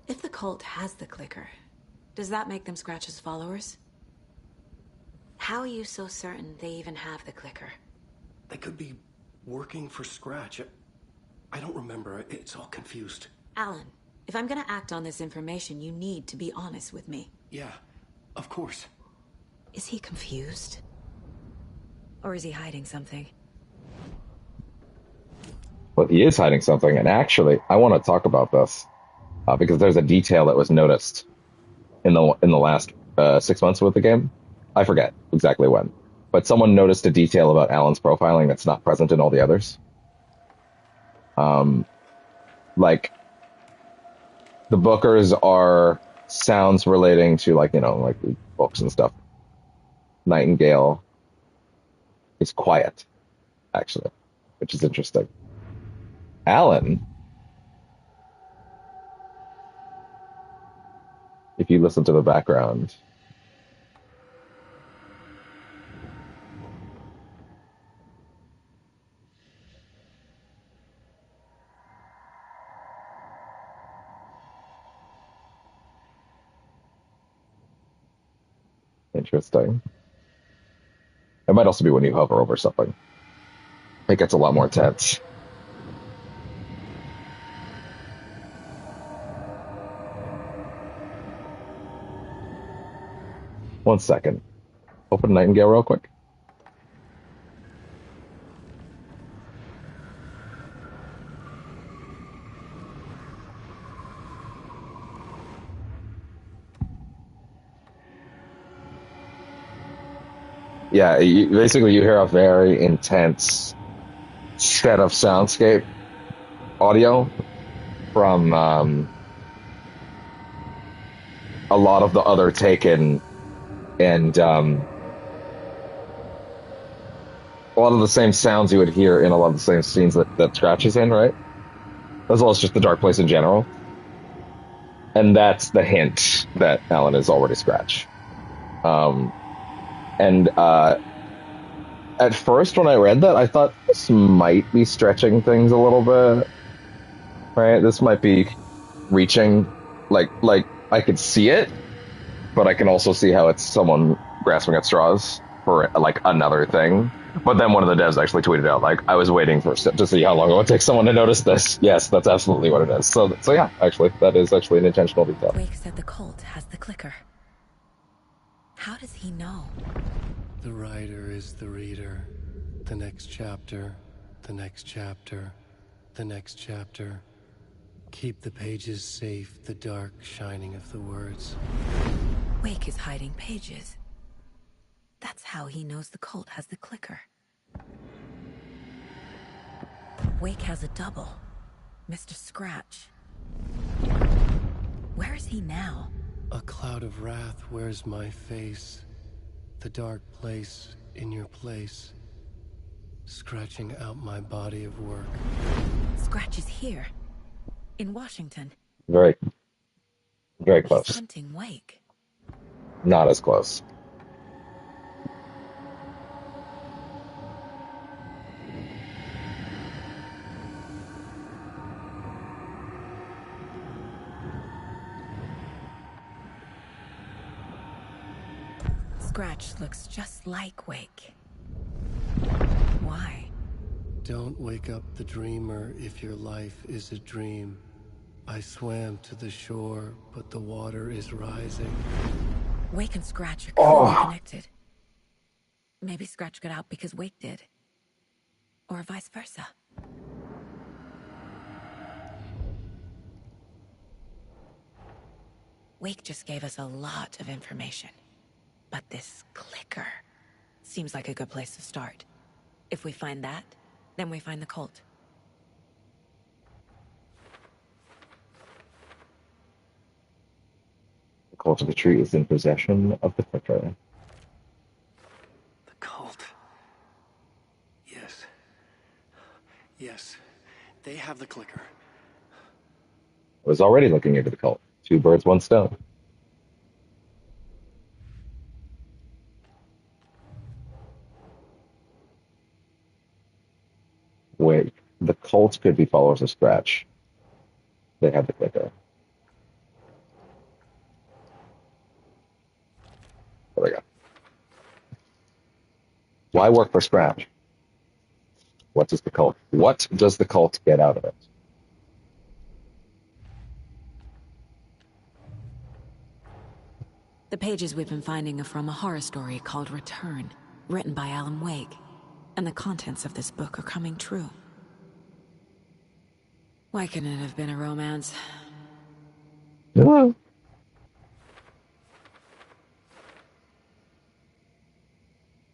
Speaker 11: If the cult has the clicker, does that make them Scratch's followers? How are you so certain they even have the clicker?
Speaker 2: They could be working for Scratch. I don't remember. It's all confused.
Speaker 11: Alan, if I'm gonna act on this information, you need to be honest with me.
Speaker 2: Yeah, of course.
Speaker 11: Is he confused? Or is he hiding something?
Speaker 1: Well, he is hiding something, and actually, I want to talk about this because there's a detail that was noticed in the last 6 months with the game. I forget exactly when, but someone noticed a detail about Alan's profiling that's not present in all the others. Like the Bookers are sounds relating to like books and stuff. Nightingale is quiet, actually, which is interesting. Alan, if you listen to the background, interesting. It might also be when you hover over something. It gets a lot more tense. One second. Open Nightingale real quick. Yeah, basically you hear a very intense set of soundscape audio from a lot of the other Taken and a lot of the same sounds you would hear in a lot of the same scenes that Scratch is in, right? As well as just the Dark Place in general. And that's the hint that Alan is already Scratch. At first, when I read that, I thought this might be stretching things a little bit, right? This might be reaching, like I could see it, but I can also see how it's someone grasping at straws for like another thing. But then one of the devs actually tweeted out like, "I was waiting for to see how long it would take someone to notice this." Yes, that's absolutely what it is. So yeah, actually, that is actually an intentional detail.
Speaker 6: Wake said the cult has the clicker. How does he know?
Speaker 2: The writer is the reader. The next chapter, the next chapter, the next chapter. Keep the pages safe, the dark shining of the words.
Speaker 6: Wake is hiding pages. That's how he knows the cult has the clicker. Wake has a double. Mr. Scratch. Where is he now?
Speaker 2: A cloud of wrath wears my face. The dark place in your place. Scratching out my body of work.
Speaker 6: Scratch is here. In Washington.
Speaker 1: Very, very
Speaker 6: He's
Speaker 1: close.
Speaker 6: hunting Wake.
Speaker 1: Not as close.
Speaker 6: Scratch looks just like Wake. Why?
Speaker 2: Don't wake up the dreamer if your life is a dream. I swam to the shore, but the water is rising.
Speaker 6: Wake and Scratch are clearly connected. Maybe Scratch got out because Wake did. Or vice versa. Wake just gave us a lot of information. But this clicker seems like a good place to start. If we find that, then we find the cult.
Speaker 1: The cult of the tree is in possession of the clicker.
Speaker 2: The cult. Yes. Yes. They have the clicker.
Speaker 1: I was already looking into the cult. Two birds, one stone. Wait, the cult could be followers of Scratch. They have the clicker. There we go. Why work for Scratch? What does the cult get out of it?
Speaker 6: The pages we've been finding are from a horror story called Return, written by Alan Wake. And the contents of this book are coming true. Why couldn't it have been a romance?
Speaker 1: Hello.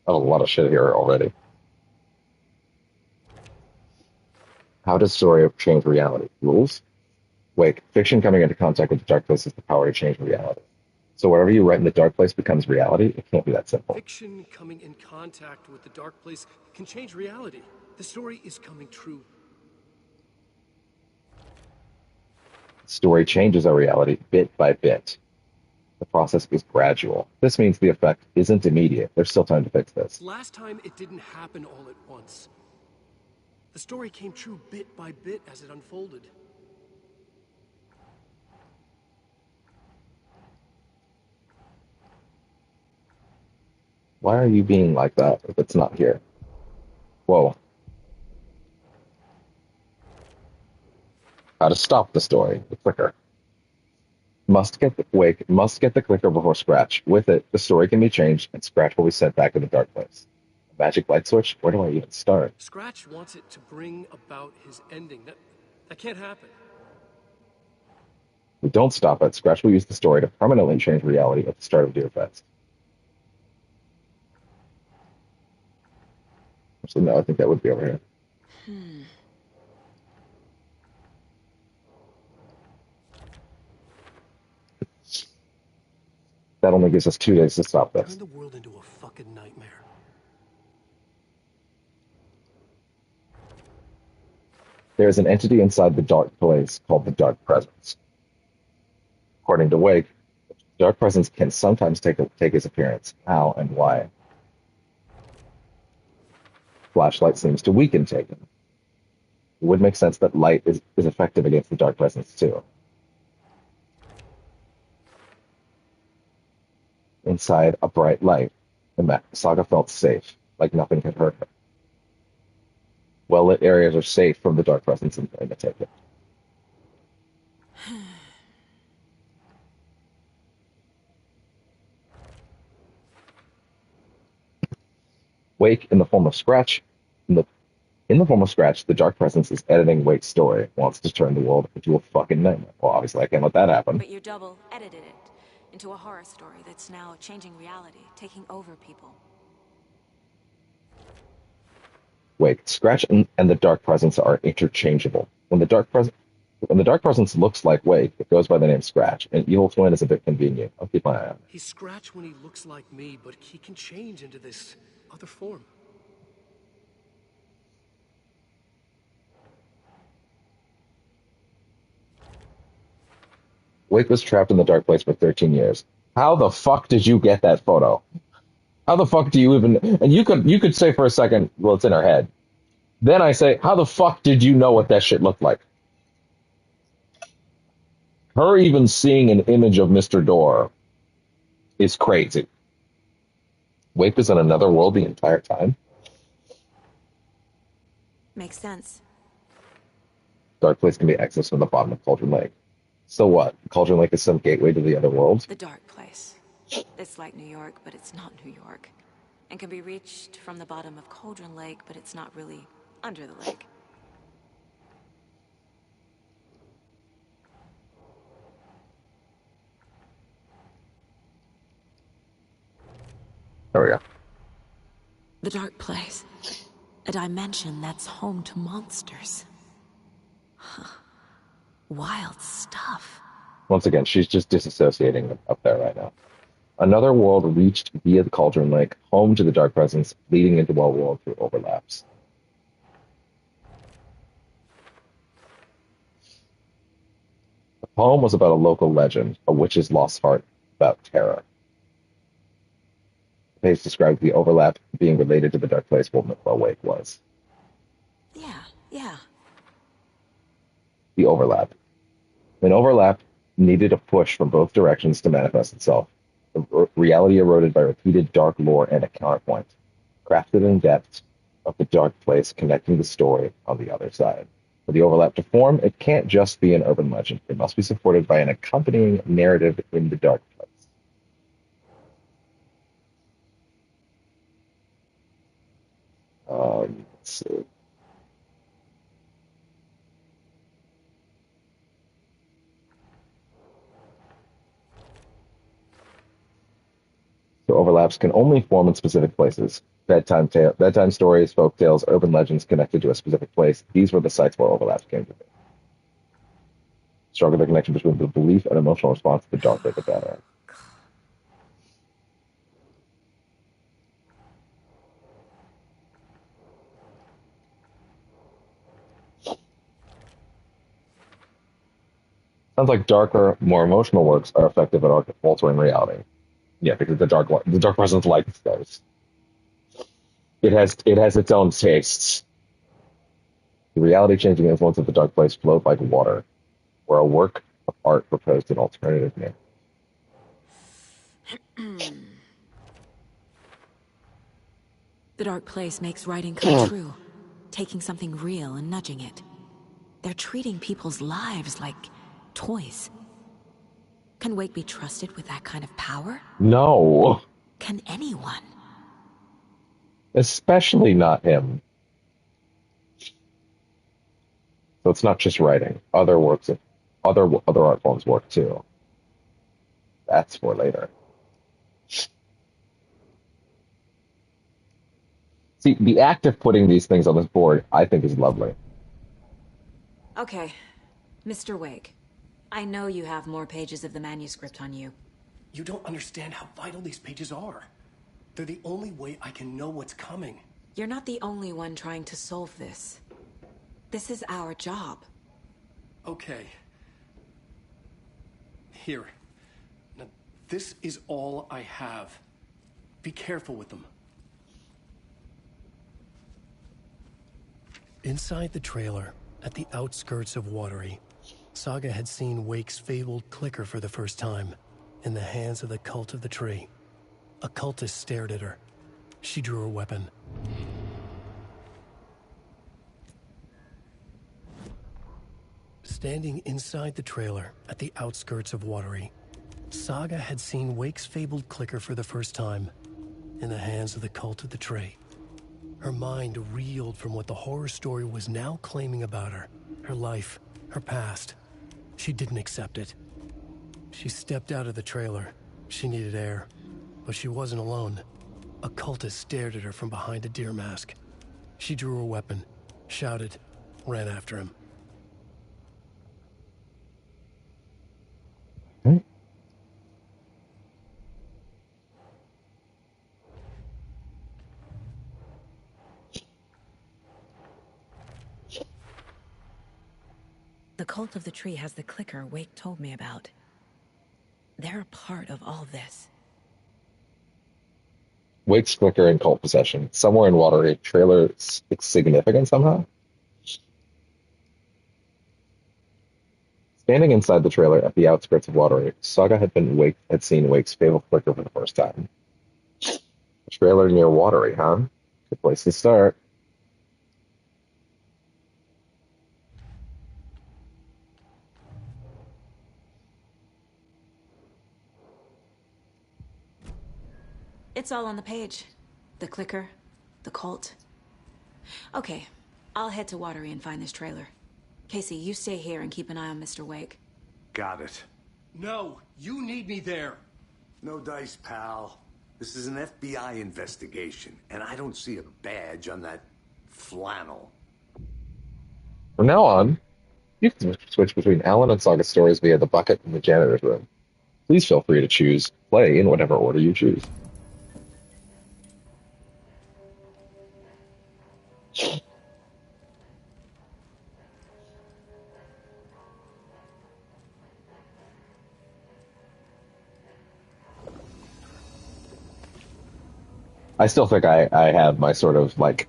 Speaker 1: Oh, a lot of shit here already. How does story change reality? Rules? Wait, fiction coming into contact with the dark place has the power to change reality. So whatever you write in the dark place becomes reality? It can't be that simple.
Speaker 2: Fiction coming in contact with the dark place can change reality. The story is coming true.
Speaker 1: Story changes our reality bit by bit. The process is gradual. This means the effect isn't immediate. There's still time to fix this.
Speaker 2: Last time it didn't happen all at once. The story came true bit by bit as it unfolded.
Speaker 1: Why are you being like that if it's not here? Whoa. How to stop the story? The clicker. Must get the clicker before Scratch. With it, the story can be changed and Scratch will be sent back to the dark place. A magic light switch? Where do I even start?
Speaker 2: Scratch wants it to bring about his ending. That can't happen.
Speaker 1: If we don't stop it, Scratch will use the story to permanently change reality at the start of Deerfest. Actually, no, I think that would be over here. That only gives us 2 days to stop this.
Speaker 2: Turn the world into a fucking nightmare.
Speaker 1: There is an entity inside the dark place called the Dark Presence. According to Wake, the Dark Presence can sometimes take his appearance. How and why? Flashlight seems to weaken Taken. It would make sense that light is effective against the Dark Presence too. inside a bright light. The Saga felt safe, like nothing could hurt her. Well-lit areas are safe from the dark presence and imitate it. Wake in the form of Scratch. In the form of Scratch, the dark presence is editing Wake's story, wants to turn the world into a fucking nightmare. Well, obviously I can't let that happen.
Speaker 11: But you double edited it into a horror story that's now changing reality, taking over people.
Speaker 1: Wake, Scratch and the dark presence are interchangeable. When the dark presence looks like Wake, it goes by the name Scratch. An evil twin is a bit convenient. I'll keep my eye on it.
Speaker 2: He's Scratch when he looks like me, but he can change into this other form.
Speaker 1: Wake was trapped in the dark place for 13 years. How the fuck did you get that photo? How the fuck do you even... And you could say for a second, well, it's in her head. Then I say, how the fuck did you know what that shit looked like? Her even seeing an image of Mr. Door is crazy. Wake was in another world the entire time?
Speaker 11: Makes sense.
Speaker 1: Dark place can be accessed from the bottom of Cauldron Lake. So what? Cauldron Lake is some gateway to the other world?
Speaker 11: The dark place. It's like New York, but it's not New York. And can be reached from the bottom of Cauldron Lake, but it's not really under the lake.
Speaker 1: There we go.
Speaker 11: The dark place. A dimension that's home to monsters. Huh. Wild stuff.
Speaker 1: Once again, she's just disassociating up there right now. Another world reached via the Cauldron Lake, home to the dark presence, leading into our world through overlaps. The poem was about a local legend, a witch's lost heart about terror. The page described the overlap being related to the dark place where Wake was.
Speaker 11: Yeah.
Speaker 1: The overlap. An overlap needed a push from both directions to manifest itself. The reality eroded by repeated dark lore and a counterpoint, crafted in depth of the dark place connecting the story on the other side. For the overlap to form, it can't just be an urban legend. It must be supported by an accompanying narrative in the dark place. Let's see. So overlaps can only form in specific places. Bedtime stories, folk tales, urban legends connected to a specific place. These were the sites where overlaps came to be. Stronger the connection between the belief and emotional response to the dark, the better. Sounds like darker, more emotional works are effective at altering reality. Yeah, because the dark presence likes those. It has its own tastes. The reality-changing influence of the dark place flowed like water, where a work of art proposed an alternative name.
Speaker 11: The dark place makes writing come true, taking something real and nudging it. They're treating people's lives like toys. Can Wake be trusted with that kind of power?
Speaker 1: No.
Speaker 11: Can anyone?
Speaker 1: Especially not him. So it's not just writing. Other art forms work too. That's for later. See, the act of putting these things on this board, I think, is lovely.
Speaker 11: Okay, Mr. Wake. I know you have more pages of the manuscript on you.
Speaker 2: You don't understand how vital these pages are. They're the only way I can know what's coming.
Speaker 11: You're not the only one trying to solve this. This is our job.
Speaker 2: Okay. Here. Now, this is all I have. Be careful with them. Inside the trailer, at the outskirts of Watery, Saga had seen Wake's fabled clicker for the first time, in the hands of the Cult of the Tree. A cultist stared at her. She drew her weapon. Standing inside the trailer at the outskirts of Watery, Saga had seen Wake's fabled clicker for the first time, in the hands of the cult of the Tree. Her mind reeled from what the horror story was now claiming about her, her life, her past. She didn't accept it. She stepped out of the trailer. She needed air, but she wasn't alone. A cultist stared at her from behind a deer mask. She drew her weapon, shouted, ran after him.
Speaker 11: The cult of the tree has the clicker Wake told me about. They're a part of all of this.
Speaker 1: Wake's clicker in cult possession. Somewhere in Watery. Trailer significant somehow? Standing inside the trailer at the outskirts of Watery, Saga had seen Wake's fabled clicker for the first time. A trailer near Watery, huh? Good place to start.
Speaker 11: It's all on the page. The clicker, the cult. Okay, I'll head to Watery and find this trailer. Casey, you stay here and keep an eye on Mr. Wake.
Speaker 3: Got it.
Speaker 4: No, you need me there.
Speaker 3: No dice, pal. This is an FBI investigation, and I don't see a badge on that flannel.
Speaker 1: From now on, you can switch between Alan and Saga stories via the bucket in the janitor's room. Please feel free to choose play in whatever order you choose. I still think I have my sort of like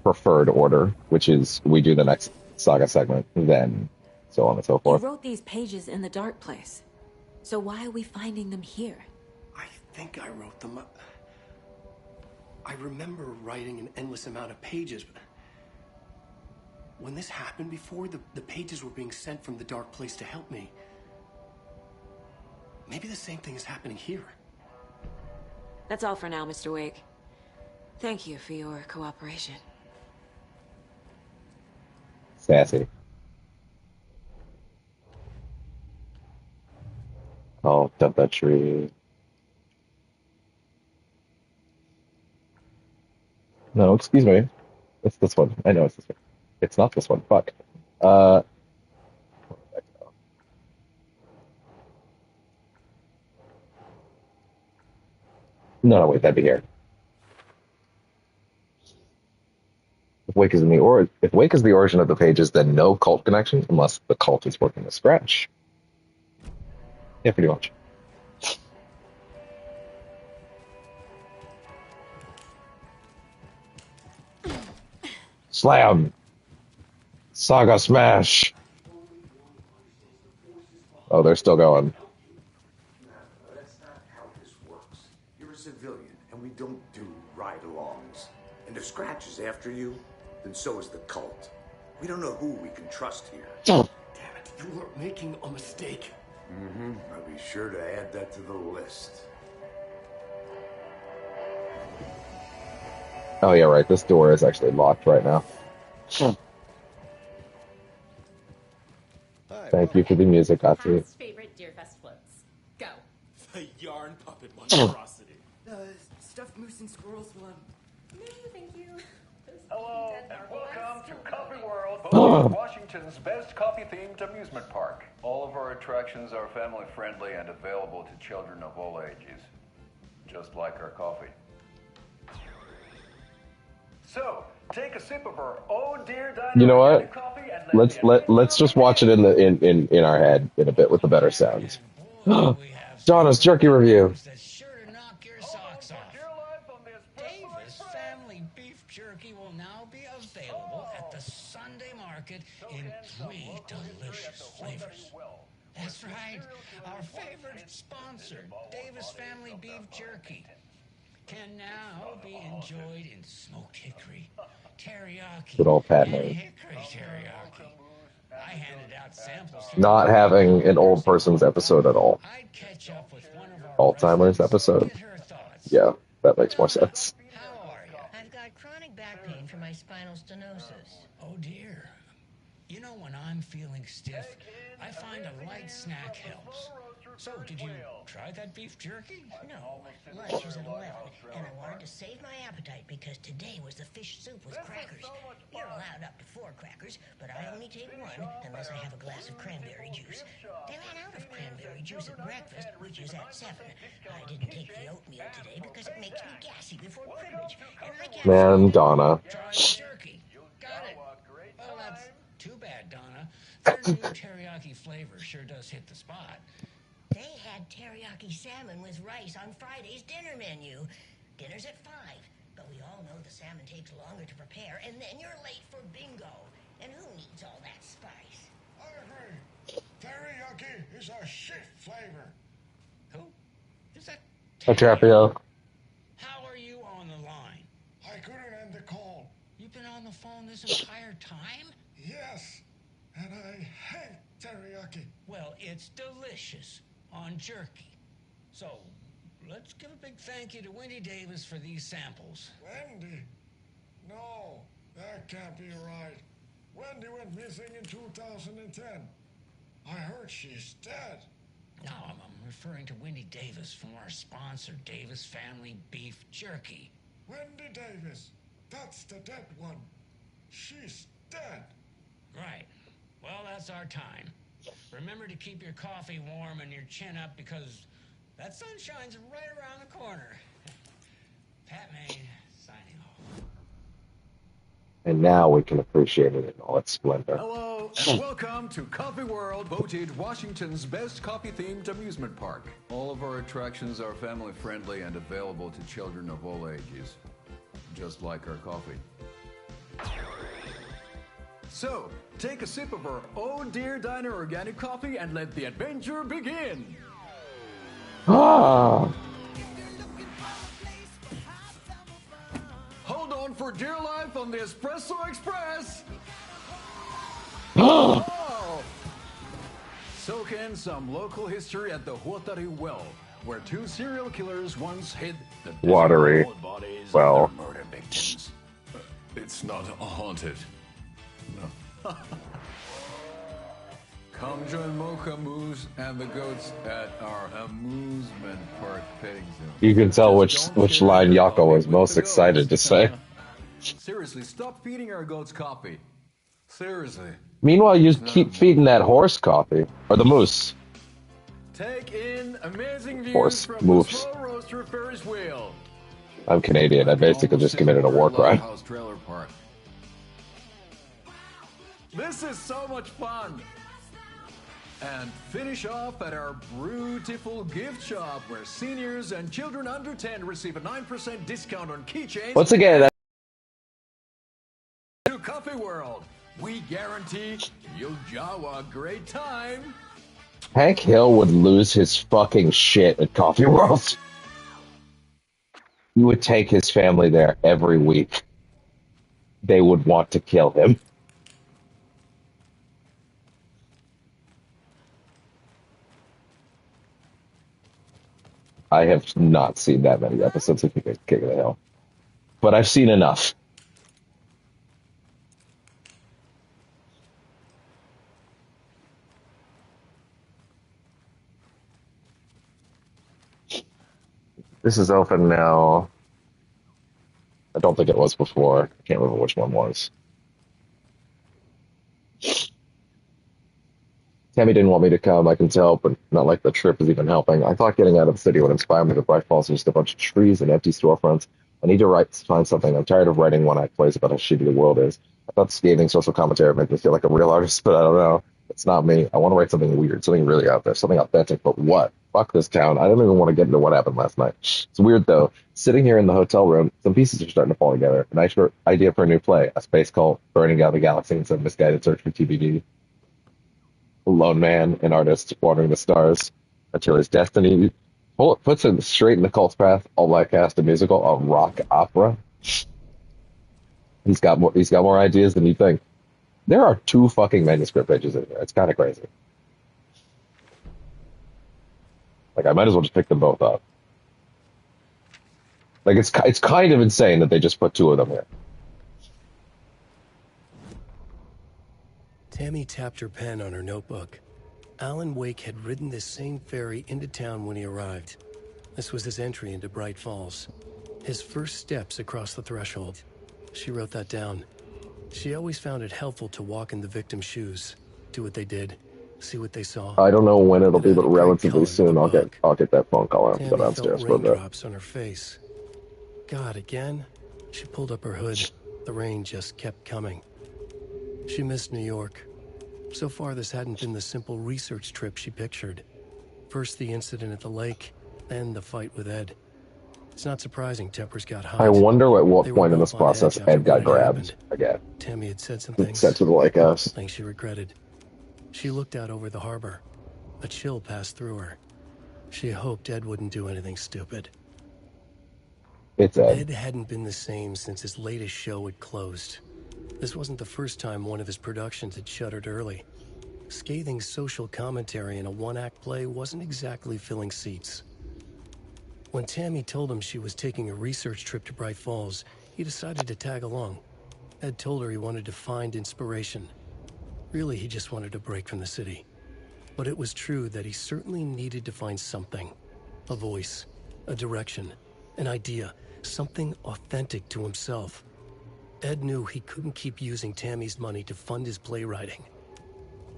Speaker 1: preferred order, which is we do the next Saga segment, then so on and so
Speaker 11: You
Speaker 1: forth.
Speaker 11: wrote these pages in the dark place. So why are we finding them here?
Speaker 2: I think I wrote them. I remember writing an endless amount of pages, but when this happened before, the pages were being sent from the dark place to help me. Maybe the same thing is happening here.
Speaker 11: That's all for now, Mr. Wake. Thank you for your cooperation.
Speaker 1: Sassy. Oh, dump that tree. No, excuse me. It's this one. I know it's this one. It's not this one. Fuck. Uh, no, wait, that'd be here. If Wake is the origin of the pages, then no cult connection, unless the cult is working to scratch. Yeah, pretty much. Slam! Saga smash! Oh, they're still going.
Speaker 3: No, that's not how this works. You're a civilian, and we don't do ride-alongs. And if Scratch is after you, then so is the cult. We don't know who we can trust here.
Speaker 2: Damn it, you are making a mistake.
Speaker 3: Mm-hmm. I'll be sure to add that to the list.
Speaker 1: Oh yeah, right. This door is actually locked right now. Thank you for the music, Atu.
Speaker 12: Favorite Deerfest floats. Go.
Speaker 13: The yarn puppet monstrosity.
Speaker 7: Stuffed moose and squirrels one.
Speaker 12: No, thank you.
Speaker 9: Hello, and welcome to Coffee World, Washington's best coffee-themed amusement park. All of our attractions are family-friendly and available to children of all ages, just like our coffee. So, take a sip of our Oh Dear Diner
Speaker 1: You know what?
Speaker 9: coffee and
Speaker 1: Let's just watch it in our head in a bit with the better sounds. Donna's jerky review.
Speaker 14: Davis Family Beef Jerky will now be available at the Sunday market in 3 delicious flavors. That's right, our favorite sponsor, Davis Family Beef Jerky. can now be enjoyed in smoked hickory, teriyaki,
Speaker 1: Good old
Speaker 14: and
Speaker 1: Padme.
Speaker 14: hickory teriyaki. I handed out samples to
Speaker 1: Not
Speaker 14: the
Speaker 1: having an old
Speaker 14: coworkers.
Speaker 1: person's episode at all.
Speaker 14: I'd catch up with one of our
Speaker 1: Alzheimer's
Speaker 14: residents,
Speaker 1: episode.
Speaker 14: get her thoughts.
Speaker 1: Yeah, that makes more sense.
Speaker 14: How are you?
Speaker 15: I've got chronic back pain from my spinal stenosis.
Speaker 14: Oh dear. You know, when I'm feeling stiff, I find a light snack helps. So, did you try that beef jerky?
Speaker 15: No, lunch is at 11, and I wanted to save my appetite because today was the fish soup with crackers. You're allowed up to 4 crackers, but I only take 1 unless I have a glass of cranberry juice. They ran out of cranberry juice at breakfast, which is at 7. I didn't take the oatmeal today because it makes me gassy before cribbage, and I can't...
Speaker 1: Man, Donna.
Speaker 14: Try the jerky. Got it. Well, that's too bad, Donna. Their new teriyaki flavor sure does hit the spot.
Speaker 15: They had teriyaki salmon with rice on Friday's dinner menu. Dinner's at 5, but we all know the salmon takes longer to prepare, and then you're late for bingo. And who needs all that spice?
Speaker 5: I agree. Teriyaki is a shit flavor.
Speaker 14: Who? Is that
Speaker 1: Atrapio.
Speaker 14: How are you on the line?
Speaker 5: I couldn't end the call.
Speaker 14: You've been on the phone this entire time?
Speaker 5: Yes, and I hate teriyaki.
Speaker 14: Well, it's delicious on jerky. So, let's give a big thank you to Wendy Davis for these samples.
Speaker 5: Wendy? No, that can't be right. Wendy went missing in 2010. I heard she's dead.
Speaker 14: No, I'm referring to Wendy Davis from our sponsor, Davis Family Beef Jerky.
Speaker 5: Wendy Davis. That's the dead one. She's dead.
Speaker 14: Right. Well, that's our time. Remember to keep your coffee warm and your chin up because that sunshine's right around the corner. Pat May, signing off.
Speaker 1: And now we can appreciate it in all its splendor.
Speaker 9: Hello, and welcome to Coffee World, voted Washington's best coffee-themed amusement park. All of our attractions are family-friendly and available to children of all ages, just like our coffee. So, take a sip of our Oh Dear Diner organic coffee and let the adventure begin!
Speaker 1: Ah!
Speaker 9: Hold on for dear life on the Espresso Express!
Speaker 1: Oh!
Speaker 9: Soak in some local history at the Huatari Well, where 2 serial killers once hid the
Speaker 1: Watery
Speaker 9: bodies
Speaker 1: well.
Speaker 9: of their murder victims. It's not haunted. No. Come join Mocha Moose and the goats at our amusement park petting zoo.
Speaker 1: You can tell which line Yako was most excited to say.
Speaker 9: Seriously, stop feeding our goats coffee. Seriously.
Speaker 1: Meanwhile, you keep feeding that horse coffee. Or the moose.
Speaker 9: Take in amazing views
Speaker 1: Horse
Speaker 9: from
Speaker 1: moose.
Speaker 9: the slow roaster Ferris wheel.
Speaker 1: I'm Canadian. I basically just committed a war crime.
Speaker 9: House trailer park. This is so much fun. And finish off at our beautiful gift shop where seniors and children under 10 receive a 9% discount on keychains.
Speaker 1: Once again, that
Speaker 9: To Coffee World, we guarantee you'll have a great time.
Speaker 1: Hank Hill would lose his fucking shit at Coffee World. He would take his family there every week. They would want to kill him. I have not seen that many episodes of King of the Hill, but I've seen enough. This is open now. I don't think it was before. I can't remember which one was. Tammy didn't want me to come, I can tell, but not like the trip is even helping. I thought getting out of the city would inspire me, but Bright Falls is just a bunch of trees and empty storefronts. I need to find something. I'm tired of writing one-act plays about how shitty the world is. I thought scathing social commentary would make me feel like a real artist, but I don't know. It's not me. I want to write something weird, something really out there, something authentic, but what? Fuck this town. I don't even want to get into what happened last night. It's weird, though. Sitting here in the hotel room, some pieces are starting to fall together. A nice idea for a new play, a space cult, burning down the galaxy in some misguided search for TBD. A lone man, an artist, wandering the stars until his destiny Puts it straight in the cult's path. All Valuecast, a musical, a rock opera. He's got more. He's got more ideas than you think. There are 2 fucking manuscript pages in here. It's kind of crazy. Like I might as well just pick them both up. Like it's kind of insane that they just put 2 of them here.
Speaker 2: Tammy tapped her pen on her notebook. Alan Wake had ridden this same ferry into town when he arrived. This was his entry into Bright Falls. His first steps across the threshold. She wrote that down. She always found it helpful to walk in the victim's shoes, do what they did, see what they saw.
Speaker 1: I don't know when it'll be,
Speaker 2: It
Speaker 1: but
Speaker 2: added great
Speaker 1: relatively
Speaker 2: color to
Speaker 1: soon
Speaker 2: the
Speaker 1: I'll get that phone call and go
Speaker 2: Tammy felt
Speaker 1: downstairs for a bit.
Speaker 2: raindrops on her face. God, again? She pulled up her hood. The rain just kept coming. She missed New York. So far, this hadn't been the simple research trip she pictured. First the incident at the lake, then the fight with Ed. It's not surprising tempers got hot.
Speaker 1: I wonder at what
Speaker 2: They were
Speaker 1: point in
Speaker 2: both
Speaker 1: this
Speaker 2: on
Speaker 1: process
Speaker 2: edge after
Speaker 1: Ed got
Speaker 2: what had
Speaker 1: grabbed
Speaker 2: happened.
Speaker 1: again.
Speaker 2: Tammy had said some things.
Speaker 1: Sent to the lake house.
Speaker 2: Things she regretted. She looked out over the harbor. A chill passed through her. She hoped Ed wouldn't do anything stupid.
Speaker 1: It's Ed.
Speaker 2: Ed hadn't been the same since his latest show had closed. This wasn't the first time one of his productions had shuttered early. Scathing social commentary in a 1-act play wasn't exactly filling seats. When Tammy told him she was taking a research trip to Bright Falls, he decided to tag along. Ed told her he wanted to find inspiration. Really, he just wanted a break from the city. But it was true that he certainly needed to find something. A voice, a direction, an idea, something authentic to himself. Ed knew he couldn't keep using Tammy's money to fund his playwriting.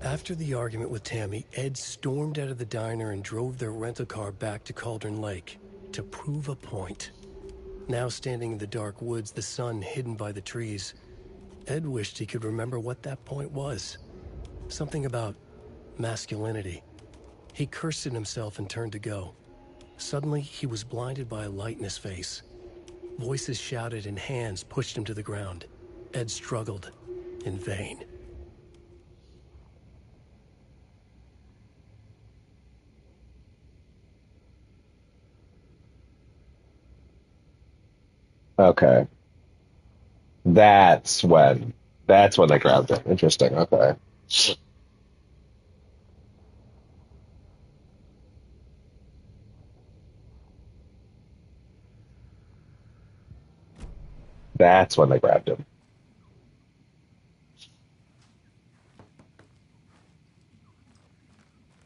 Speaker 2: After the argument with Tammy, Ed stormed out of the diner and drove their rental car back to Cauldron Lake to prove a point. Now standing in the dark woods, the sun hidden by the trees, Ed wished he could remember what that point was. Something about masculinity. He cursed at himself and turned to go. Suddenly, he was blinded by a light in his face. Voices shouted and hands pushed him to the ground. Ed struggled, in vain.
Speaker 1: Okay. That's when they grabbed it. Interesting. Okay. That's when they grabbed him.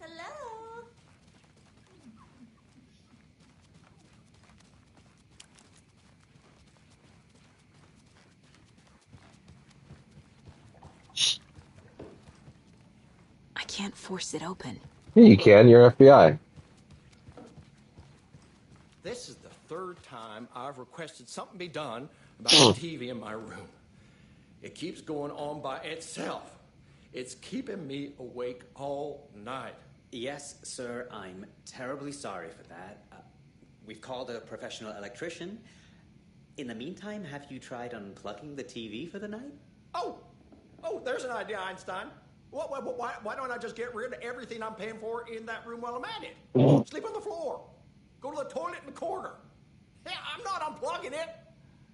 Speaker 12: Hello?
Speaker 11: I can't force it open.
Speaker 1: Yeah, you can. You're FBI.
Speaker 16: This is the 3rd time I've requested something be done about the TV in my room. It keeps going on by itself. It's keeping me awake all night.
Speaker 17: Yes, sir, I'm terribly sorry for that. We've called a professional electrician. In the meantime, have you tried unplugging the TV for the night?
Speaker 16: Oh, there's an idea, Einstein. Why don't I just get rid of everything I'm paying for in that room while I'm at it? Sleep on the floor. Go to the toilet in the corner. Yeah, I'm not unplugging it.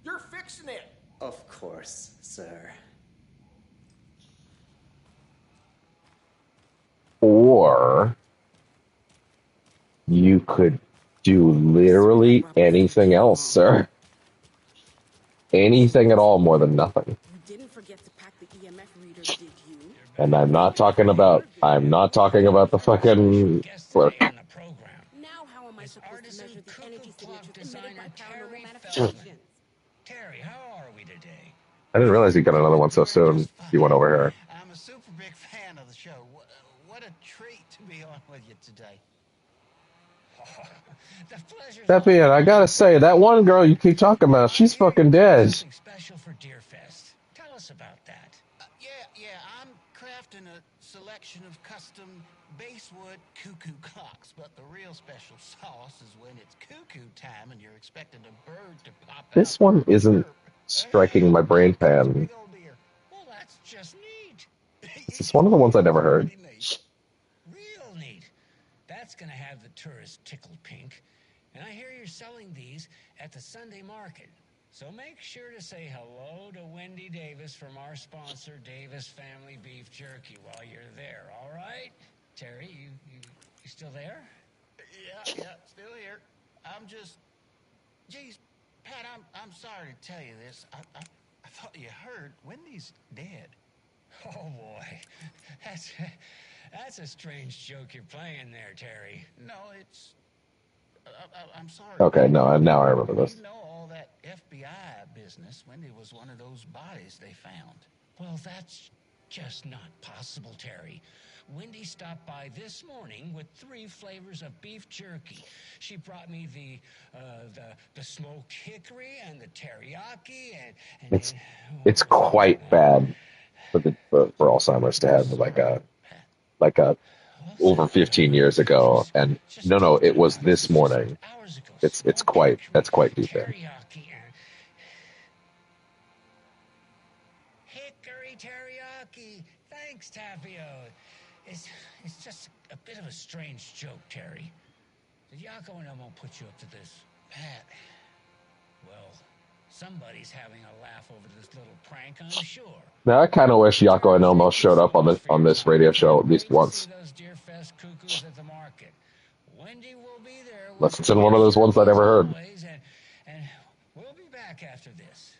Speaker 16: You're fixing it.
Speaker 17: Of course, sir.
Speaker 1: Or you could do literally anything else, sir. Anything at all more than nothing.
Speaker 18: You didn't forget to pack the EMF reader, did you?
Speaker 1: And I'm not talking about the fucking clerk.
Speaker 18: Now how am I supposed to measure the energy signatures emitted by paranormal manifestations?
Speaker 14: Terry, how are we today?
Speaker 1: I didn't realize you got another one so soon. You went over here.
Speaker 19: I'm a super big fan of the show. What a treat to be on with you today.
Speaker 1: That being, I gotta say, that one girl you keep talking about, she's fucking dead.
Speaker 14: Special for Deerfest. Tell us about that.
Speaker 19: Yeah, I'm crafting a selection of custom basswood cuckoo clocks, but the real special sauce is when it's cuckoo time and you're expecting a bird to pop out.
Speaker 1: This one isn't striking my brain pan.
Speaker 14: Well, that's just neat.
Speaker 1: This is one of the ones I never heard.
Speaker 14: Real neat. That's gonna have the tourists tickled pink. And I hear you're selling these at the Sunday market. So make sure to say hello to Wendy Davis from our sponsor, Davis Family Beef Jerky, while you're there, all right? Terry, you still there?
Speaker 19: Yeah, still here. I'm just... Geez, Pat, I'm sorry to tell you this. I thought you heard. Wendy's dead.
Speaker 14: Oh, boy. That's a strange joke you're playing there, Terry.
Speaker 19: No, it's... I'm sorry.
Speaker 1: Okay, no, now I remember this.
Speaker 19: You know all that FBI business. Wendy was one of those bodies they found.
Speaker 14: Well, that's just not possible, Terry. Wendy stopped by this morning with 3 flavors of beef jerky. She brought me the smoked hickory and the teriyaki and
Speaker 1: It's quite bad for Alzheimer's to have like a over 15 years ago, and no, it was this morning. That's quite deep in.
Speaker 14: Hickory teriyaki. Thanks, Tapio. It's just a bit of a strange joke, Terry. Did Yako and Elmo put you up to this?
Speaker 19: Pat.
Speaker 14: Well, somebody's having a laugh over this little prank, I'm sure.
Speaker 1: Now I kind of wish Yako and Elmo showed up on this radio show at least once.
Speaker 14: Those Deerfest cuckoos at the market. Wendy will be there.
Speaker 1: Unless it's in one of those ones I never heard.
Speaker 14: And we'll be back after this.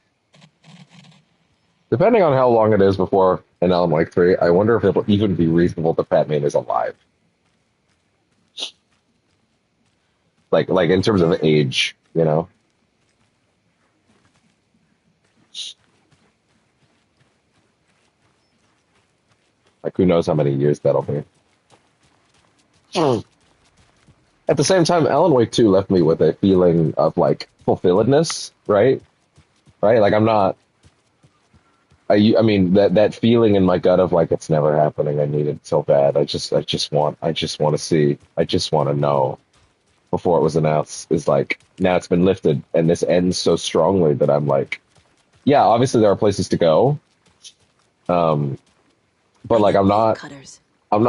Speaker 1: Depending on how long it is before an Alan Wake 3, I wonder if it'll even be reasonable that Batman is alive. Like in terms of age, you know? Like, who knows how many years that'll be. At the same time, Alan Wake 2 left me with a feeling of, like, fulfilledness, right? Like, I'm not... I mean, that feeling in my gut of, like, it's never happening, I need it so bad. I just want to see, I just want to know before it was announced, is like, now it's been lifted, and this ends so strongly that I'm like, yeah, obviously there are places to go. But like I'm not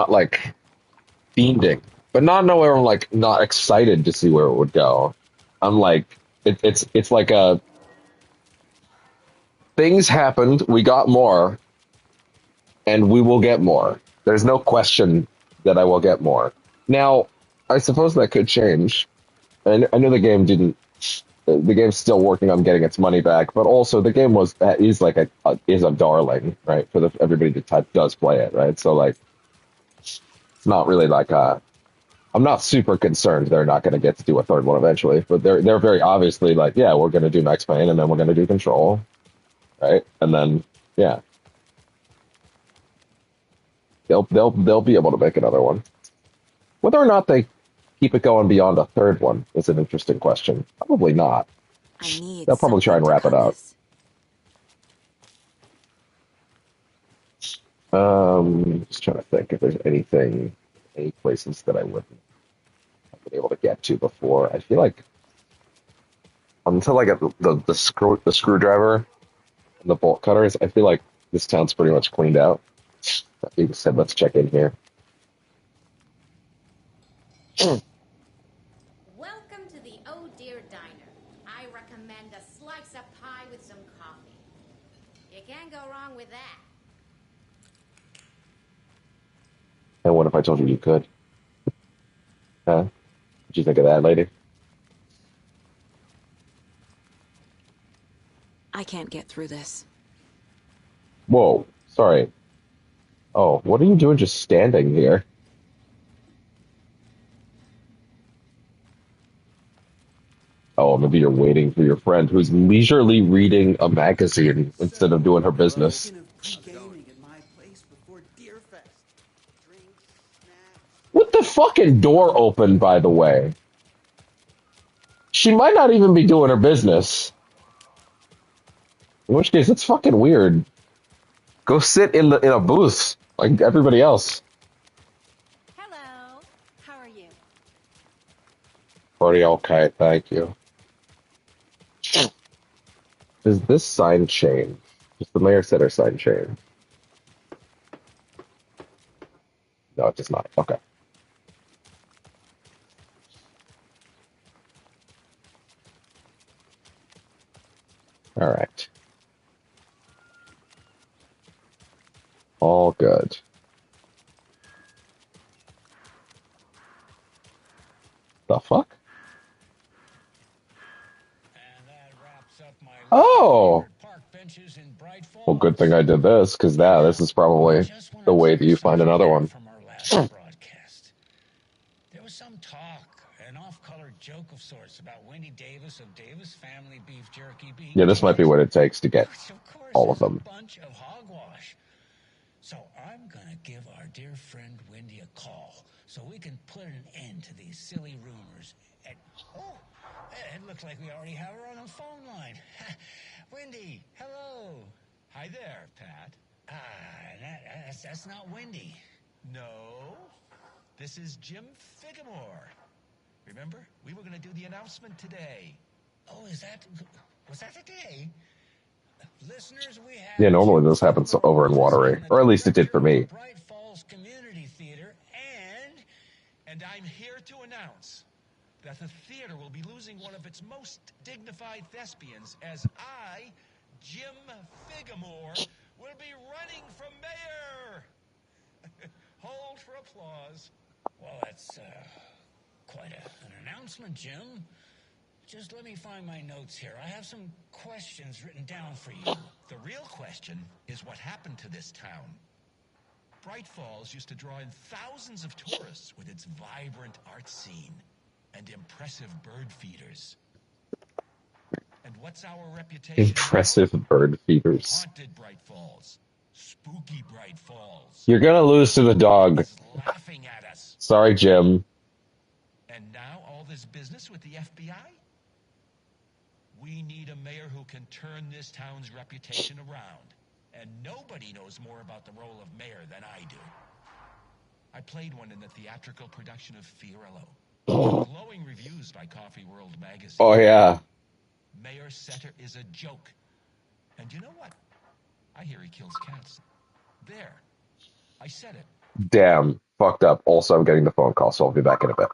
Speaker 1: like fiending, but not nowhere. I'm like not excited to see where it would go. I'm like it's like a things happened. We got more, and we will get more. There's no question that I will get more. Now, I suppose that could change. And I know the game didn't. The game's still working on getting its money back, but also the game is like a darling, right? For everybody that does play it, right? So like, it's not really like I'm not super concerned they're not going to get to do a third one eventually, but they're very obviously like, yeah, we're going to do Max Payne and then we're going to do Control, right? And then yeah, they'll be able to make another one. Whether or not they keep it going beyond a third one is an interesting question. Probably not. They'll probably try and wrap it up. Just trying to think if there's any places that I wouldn't have been able to get to before. I feel like until I get the screwdriver and the bolt cutters, I feel like this town's pretty much cleaned out. That being said, let's check in here.
Speaker 12: Welcome to the Oh Dear Diner. I recommend a slice of pie with some coffee. You can't go wrong with that.
Speaker 1: And what if I told you could? Huh? What'd you think of that, lady?
Speaker 11: I can't get through this.
Speaker 1: Whoa, sorry. Oh, what are you doing just standing here? Oh, maybe you're waiting for your friend who's leisurely reading a magazine instead of doing her business. What the fucking door opened, by the way? She might not even be doing her business. In which case, it's fucking weird. Go sit in a booth like everybody else.
Speaker 12: Hello. How are you?
Speaker 1: Pretty okay, thank you. Does this sign change? Does the mayor said her sign change? No, it does not. Okay. All right. All good. The fuck? Oh! Well, good thing I did this, because now this is probably the way that you find another one.
Speaker 14: There was some talk, an off-color joke of sorts about Wendy Davis of Davis Family Beef Jerky being
Speaker 1: Yeah, this might be what it takes to get all of them.
Speaker 14: a bunch of hogwash. So I'm gonna give our dear friend Wendy a call so we can put an end to these silly rumors. And, oh, it looks like we already have her on the phone line. Wendy, hello.
Speaker 13: Hi there, Pat.
Speaker 14: That's not Wendy.
Speaker 13: No, this is Jim Figamore. Remember, we were going to do the announcement today.
Speaker 14: Oh, was that today? Listeners, we have
Speaker 1: Yeah, normally this happens over in Watery, or at least it did for me.
Speaker 14: Bright Falls Community Theater,
Speaker 13: and I'm here to announce that the theater will be losing one of its most dignified thespians as I, Jim Figamore, will be running for mayor. Hold for applause.
Speaker 14: Well, that's quite an announcement, Jim. Just let me find my notes here. I have some questions written down for you.
Speaker 13: The real question is what happened to this town. Bright Falls used to draw in thousands of tourists with its vibrant art scene and impressive bird feeders. And what's our reputation?
Speaker 1: Impressive bird feeders.
Speaker 13: Haunted Bright Falls. Spooky Bright Falls.
Speaker 1: You're gonna lose to the dog.
Speaker 13: Laughing at us.
Speaker 1: Sorry, Jim.
Speaker 13: And now all this business with the FBI? We need a mayor who can turn this town's reputation around. And nobody knows more about the role of mayor than I do. I played one in the theatrical production of Fiorello. Glowing reviews by Coffee World magazine.
Speaker 1: Oh, yeah.
Speaker 13: Mayor Setter is a joke. And you know what? I hear he kills cats. There. I said it.
Speaker 1: Damn. Fucked up. Also, I'm getting the phone call, so I'll be back in a bit.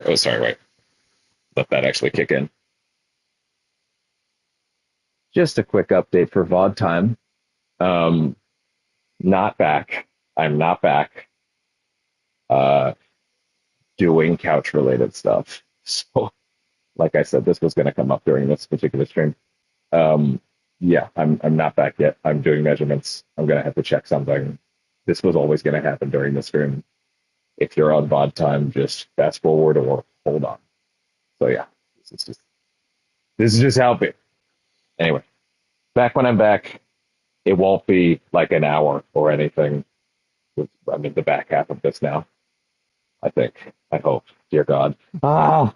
Speaker 1: Oh, sorry, wait. Let that actually kick in. Just a quick update for VOD time. Um, not back. I'm not back. Uh, doing couch related stuff. So, like I said, this was going to come up during this particular stream. Um, yeah, I'm not back yet. I'm doing measurements. I'm going to have to check something. This was always going to happen during the stream. If you're on VOD time, just fast forward or hold on. So yeah, this is just how it be. Anyway, back when I'm back, it won't be like an hour or anything. I'm in the back half of this now. I think. I hope. Dear God. Ah.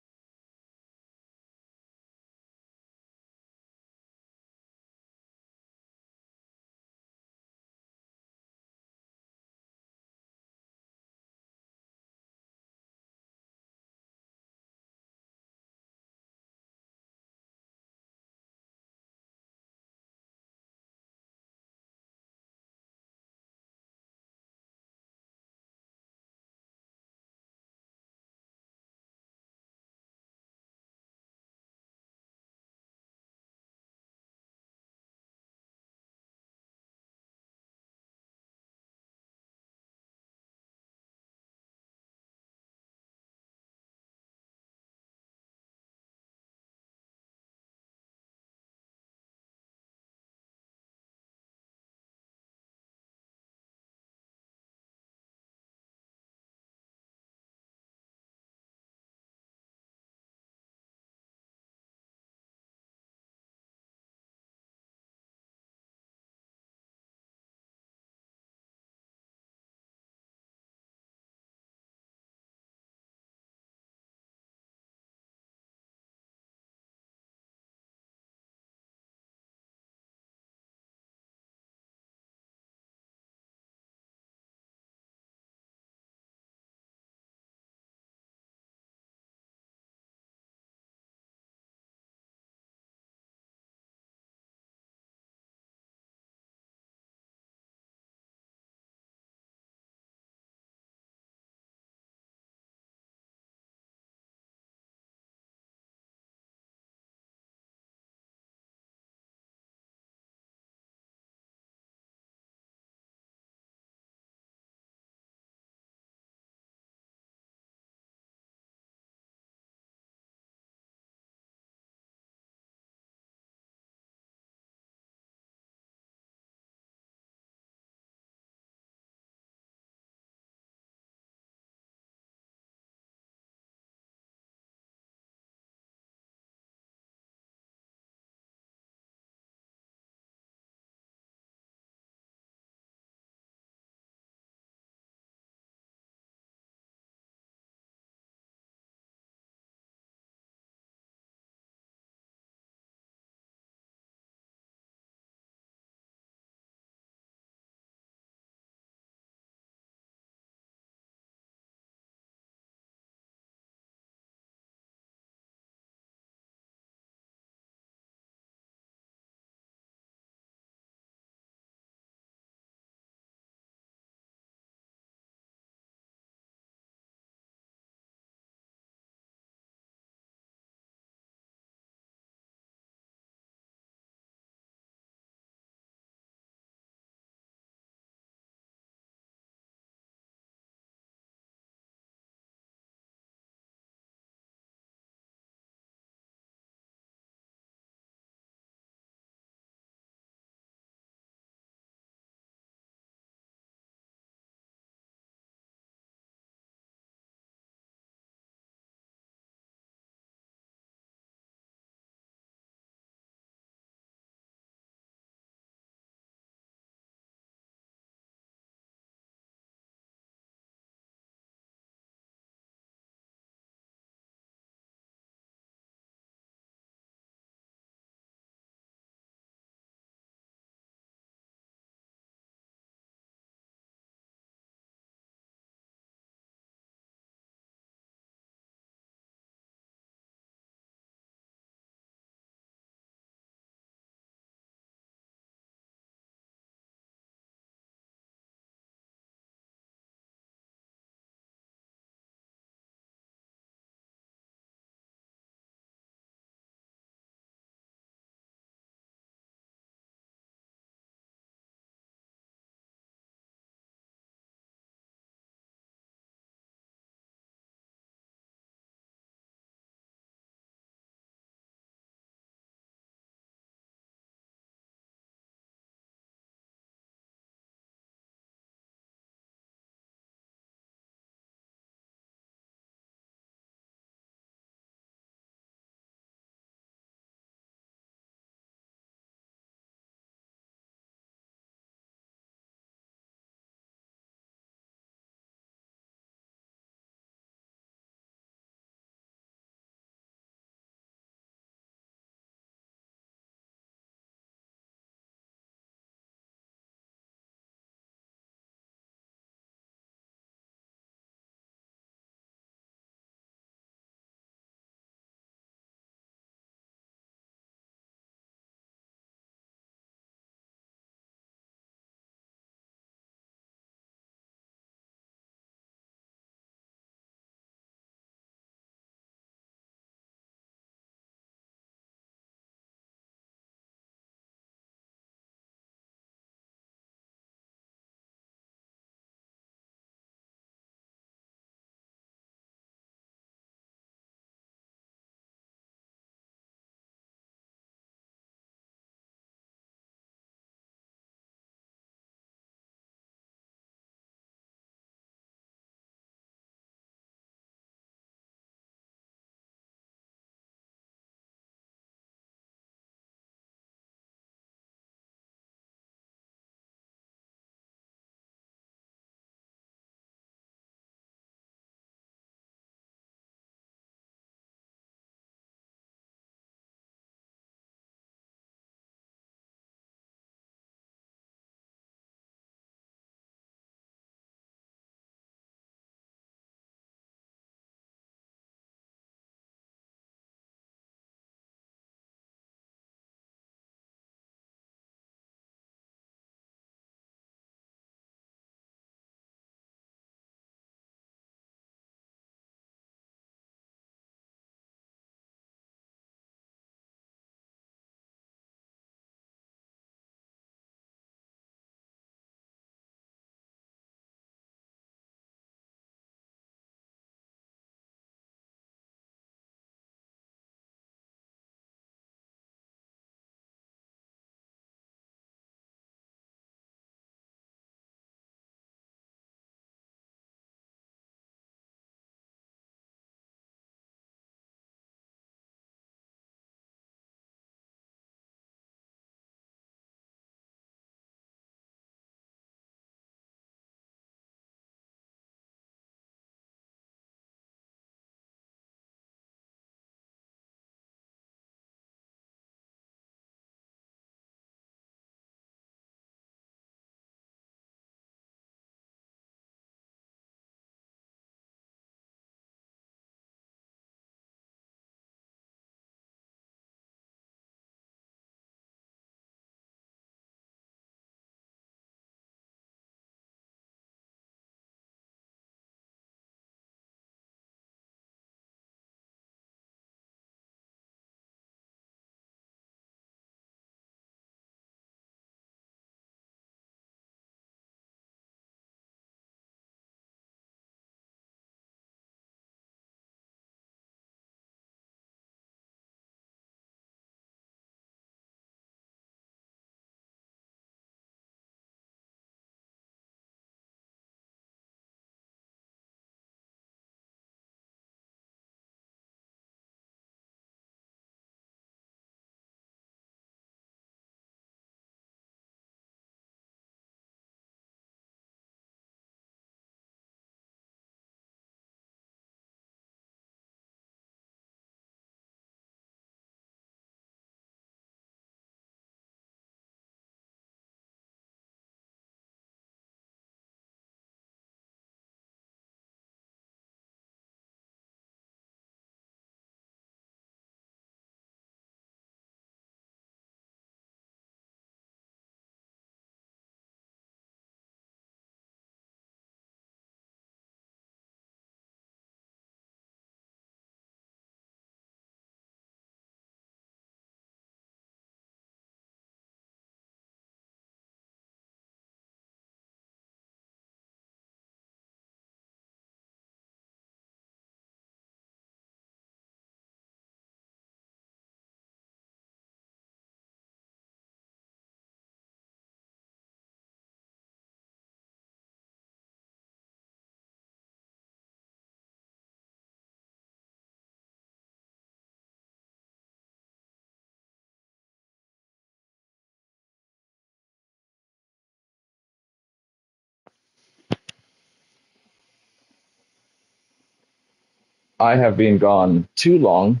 Speaker 1: I have been gone too long.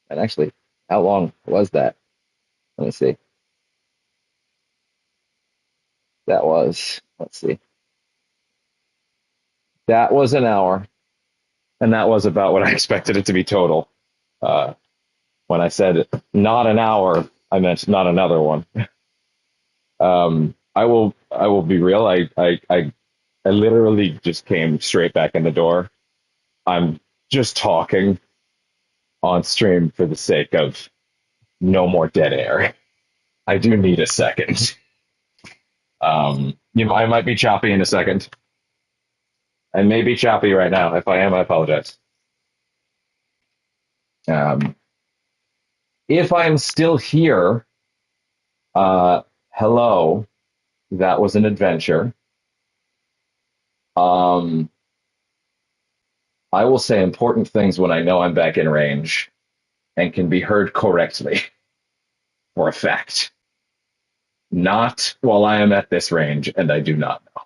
Speaker 1: And actually, how long was that? Let me see. Let's see. That was an hour. And that was about what I expected it to be total. Uh, when I said not an hour, I meant not another one. I will be real. I literally just came straight back in the door. I'm just talking on stream for the sake of no more dead air. I do need a second. I might be choppy in a second. I may be choppy right now. If I am, I apologize. Um, if I'm still here, hello. That was an adventure. Um, I will say important things when I know I'm back in range and can be heard correctly for a fact. Not while I am at this range and I do not know.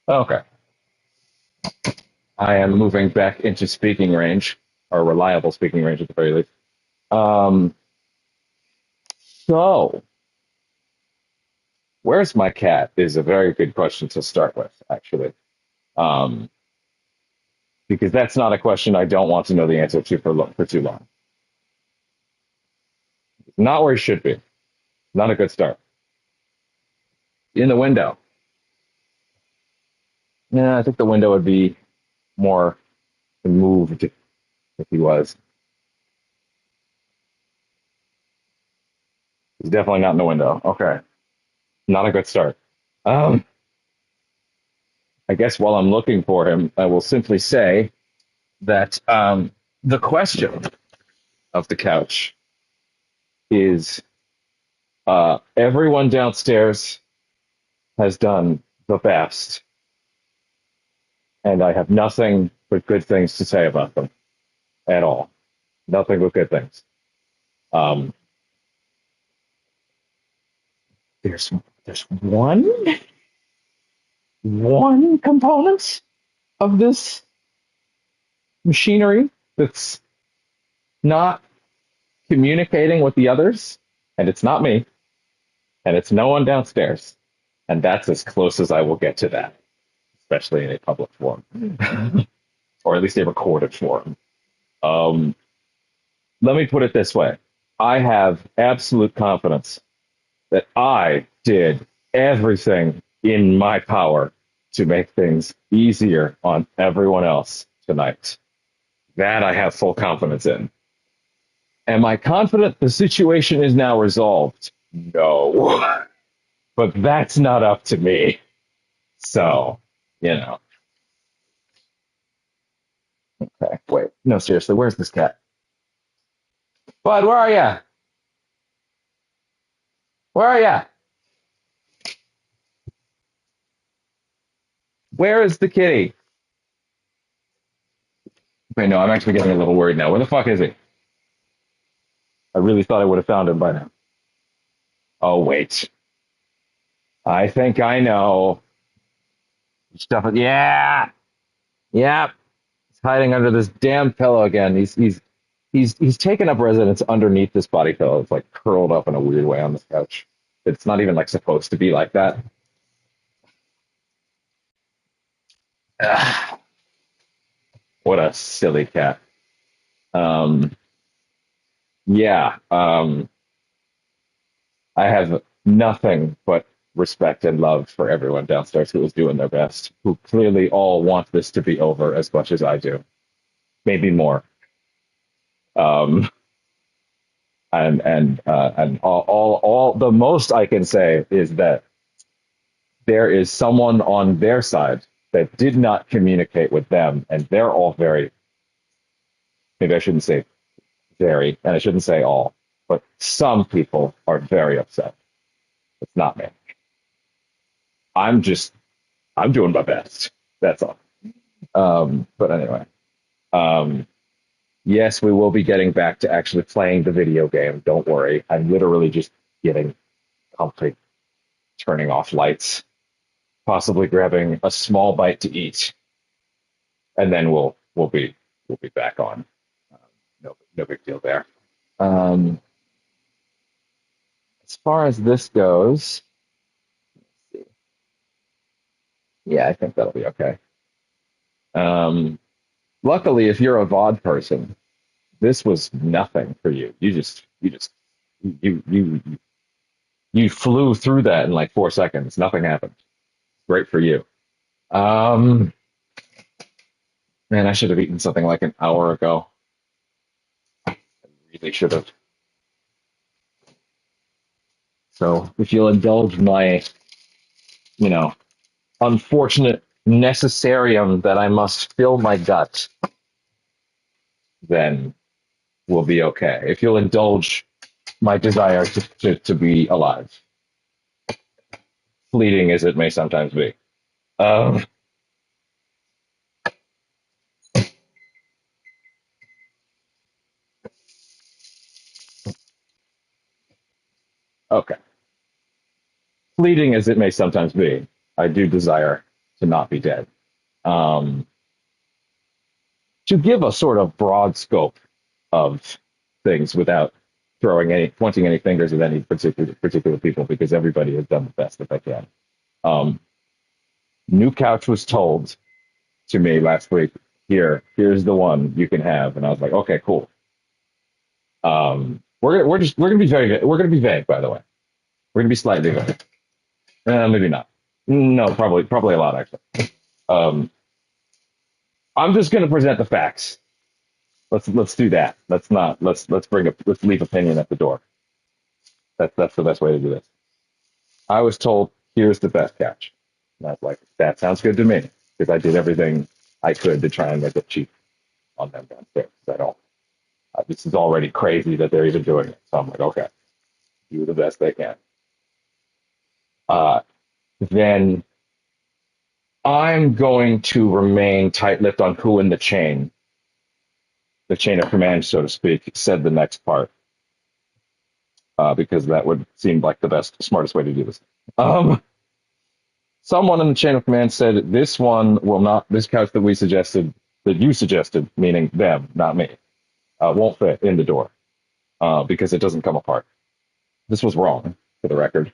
Speaker 1: Okay. I am moving back into speaking range, or reliable speaking range at the very least. Um, so, where's my cat is a very good question to start with, actually. Um, because that's not a question I don't want to know the answer to for too long. Not where he should be. Not a good start. In the window. Yeah, I think the window would be more moved if he was. He's definitely not in the window. Okay. Not a good start. Um, I guess while I'm looking for him, I will simply say that the question of the couch is everyone downstairs has done the best, and I have nothing but good things to say about them at all. Nothing but good things. Um, there's there's one component of this machinery that's not communicating with the others, and it's not me, and it's no one downstairs, and that's as close as I will get to that, especially in a public forum, or at least a recorded forum. Um, Let me put it this way: I have absolute confidence that I did everything in my power to make things easier on everyone else tonight. That I have full confidence in. Am I confident the situation is now resolved? No. But that's not up to me. So, you know. Okay, wait. No, seriously, where's this cat? Bud, where are you? Where are you? Where is the kitty? Okay, no, I'm actually getting a little worried now. Where the fuck is he? I really thought I would have found him by now. Oh, wait. I think I know. Stuff. Yeah. Yeah. He's hiding under this damn pillow again. He's taken up residence underneath this body pillow. It's like curled up in a weird way on this couch. It's not even like supposed to be like that. Ugh, what a silly cat. Um, yeah. I have nothing but respect and love for everyone downstairs who is doing their best, who clearly all want this to be over as much as I do, maybe more. Um, and all the most I can say is that there is someone on their side that did not communicate with them, and they're all very, maybe I shouldn't say very, and I shouldn't say all, but some people are very upset. It's not me. I'm just, I'm doing my best. That's all. But anyway, um, Yes, we will be getting back to actually playing the video game. Don't worry. I'm literally just getting comfy, turning off lights, possibly grabbing a small bite to eat, and then we'll be back on. No big deal there. Um, as far as this goes, yeah, I think that'll be okay. Um, luckily, if you're a VOD person, this was nothing for you. You you flew through that in like 4 seconds. Nothing happened. Great for you. Um, man, I should have eaten something like an hour ago. Really should have. So if you'll indulge my, you know, unfortunate necessarium that I must fill my gut, then we'll be okay. If you'll indulge my desire to be alive, fleeting as it may sometimes be. Um, okay. Fleeting as it may sometimes be, I do desire to not be dead. Um, to give a sort of broad scope of things without pointing any fingers at any particular people, because everybody has done the best that they can. Um, New Couch was told to me last week, here's the one you can have, and I was like, okay, cool. We're gonna be we're gonna be vague, by the way. We're gonna be slightly vague. Maybe not. No, probably a lot actually. Um, I'm just gonna present the facts. Let's do that. Let's leave opinion at the door. That's the best way to do this. I was told, here's the best catch. And I was like, that sounds good to me, because I did everything I could to try and make it cheap on them downstairs. I don't. This is already crazy that they're even doing it. So I'm like, okay, do the best they can. Uh, then I'm going to remain tight-lipped on who in the chain of command, so to speak, said the next part, because that would seem like the smartest way to do this. Someone in the chain of command said this couch that you suggested, meaning them, not me, won't fit in the door because it doesn't come apart. This was wrong, for the record.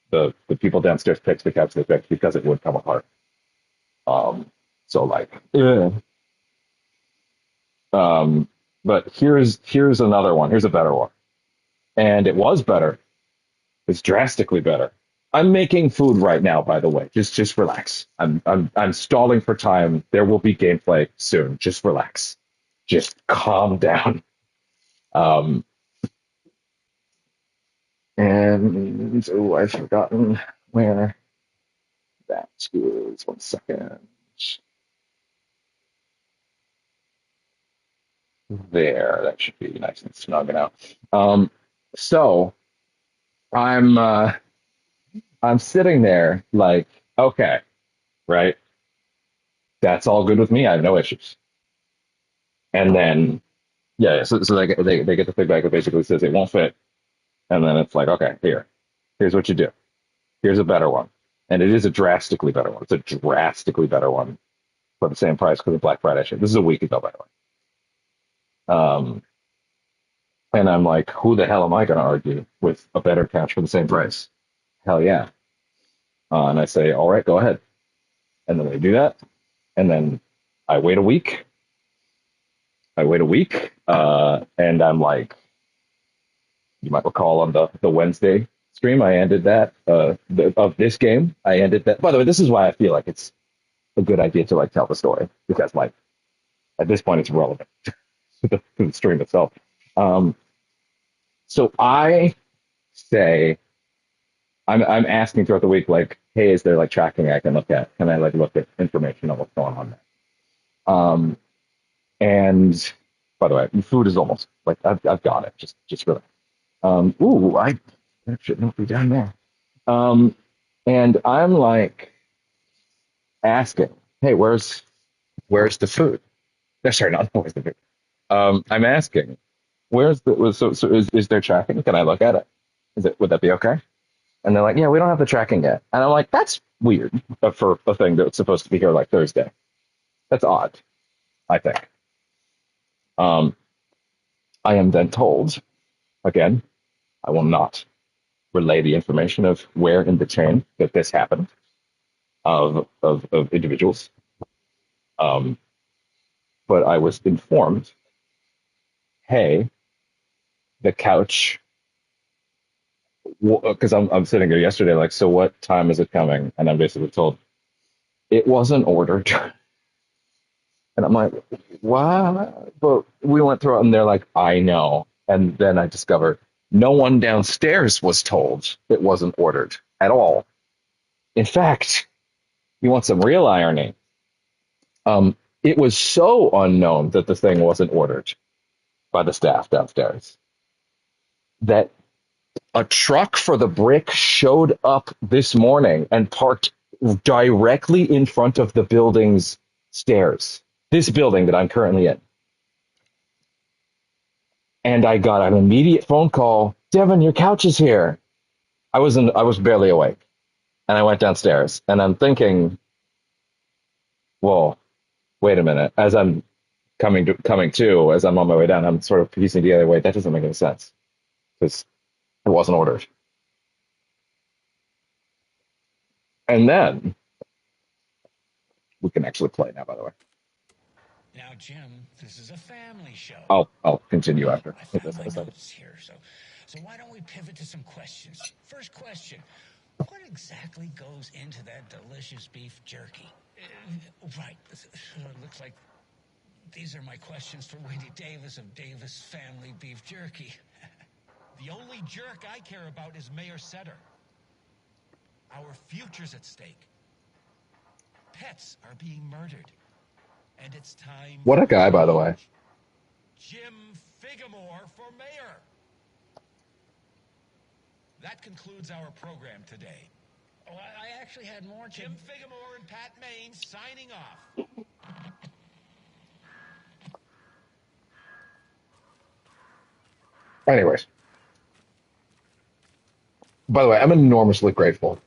Speaker 1: The people downstairs picked the couch they picked because it would come apart. So like, yeah. But here's another one. Here's a better one, and it was better. It's drastically better. I'm making food right now, by the way. Just relax. I'm stalling for time. There will be gameplay soon. Just relax. Just calm down. Um, and oh, I've forgotten where that is. 1 second. There, that should be nice and snug and out. So I'm sitting there like, okay, right? That's all good with me. I have no issues. And then, yeah, so they get the feedback that basically says it won't fit. And then it's like, okay, here's what you do. Here's a better one. And it is a drastically better one. It's a drastically better one for the same price because of Black Friday shit. This is a week ago, by the way. And I'm like, who the hell am I going to argue with a better couch for the same price? Hell yeah. And I say, all right, go ahead. And then they do that. And then I wait a week. And I'm like, you might recall on the Wednesday stream, I ended that of this game. I ended that. By the way, this is why I feel like it's a good idea to like tell the story, because like at this point it's relevant to the stream itself. So I say I'm asking throughout the week, like, hey, is there like tracking I can look at? Can I like look at information on what's going on there? And by the way, food is almost like I've got it. Just really. That should not be down there. And I'm like asking, hey, where's the food? No, sorry, not where's the food. I'm asking, is there tracking? Can I look at it? Would that be okay? And they're like, yeah, we don't have the tracking yet. And I'm like, that's weird for a thing that's supposed to be here like Thursday. That's odd, I think. Um, I am then told, again, I will not relay the information of where in the chain that this happened of individuals. Um, but I was informed, hey, the couch, because I'm sitting here yesterday, like, so what time is it coming? And I'm basically told it wasn't ordered. And I'm like, what? But we went through it, and they're like, I know. And then I discovered no one downstairs was told it wasn't ordered at all. In fact, you want some real irony? It was so unknown that the thing wasn't ordered by the staff downstairs that a truck for the brick showed up this morning and parked directly in front of the building's stairs. This building that I'm currently in. And I got an immediate phone call. Devin, your couch is here. I was barely awake. And I went downstairs and I'm thinking, well, wait a minute. As I'm coming to, as I'm on my way down, I'm sort of piecing together, wait, that doesn't make any sense. Because it wasn't ordered. And then we can actually play now, by the way.
Speaker 14: Now, Jim, this is a family show.
Speaker 1: I'll continue after.
Speaker 14: I found my notes here, so why don't we pivot to some questions? First question, what exactly goes into that delicious beef jerky? Right, looks like these are my questions for Wendy Davis of Davis Family Beef Jerky.
Speaker 13: The only jerk I care about is Mayor Setter. Our future's at stake. Pets are being murdered. And it's time.
Speaker 1: What a guy, by the way.
Speaker 13: Jim Figamore for mayor. That concludes our program today.
Speaker 14: Oh, I actually had more.
Speaker 13: Jim Figamore and Pat Maine signing off.
Speaker 1: Anyways. By the way, I'm enormously grateful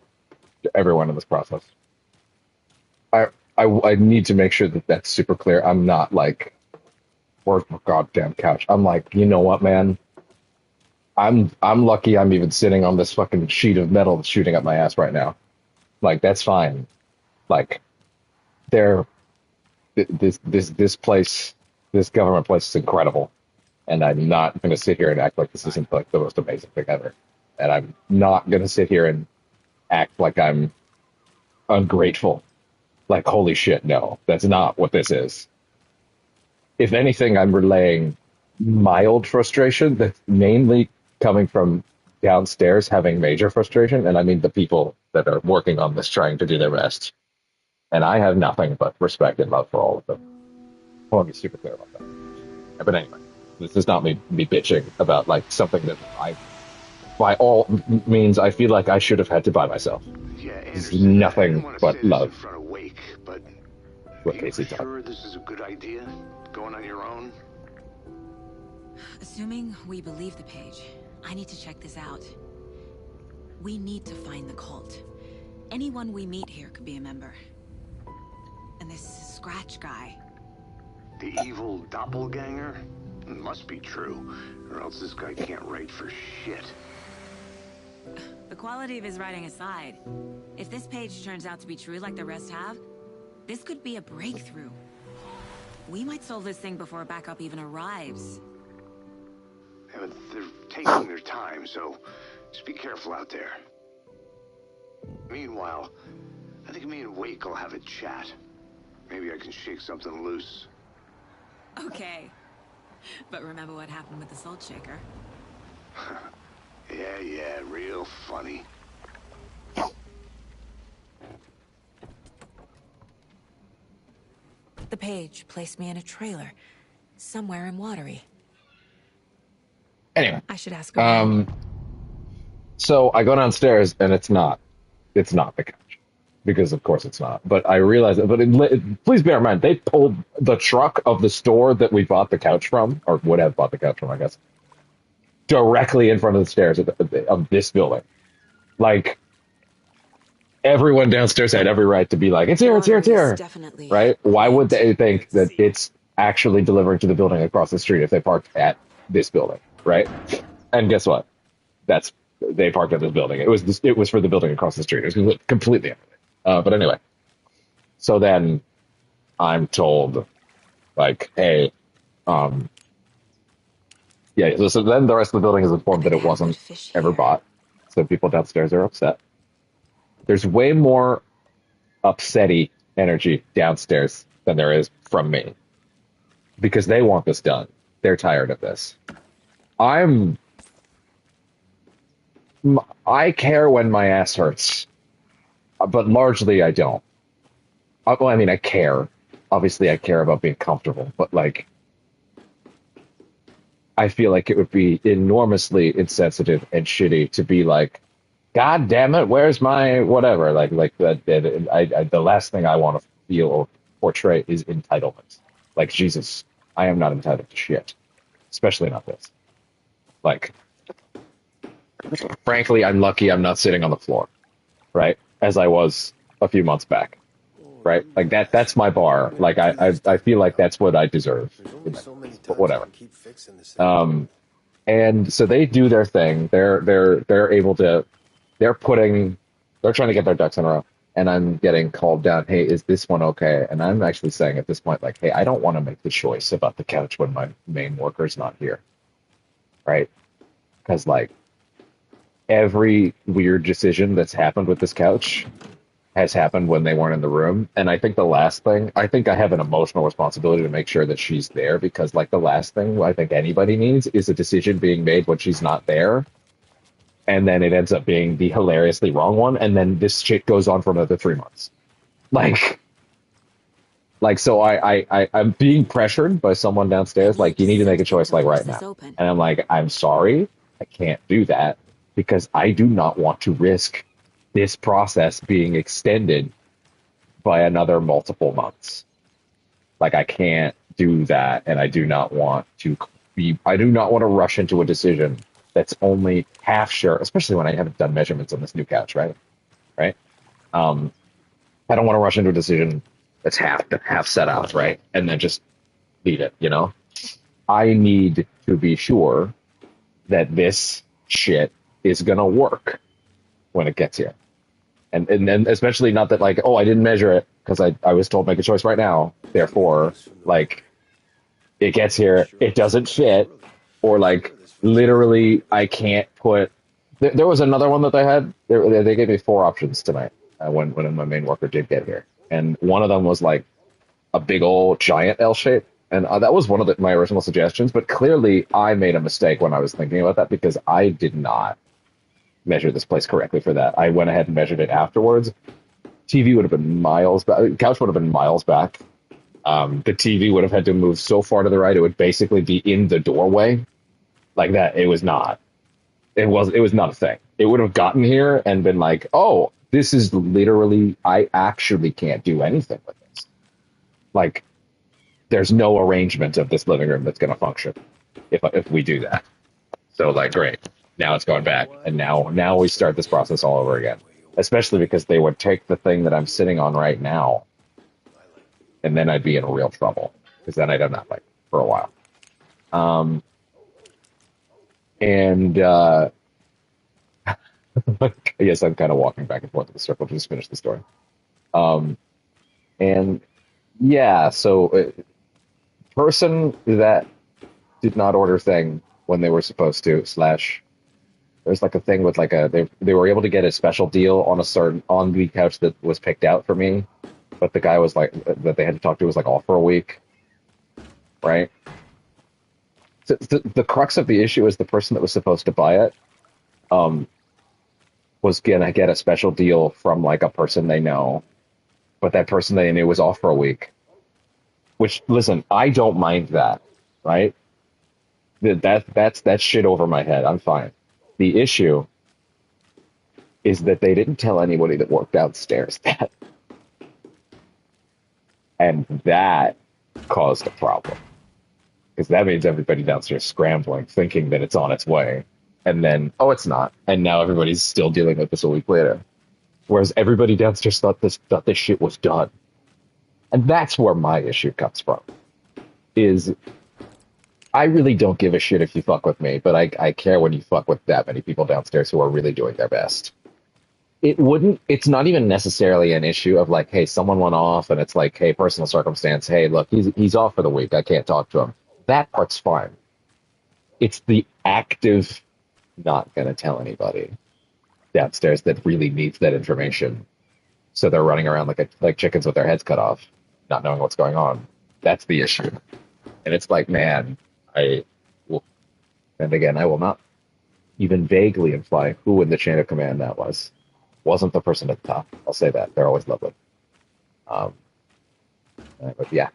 Speaker 1: to everyone in this process. I need to make sure that that's super clear. I'm not like, where's my goddamn couch? I'm like, you know what, man? I'm lucky I'm even sitting on this fucking sheet of metal that's shooting up my ass right now. Like, that's fine. Like, this place, this government place is incredible. And I'm not going to sit here and act like this isn't like the most amazing thing ever. And I'm not going to sit here and act like I'm ungrateful. Like, holy shit, no, that's not what this is. If anything, I'm relaying mild frustration that's mainly coming from downstairs having major frustration. And I mean the people that are working on this trying to do their best. And I have nothing but respect and love for all of them. I want to be super clear about that. But anyway, this is not me bitching about like something that I, by all means, I feel like I should have had to buy myself.
Speaker 3: Yeah,
Speaker 1: This is nothing but love.
Speaker 3: in front of Wake, but
Speaker 1: What
Speaker 3: are
Speaker 1: Casey
Speaker 3: you
Speaker 1: thought.
Speaker 3: sure this is a good idea? Going on your own?
Speaker 11: Assuming we believe the page, I need to check this out. We need to find the cult. Anyone we meet here could be a member. And this Scratch guy.
Speaker 3: The evil doppelganger? It must be true, or else this guy can't write for shit.
Speaker 11: The quality of his writing aside, if this page turns out to be true like the rest have, this could be a breakthrough. We might solve this thing before backup even arrives.
Speaker 3: Yeah, but they're taking their time, so just be careful out there. Meanwhile, I think me and Wake will have a chat. Maybe I can shake something loose.
Speaker 11: Okay. But remember what happened with the salt shaker?
Speaker 3: Yeah, real funny.
Speaker 11: The page placed me in a trailer, somewhere in Watery.
Speaker 1: Anyway.
Speaker 11: I should ask around.
Speaker 1: So I go downstairs and it's not the couch. because of course it's not. But I realized that. But please bear in mind, they pulled the truck of the store that we bought the couch from, or would have bought the couch from, I guess, directly in front of the stairs of this building. Like, everyone downstairs had every right to be like, it's here, it's here, it's here. Right? Why would they think that it's actually delivering to the building across the street if they parked at this building? Right? And guess what? They parked at this building. It was for the building across the street. It was completely empty. But anyway, so then I'm told, like, hey, yeah. So then the rest of the building is informed that it wasn't ever bought. So people downstairs are upset. There's way more upsetty energy downstairs than there is from me because they want this done. They're tired of this. I care when my ass hurts, but largely I don't. Well, I mean, I care. Obviously, I care about being comfortable, but like, I feel like it would be enormously insensitive and shitty to be like, God damn it, where's my whatever? Like that. The last thing I want to feel or portray is entitlement. Like, Jesus, I am not entitled to shit, especially not this. Like, frankly, I'm lucky I'm not sitting on the floor, right? As I was a few months back, right? Like that's my bar. Like I feel like that's what I deserve. But whatever. And so they do their thing. They're able to. They're trying to get their ducks in a row. And I'm getting called down. Hey, is this one okay? And I'm actually saying at this point, like, hey, I don't want to make the choice about the couch when my main worker's not here, right? Because like, every weird decision that's happened with this couch has happened when they weren't in the room. And I think I think I have an emotional responsibility to make sure that she's there, because like the last thing I think anybody needs is a decision being made when she's not there. And then it ends up being the hilariously wrong one. And then this shit goes on for another 3 months. So I'm being pressured by someone downstairs. Like, you need to make a choice like right now. And I'm like, I'm sorry, I can't do that because I do not want to risk this process being extended by another multiple months. Like, I can't do that, and I do not want to rush into a decision that's only half sure, especially when I haven't done measurements on this new couch, right? Right? I don't want to rush into a decision that's half set out, right? And then just leave it, you know? I need to be sure that this shit is gonna work when it gets here. And especially not that like, oh, I didn't measure it because I was told make a choice right now. Therefore, like, it gets here, it doesn't fit, or like literally I can't put. There was another one that they had. They gave me 4 options tonight when my main worker did get here, and one of them was like a big old giant L shape, and that was one of my original suggestions. But clearly, I made a mistake when I was thinking about that because I did not measure this place correctly for that. I went ahead and measured it afterwards. TV would have been miles back. Couch would have been miles back. The TV would have had to move so far to the right it would basically be in the doorway. Like that, it was not. It was not a thing. It would have gotten here and been like, oh, this is literally. I actually can't do anything with this. Like, there's no arrangement of this living room that's going to function if we do that. So like, great. Now it's going back, and now we start this process all over again. Especially because they would take the thing that I'm sitting on right now, and then I'd be in real trouble because then I'd have nothing for a while. Yes, I'm kind of walking back and forth in the circle to just finish the story. And yeah, so person that did not order thing when they were supposed to / there's like a thing with like they were able to get a special deal on the couch that was picked out for me, but the guy was like that they had to talk to was like off for a week, right? So the crux of the issue is the person that was supposed to buy it was gonna get a special deal from like a person they know, but that person they knew was off for a week. Which, listen, I don't mind that, right? That's shit over my head. I'm fine. The issue is that they didn't tell anybody that worked downstairs that. And that caused a problem. Because that means everybody downstairs scrambling, thinking that it's on its way. And then, oh, it's not. And now everybody's still dealing with this a week later. Whereas everybody downstairs thought this shit was done. And that's where my issue comes from. Is I really don't give a shit if you fuck with me, but I care when you fuck with that many people downstairs who are really doing their best. It's not even necessarily an issue of like, hey, someone went off and it's like, hey, personal circumstance, hey, look, he's off for the week, I can't talk to him. That part's fine. It's the active not gonna tell anybody downstairs that really needs that information. So they're running around like chickens with their heads cut off, not knowing what's going on. That's the issue. And it's like, man, I will, and again, I will not even vaguely imply who in the chain of command that was. Wasn't the person at the top. I'll say that. They're always lovely. But yeah,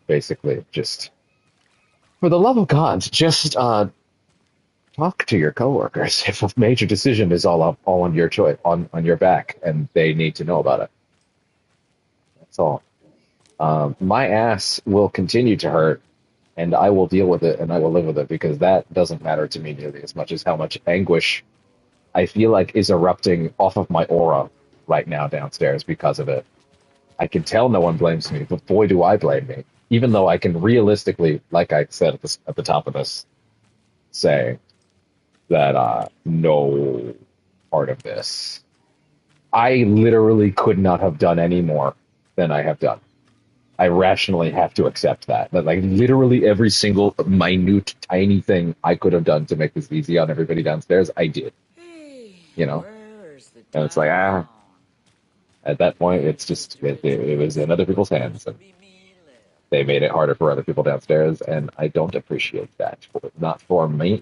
Speaker 1: basically, just for the love of God, just talk to your coworkers if a major decision is all on your choice, on your back, and they need to know about it. That's all. My ass will continue to hurt, and I will deal with it, and I will live with it, because that doesn't matter to me nearly as much as how much anguish I feel like is erupting off of my aura right now downstairs because of it. I can tell no one blames me, but boy, do I blame me. Even though I can realistically, like I said at the top of this, say that no part of this. I literally could not have done any more than I have done. I rationally have to accept that. But like literally every single minute, tiny thing I could have done to make this easy on everybody downstairs, I did. You know? And it's like, at that point, it's just, it was in other people's hands. And they made it harder for other people downstairs, and I don't appreciate that. Not for me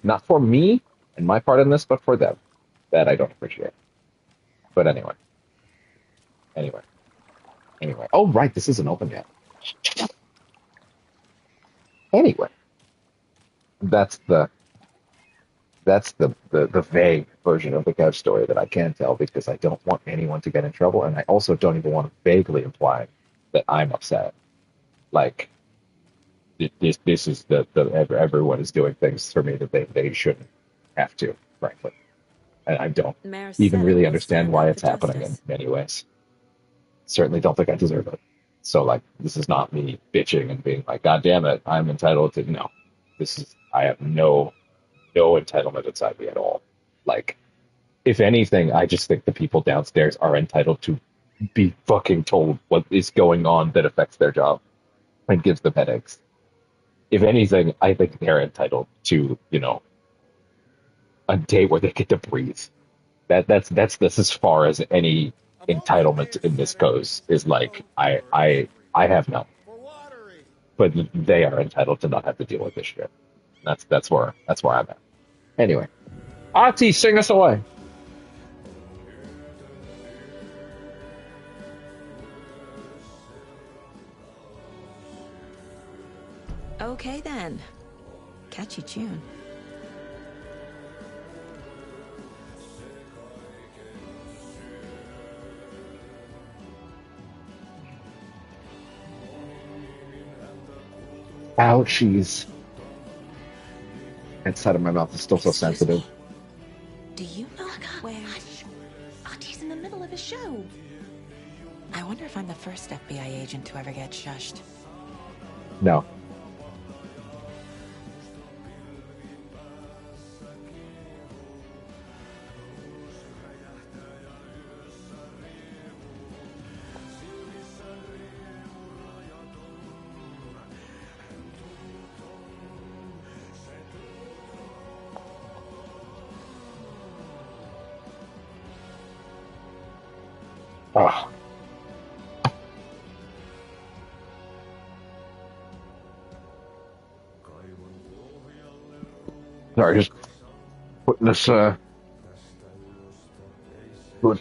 Speaker 1: and my part in this, but for them. That I don't appreciate. But anyway. Oh, right, this isn't open yet. Anyway. That's the vague version of the couch story that I can tell, because I don't want anyone to get in trouble, and I also don't even want to vaguely imply that I'm upset. Like, this is everyone is doing things for me that they shouldn't have to, frankly. And I don't even really understand why it's happening in many ways. Certainly don't think I deserve it. So, like, this is not me bitching and being like, God damn it, I'm entitled to. No. I have no entitlement inside me at all. Like, if anything, I just think the people downstairs are entitled to be fucking told what is going on that affects their job and gives them headaches. If anything, I think they're entitled to, a day where they get to breathe. That's as far as any entitlement in this goes. Is like, I have none, but they are entitled to not have to deal with this shit. That's where I'm at. Anyway, Ati, sing us away.
Speaker 11: Okay then. Catchy tune.
Speaker 1: Ouchies. Inside of my mouth is still so sensitive.
Speaker 11: Do you know where... Artie's in the middle of a show. I wonder if I'm the first FBI agent to ever get shushed.
Speaker 1: No. Oh. Sorry, just putting this food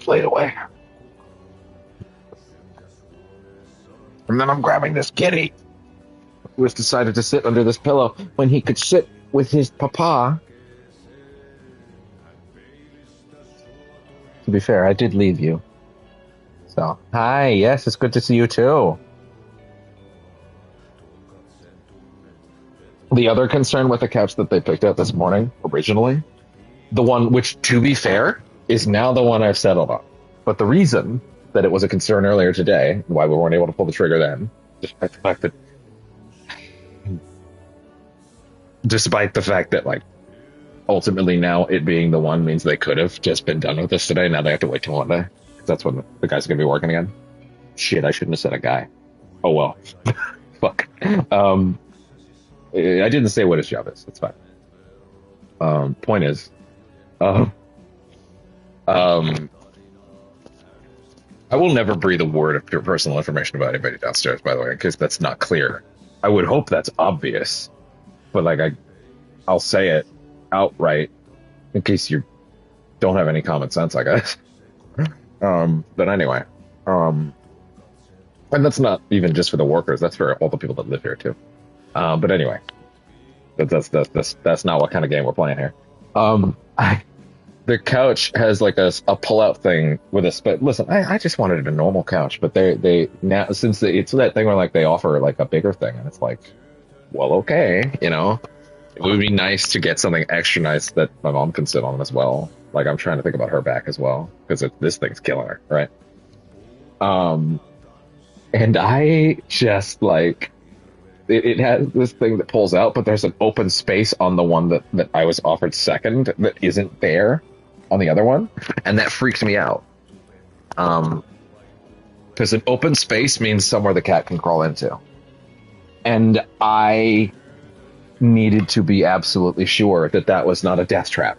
Speaker 1: plate away. And then I'm grabbing this kitty who has decided to sit under this pillow when he could sit with his papa. to be fair, I did leave you. So, hi, yes, it's good to see you too. The other concern with the couch that they picked out this morning, originally, the one which, to be fair, is now the one I've settled on. But the reason that it was a concern earlier today, why we weren't able to pull the trigger then, despite the fact that, like, ultimately now it being the one means they could have just been done with this today. Now they have to wait till Monday. That's when the guy's going to be working again. Shit, I shouldn't have said a guy. Oh well. Fuck. I didn't say what his job is. It's fine. Point is, I will never breathe a word of your personal information about anybody downstairs, by the way, because that's not clear. I would hope that's obvious, but like I'll say it outright in case you don't have any common sense, I guess. But anyway, and that's not even just for the workers. That's for all the people that live here too. But anyway, that's not what kind of game we're playing here. The couch has like a pull-out thing with a split. Listen, I just wanted a normal couch, but they now since it's that thing where like they offer like a bigger thing, and it's like, well, okay, you know, it would be nice to get something extra nice that my mom can sit on as well. Like I'm trying to think about her back as well because this thing's killing her, right? And I just like it has this thing that pulls out, but there's an open space on the one that I was offered second that isn't there on the other one, and that freaked me out. Because an open space means somewhere the cat can crawl into, and I needed to be absolutely sure that that was not a death trap,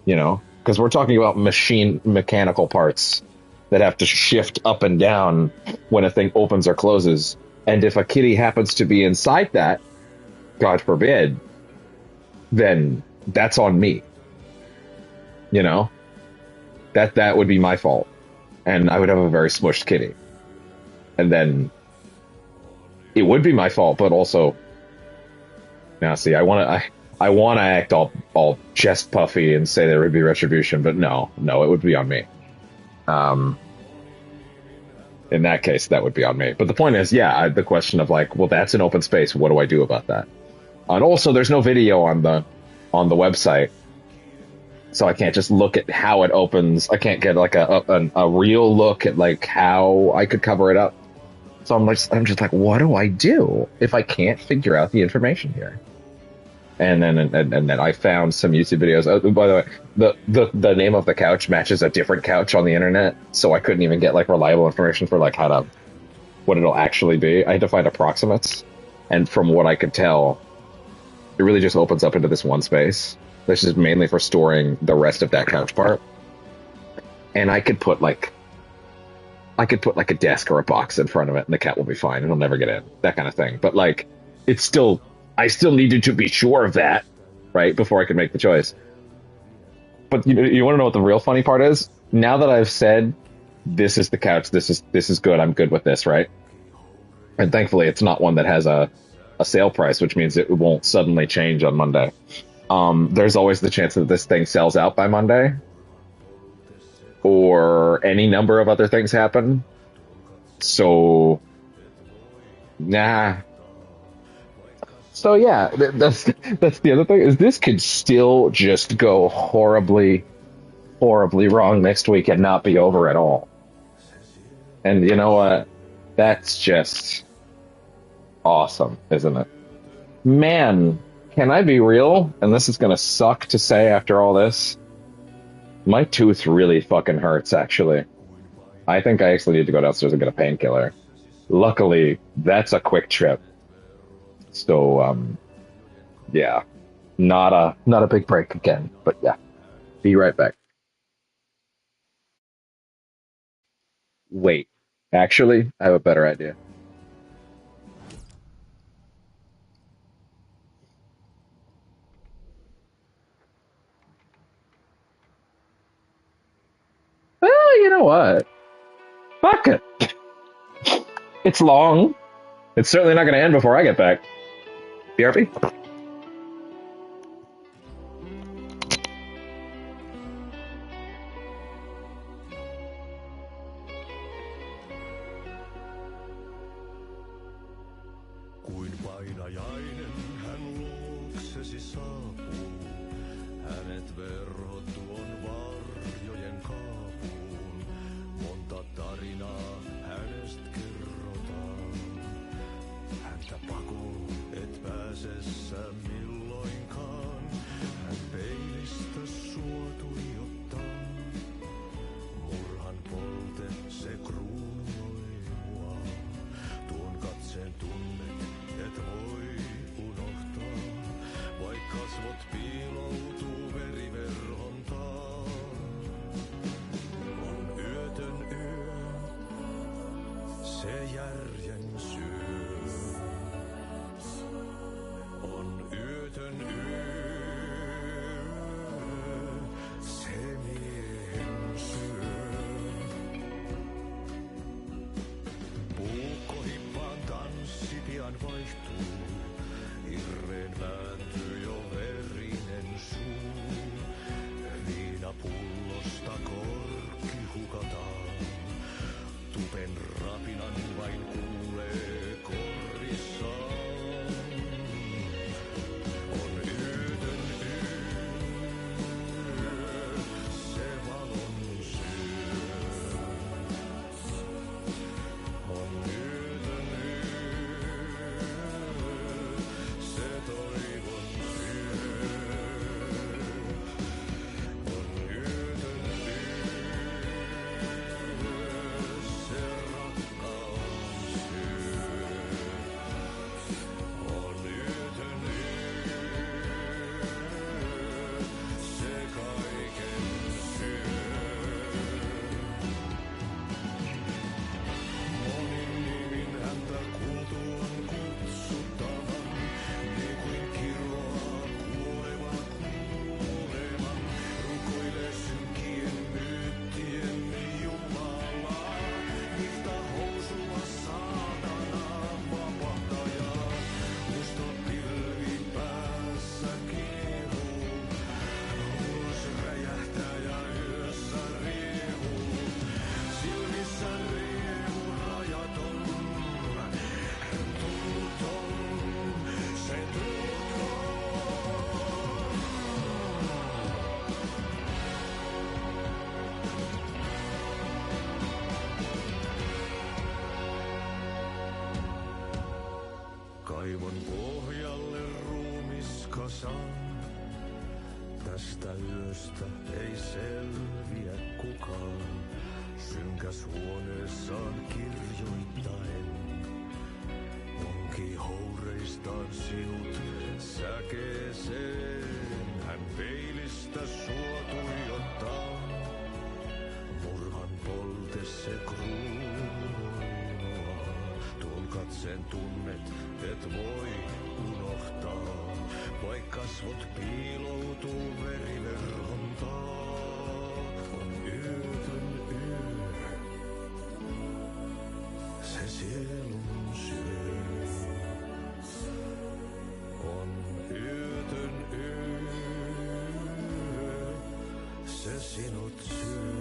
Speaker 1: you know, because we're talking about mechanical parts that have to shift up and down when a thing opens or closes, and if a kitty happens to be inside that, God forbid, then that's on me. You know, that would be my fault, and I would have a very smushed kitty, and then it would be my fault. But also, now see, I want to act all chest puffy and say there would be retribution, but no, it would be on me. In that case, that would be on me. But the point is, yeah, the question of like, well, that's an open space. What do I do about that? And also, there's no video on the website. So I can't just look at how it opens. I can't get like a real look at like how I could cover it up. So I'm just like, what do I do if I can't figure out the information here? And then I found some YouTube videos. Oh, by the way, the name of the couch matches a different couch on the internet, so I couldn't even get like reliable information for like what it'll actually be. I had to find approximates, and from what I could tell, it really just opens up into this one space. This is mainly for storing the rest of that couch part. And I could put like a desk or a box in front of it and the cat will be fine. It'll never get in. That kind of thing. But like, I still needed to be sure of that, right? Before I could make the choice. But you want to know what the real funny part is? Now that I've said, this is the couch, this is good, I'm good with this, right? And thankfully it's not one that has a sale price, which means it won't suddenly change on Monday. There's always the chance that this thing sells out by Monday, or any number of other things happen. So, nah. So yeah, that's the other thing, is this could still just go horribly, horribly wrong next week and not be over at all. And you know what? That's just awesome, isn't it? Man, can I be real? And this is gonna suck to say after all this. My tooth really fucking hurts, actually. I think I actually need to go downstairs and get a painkiller. Luckily, that's a quick trip. So, yeah. Not a big break again, but yeah. Be right back. Wait. Actually, I have a better idea. Well, you know what? Fuck it. It's long. It's certainly not going to end before I get back. BRB?
Speaker 5: vuosi saapuu, hänet verhot tuon varjojen kaapuun. Monta tarinaa hänestä kerrotaan. Häntä pakoon et pääse sä milloinkaan. Hän peilistä sua tuijottaa. Murhan polte se kruunoi mua. Tuon katseen tunnet et voi unohtaa. Vaik kasvot piiloutuu veriverhon taa. On yötön yö, se järjen syö. On yötön yö, se miehen syö. Puukkohippaan tanssi pian vaihtuu. Irreen vääntyy jo verinen suu. Viinapullosta korkki hukataan. Tupen rapinan vain kuulee korvissaan. On yötön yö, se valon syö. On yötön yö, se toivon syö. On yötön yö, se rakkaus syö. On yötön yö, se kaiken syö. Monin nimin häntä kuultuaan kutsuttavan, niin kuin kiroaa kuoleva kuoleman. Rukoilee synkien myyttien Jumalaa, nifta housua saatanaa vapahtajaa. Musta pilvi päässä kiehuu, ulos räjähtää ja yössä riehuu. Silmissä riehuu rajaton, hän tunnuton, se tunnuton. Kaivon pohjalle ruumiskasan. Tästä yöstä ei selviä kukaan. Synkäs huoneessaan kirjoittaen. Onki houreistaan sinut säkeeseen. Hän peilistä sua tuijottaa. Murhan polte se kruunoa. Tuon katseen tunnet et voi unohtaa. Vaik kasvot piiloutuu veriverhon taa. On yötön yö, se sielun syö. On yötön yö, se sinut syö.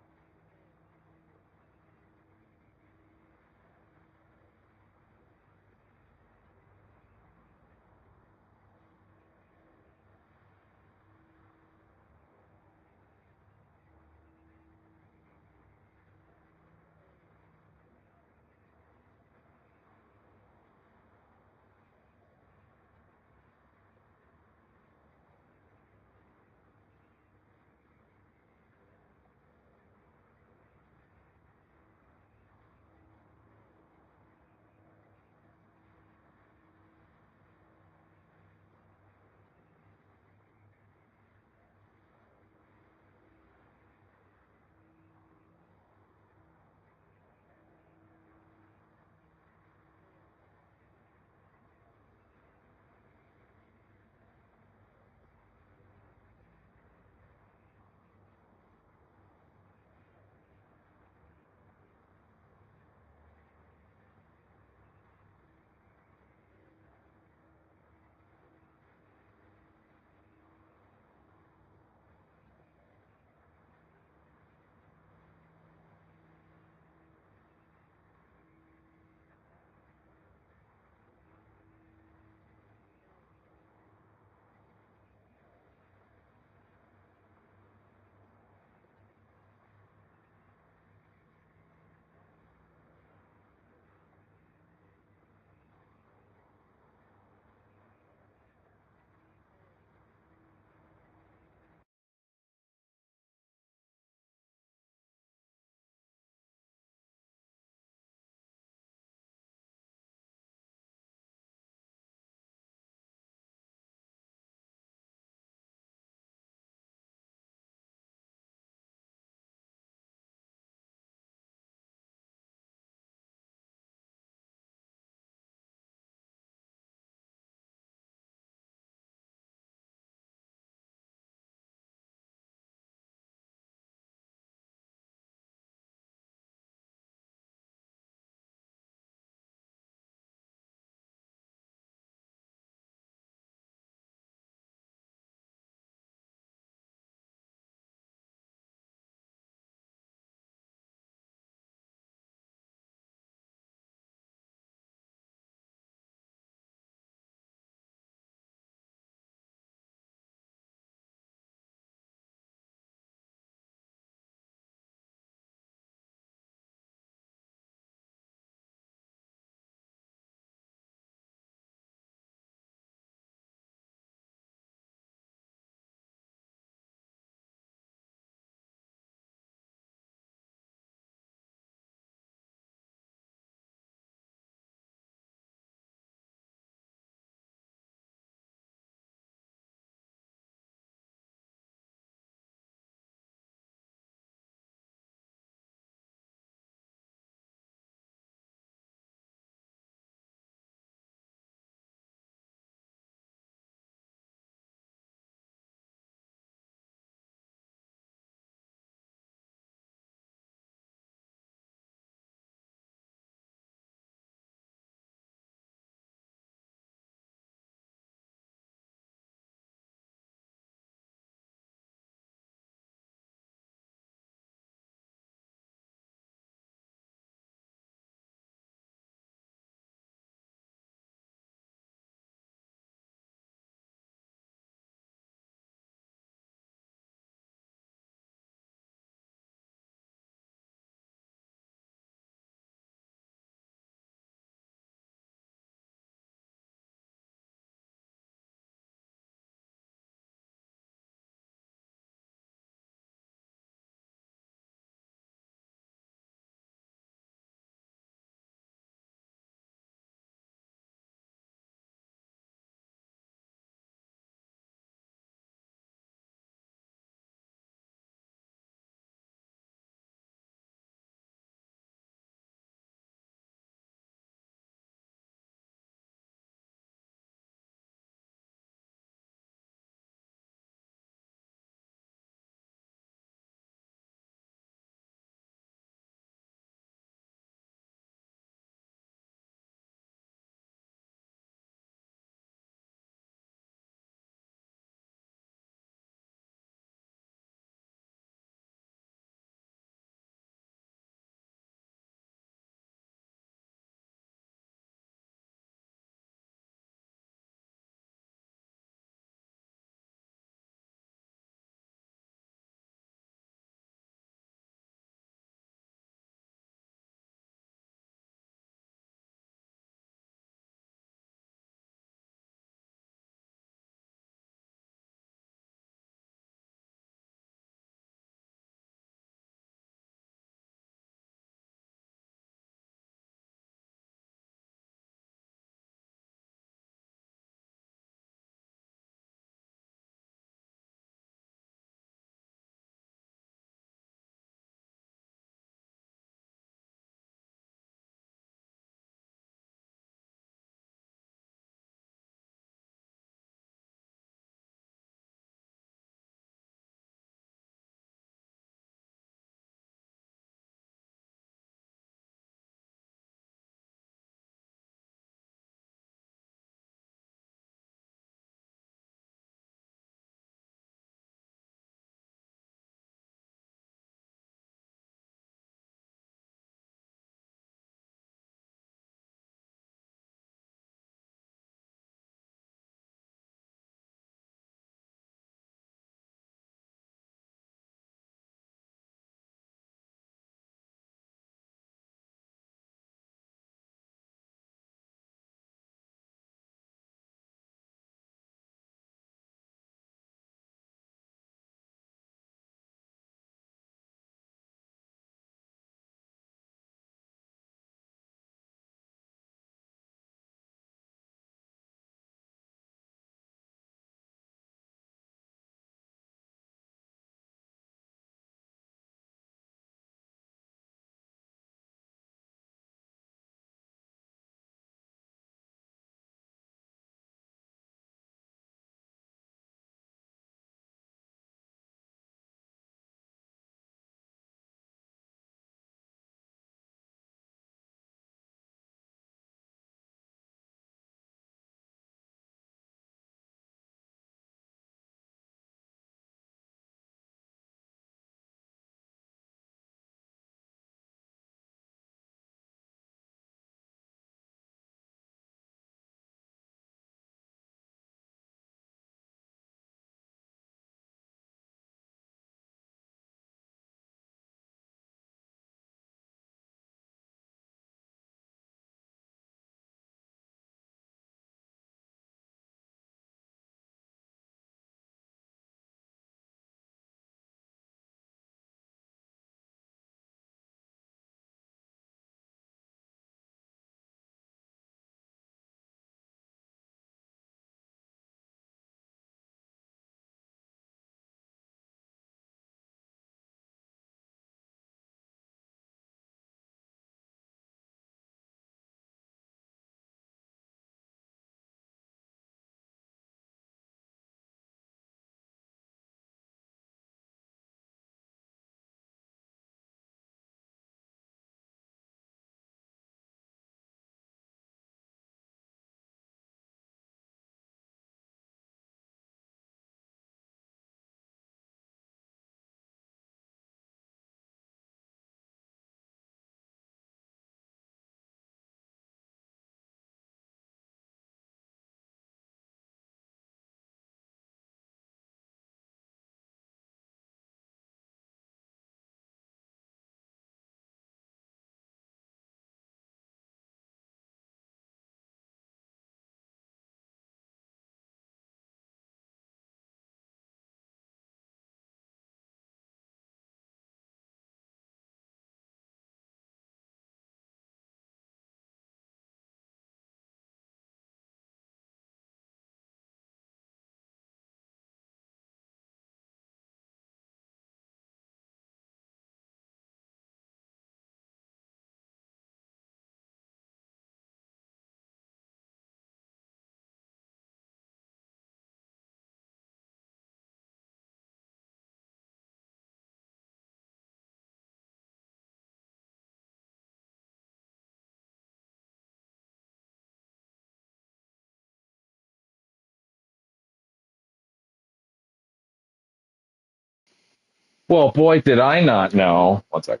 Speaker 1: Well, boy, did I not know. One sec.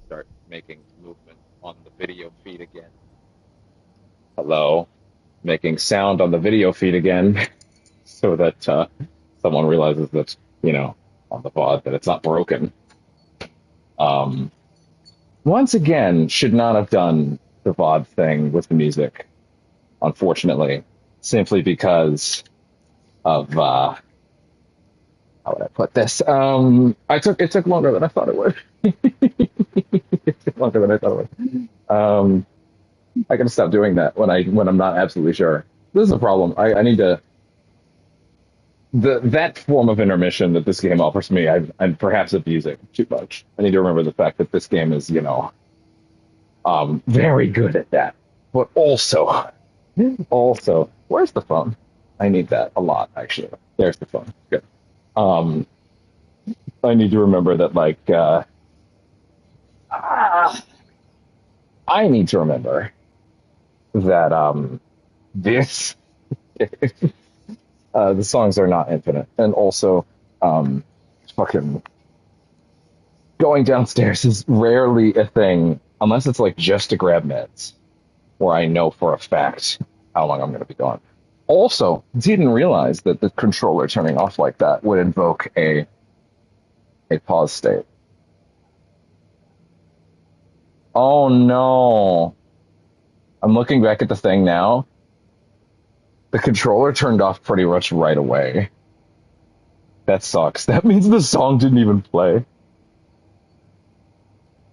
Speaker 1: Start making movement on the video feed again. Hello. Making sound on the video feed again so that someone realizes that, on the VOD that it's not broken. Once again, should not have done the VOD thing with the music, unfortunately, simply because of how would I put this? It took longer than I thought it would. It took longer than I thought it would. I gotta stop doing that when I'm not absolutely sure. This is a problem. I need to that form of intermission that this game offers me. I'm perhaps abusing too much. I need to remember the fact that this game is, very good at that. But also, where's the phone? I need that a lot, actually. There's the phone. Good. I need to remember that, I need to remember that this the songs are not infinite, and also fucking going downstairs is rarely a thing unless it's like just to grab meds, where I know for a fact how long I'm going to be gone. Also, didn't realize that the controller turning off like that would invoke a pause state. Oh no. I'm looking back at the thing now. The controller turned off pretty much right away. That sucks. That means the song didn't even play.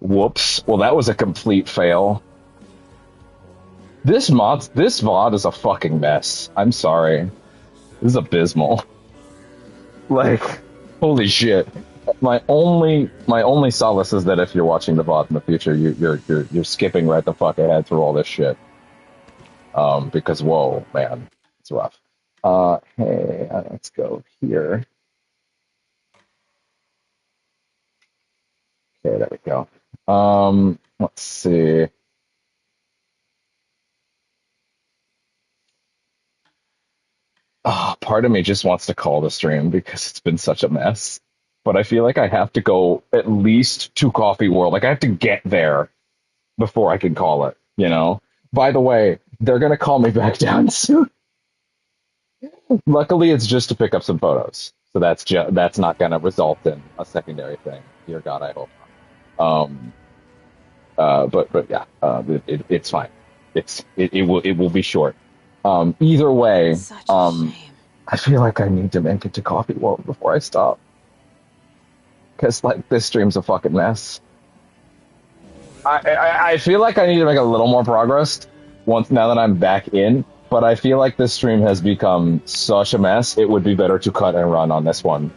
Speaker 1: Whoops. Well, that was a complete fail. This VOD is a fucking mess. I'm sorry. This is abysmal. Like, holy shit. My only solace is that if you're watching the VOD in the future, you're skipping right the fuck ahead through all this shit. Because whoa, man, it's rough. Hey, let's go here. Okay, there we go. Let's see. Oh, part of me just wants to call the stream because it's been such a mess. But I feel like I have to go at least to Coffee World. Like I have to get there before I can call it, By the way, they're gonna call me back down soon. Luckily, it's just to pick up some photos, so that's not gonna result in a secondary thing. Dear God, I hope not. But yeah, it's fine. It will be short. Either way, I feel like I need to make it to Coffee World before I stop, because this stream's a fucking mess. I feel like I need to make a little more progress now that I'm back in, but I feel like this stream has become such a mess. It would be better to cut and run on this one,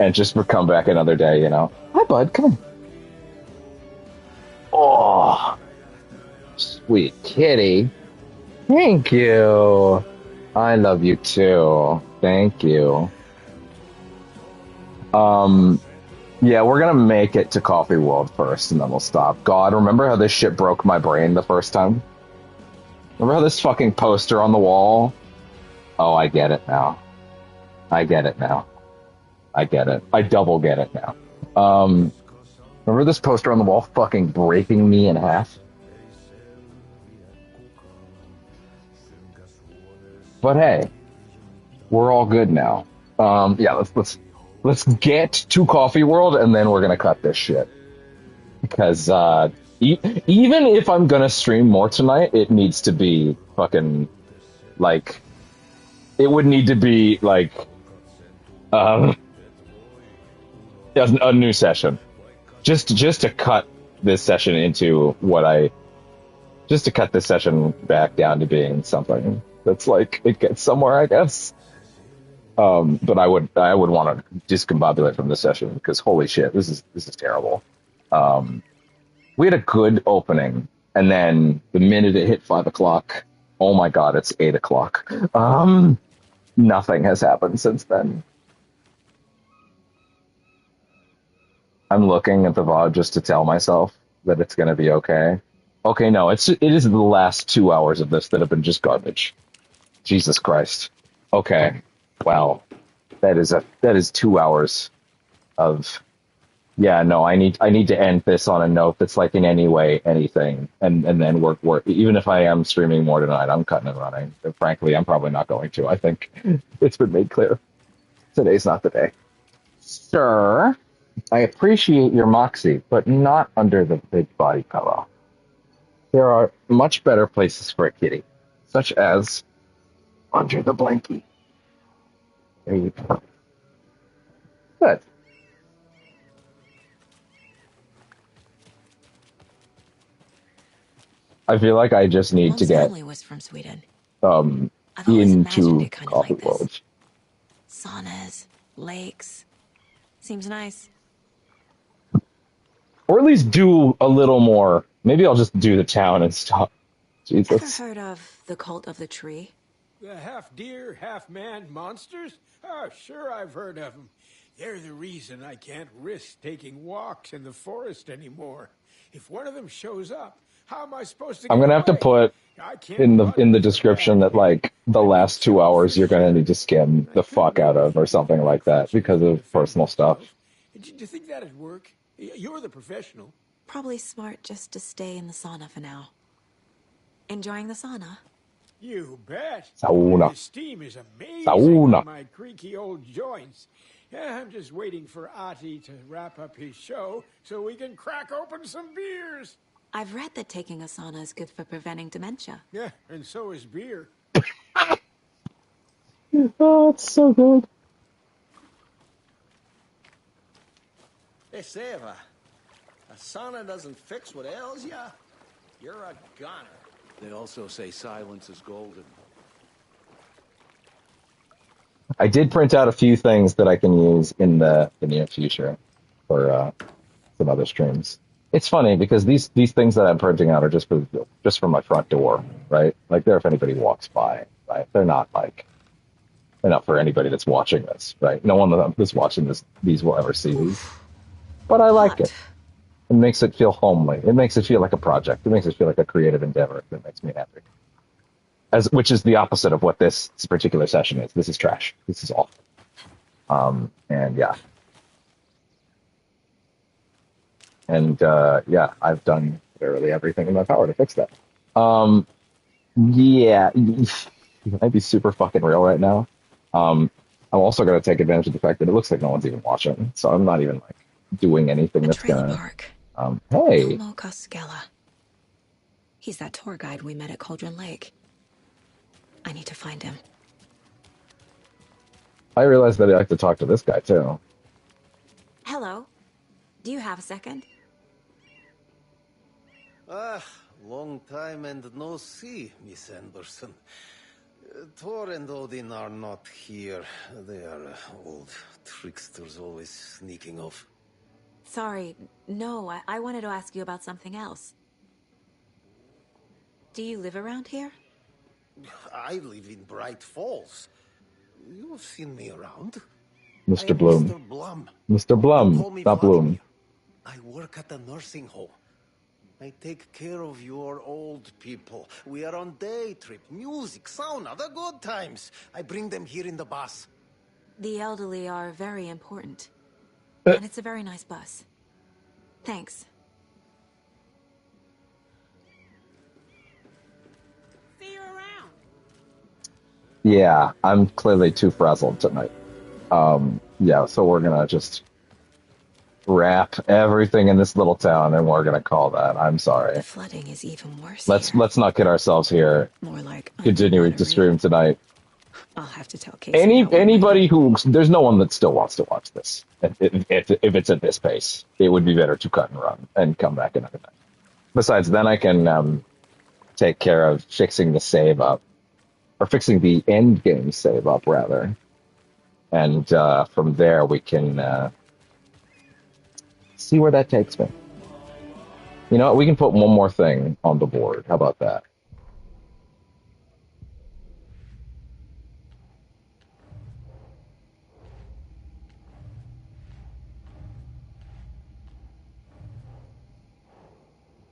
Speaker 1: and just come back another day. Hi, bud. Come on. Oh, sweet kitty. Thank you. I love you too. Thank you. Yeah, we're gonna make it to Coffee World first, and then we'll stop. God, remember how this shit broke my brain the first time? Remember how this fucking poster on the wall? Oh, I get it now. I get it now. I get it. I double get it now. Remember this poster on the wall fucking breaking me in half? But hey, we're all good now. Yeah, let's get to Coffee World, and then we're gonna cut this shit. Because even if I'm gonna stream more tonight, it needs to be fucking it would need to be a new session, just to cut this session into just to cut this session back down to being something that's it gets somewhere, I guess. But I would want to discombobulate from this session because holy shit, this is terrible. We had a good opening, and then the minute it hit 5 o'clock, oh my god, it's 8 o'clock. Nothing has happened since then. I'm looking at the VOD just to tell myself that it's going to be okay. Okay, no, it is the last 2 hours of this that have been just garbage. Jesus Christ. Okay. Wow. That is 2 hours of yeah, no, I need to end this on a note that's like in any way anything, and then work. Even if I am streaming more tonight, I'm cutting and running. And frankly, I'm probably not going to. I think it's been made clear today's not the day. Sir, I appreciate your moxie, but not under the big body pillow. There are much better places for a kitty, such as under the blankie. There you go. Good. I feel like I just need to
Speaker 11: Mom's
Speaker 1: get
Speaker 11: family was from Sweden.
Speaker 1: um
Speaker 11: I've always imagined
Speaker 1: into
Speaker 11: it kind of
Speaker 1: coffee
Speaker 11: like this.
Speaker 1: world.
Speaker 11: Saunas, lakes. Seems nice.
Speaker 1: Or at least do a little more. Maybe I'll just do the town and stop.
Speaker 11: Ever
Speaker 1: Jesus.
Speaker 11: heard of the cult of the tree?
Speaker 4: The half deer, half man monsters? Oh, sure, I've heard of them. They're the reason I can't risk taking walks in the forest anymore. If one of them shows up, how am I supposed to
Speaker 1: I'm
Speaker 4: get
Speaker 1: gonna have to
Speaker 4: away?
Speaker 1: put
Speaker 4: I can't
Speaker 1: in the
Speaker 4: run with a
Speaker 1: description
Speaker 4: bad
Speaker 1: that like the last 2 hours you're gonna need to skim the fuck out of or something like that because of personal stuff.
Speaker 4: Do you think that'd work? You're the professional.
Speaker 11: Probably smart just to stay in the sauna for now. Enjoying the sauna?
Speaker 4: You bet.
Speaker 1: Sauna.
Speaker 4: The steam is amazing
Speaker 1: Sauna.
Speaker 4: on my creaky old joints. Yeah, I'm just waiting for Ati to wrap up his show so we can crack open some beers.
Speaker 11: I've read that taking a sauna is good for preventing dementia.
Speaker 4: Yeah, and so is beer.
Speaker 1: Oh, it's so good.
Speaker 16: Hey, Seva, a sauna doesn't fix what ails ya. You're a goner.
Speaker 5: They also say silence is golden.
Speaker 1: I did print out a few things that I can use in the near future for some other streams. It's funny because these things that I'm printing out are just for my front door, right? Like they're if anybody walks by, right? They're not for anybody that's watching this, right? No one that's watching these will ever see these. But I like it. It makes it feel homely. It makes it feel like a project. It makes it feel like a creative endeavor. That makes me happy. Which is the opposite of what this particular session is. This is trash. This is awful. And yeah. And yeah, I've done literally everything in my power to fix that. Yeah, I'd be super fucking real right now. I'm also going to take advantage of the fact that it looks like no one's even watching, so I'm not even like doing anything that's gonna.
Speaker 11: Park.
Speaker 1: Hey.
Speaker 11: Elmo Koskela. He's that tour guide we met at Cauldron Lake. I need to find him.
Speaker 1: I realized that I like to talk to this guy too.
Speaker 11: Hello. Do you have a second?
Speaker 20: Long time and no see, Miss Anderson. Thor and Odin are not here. They are old tricksters always sneaking off.
Speaker 11: Sorry. No, I wanted to ask you about something else. Do you live around here?
Speaker 20: I live in Bright Falls. You've seen me around.
Speaker 1: Mr.
Speaker 20: I am
Speaker 1: Bloom.
Speaker 20: Mr. Blum.
Speaker 1: Mr. Blum,
Speaker 20: Call me
Speaker 1: not Bloom.
Speaker 20: I work at a nursing home. I take care of your old people. We are on day trip, music, sauna, the good times. I bring them here in the bus.
Speaker 11: The elderly are very important. And it's a very nice bus. Thanks.
Speaker 18: See you around.
Speaker 1: Yeah, I'm clearly too frazzled tonight. Yeah, so we're gonna just wrap everything in this little town, and we're gonna call that. I'm sorry.
Speaker 11: The flooding is even worse.
Speaker 1: Let's not kid ourselves here.
Speaker 11: More like
Speaker 1: Continuing to stream tonight.
Speaker 11: I'll have to tell Casey.
Speaker 1: Anybody who there's no one that still wants to watch this. If it's at this pace, it would be better to cut and run and come back another night. Besides, then I can take care of fixing the save up, or fixing the end game save up rather, and from there we can see where that takes me. You know what? We can put one more thing on the board. How about that?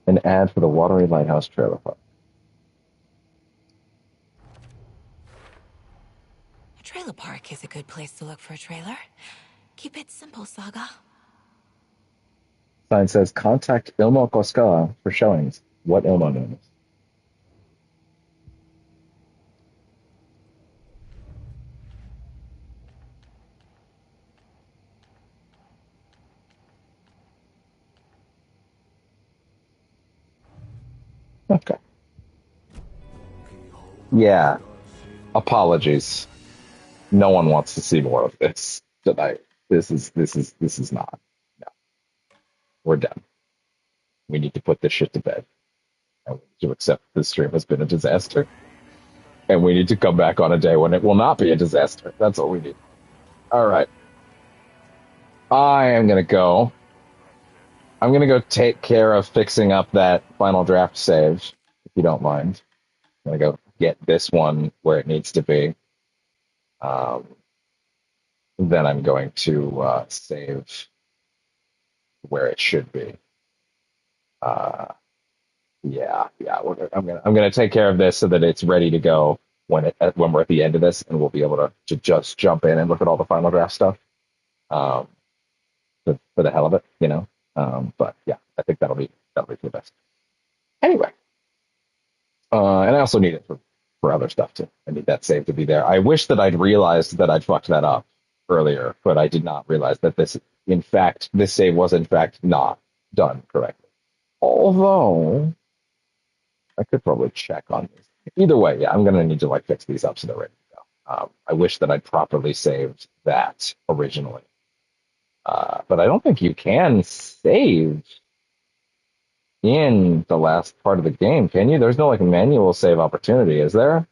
Speaker 1: An ad for the Watery Lighthouse Trailer Park.
Speaker 11: A trailer park is a good place to look for a trailer.
Speaker 6: Keep it simple, Saga.
Speaker 1: Sign says, contact Ilmo Koskala for showings. What Ilmo name is? Okay. Yeah. Apologies. No one wants to see more of this tonight. This is not. No. We're done. We need to put this shit to bed. And we need to accept this stream has been a disaster. And we need to come back on a day when it will not be a disaster. That's all we need. All right. I'm gonna go. I'm gonna go take care of fixing up that final draft save, if you don't mind. I'm gonna go get this one where it needs to be. Then I'm going to save where it should be. Yeah. I'm gonna take care of this so that it's ready to go when we're at the end of this, and we'll be able to just jump in and look at all the final draft stuff. Um, for the hell of it, you know. But yeah, I think that'll be for the best. Anyway, and I also need it for other stuff too. I need that save to be there. I wish that I'd realized that I'd fucked that up earlier, but I did not realize that this save was in fact not done correctly. Although I could probably check on these. Either way, yeah, I'm gonna need to like fix these up so they're ready to go. I wish that I'd properly saved that originally. But I don't think you can save in the last part of the game, can you? There's no like manual save opportunity, is there?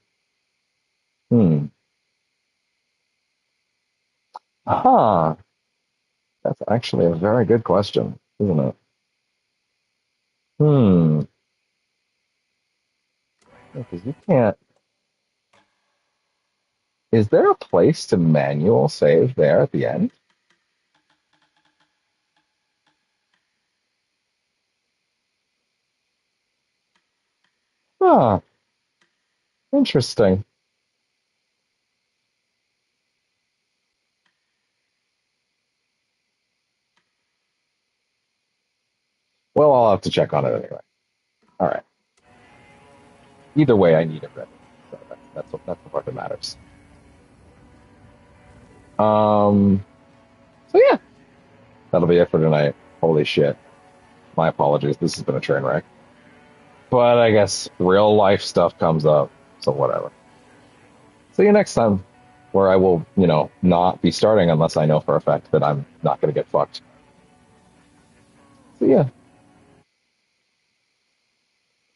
Speaker 1: Huh. That's actually a very good question, isn't it? Because you can't. Is there a place to manual save there at the end? Huh. Interesting. Well, I'll have to check on it anyway. All right. Either way, I need it ready. So that's the part that matters. So yeah, that'll be it for tonight. Holy shit. My apologies. This has been a train wreck. But I guess real life stuff comes up, so whatever. See you next time, where I will, not be starting unless I know for a fact that I'm not going to get fucked. See ya.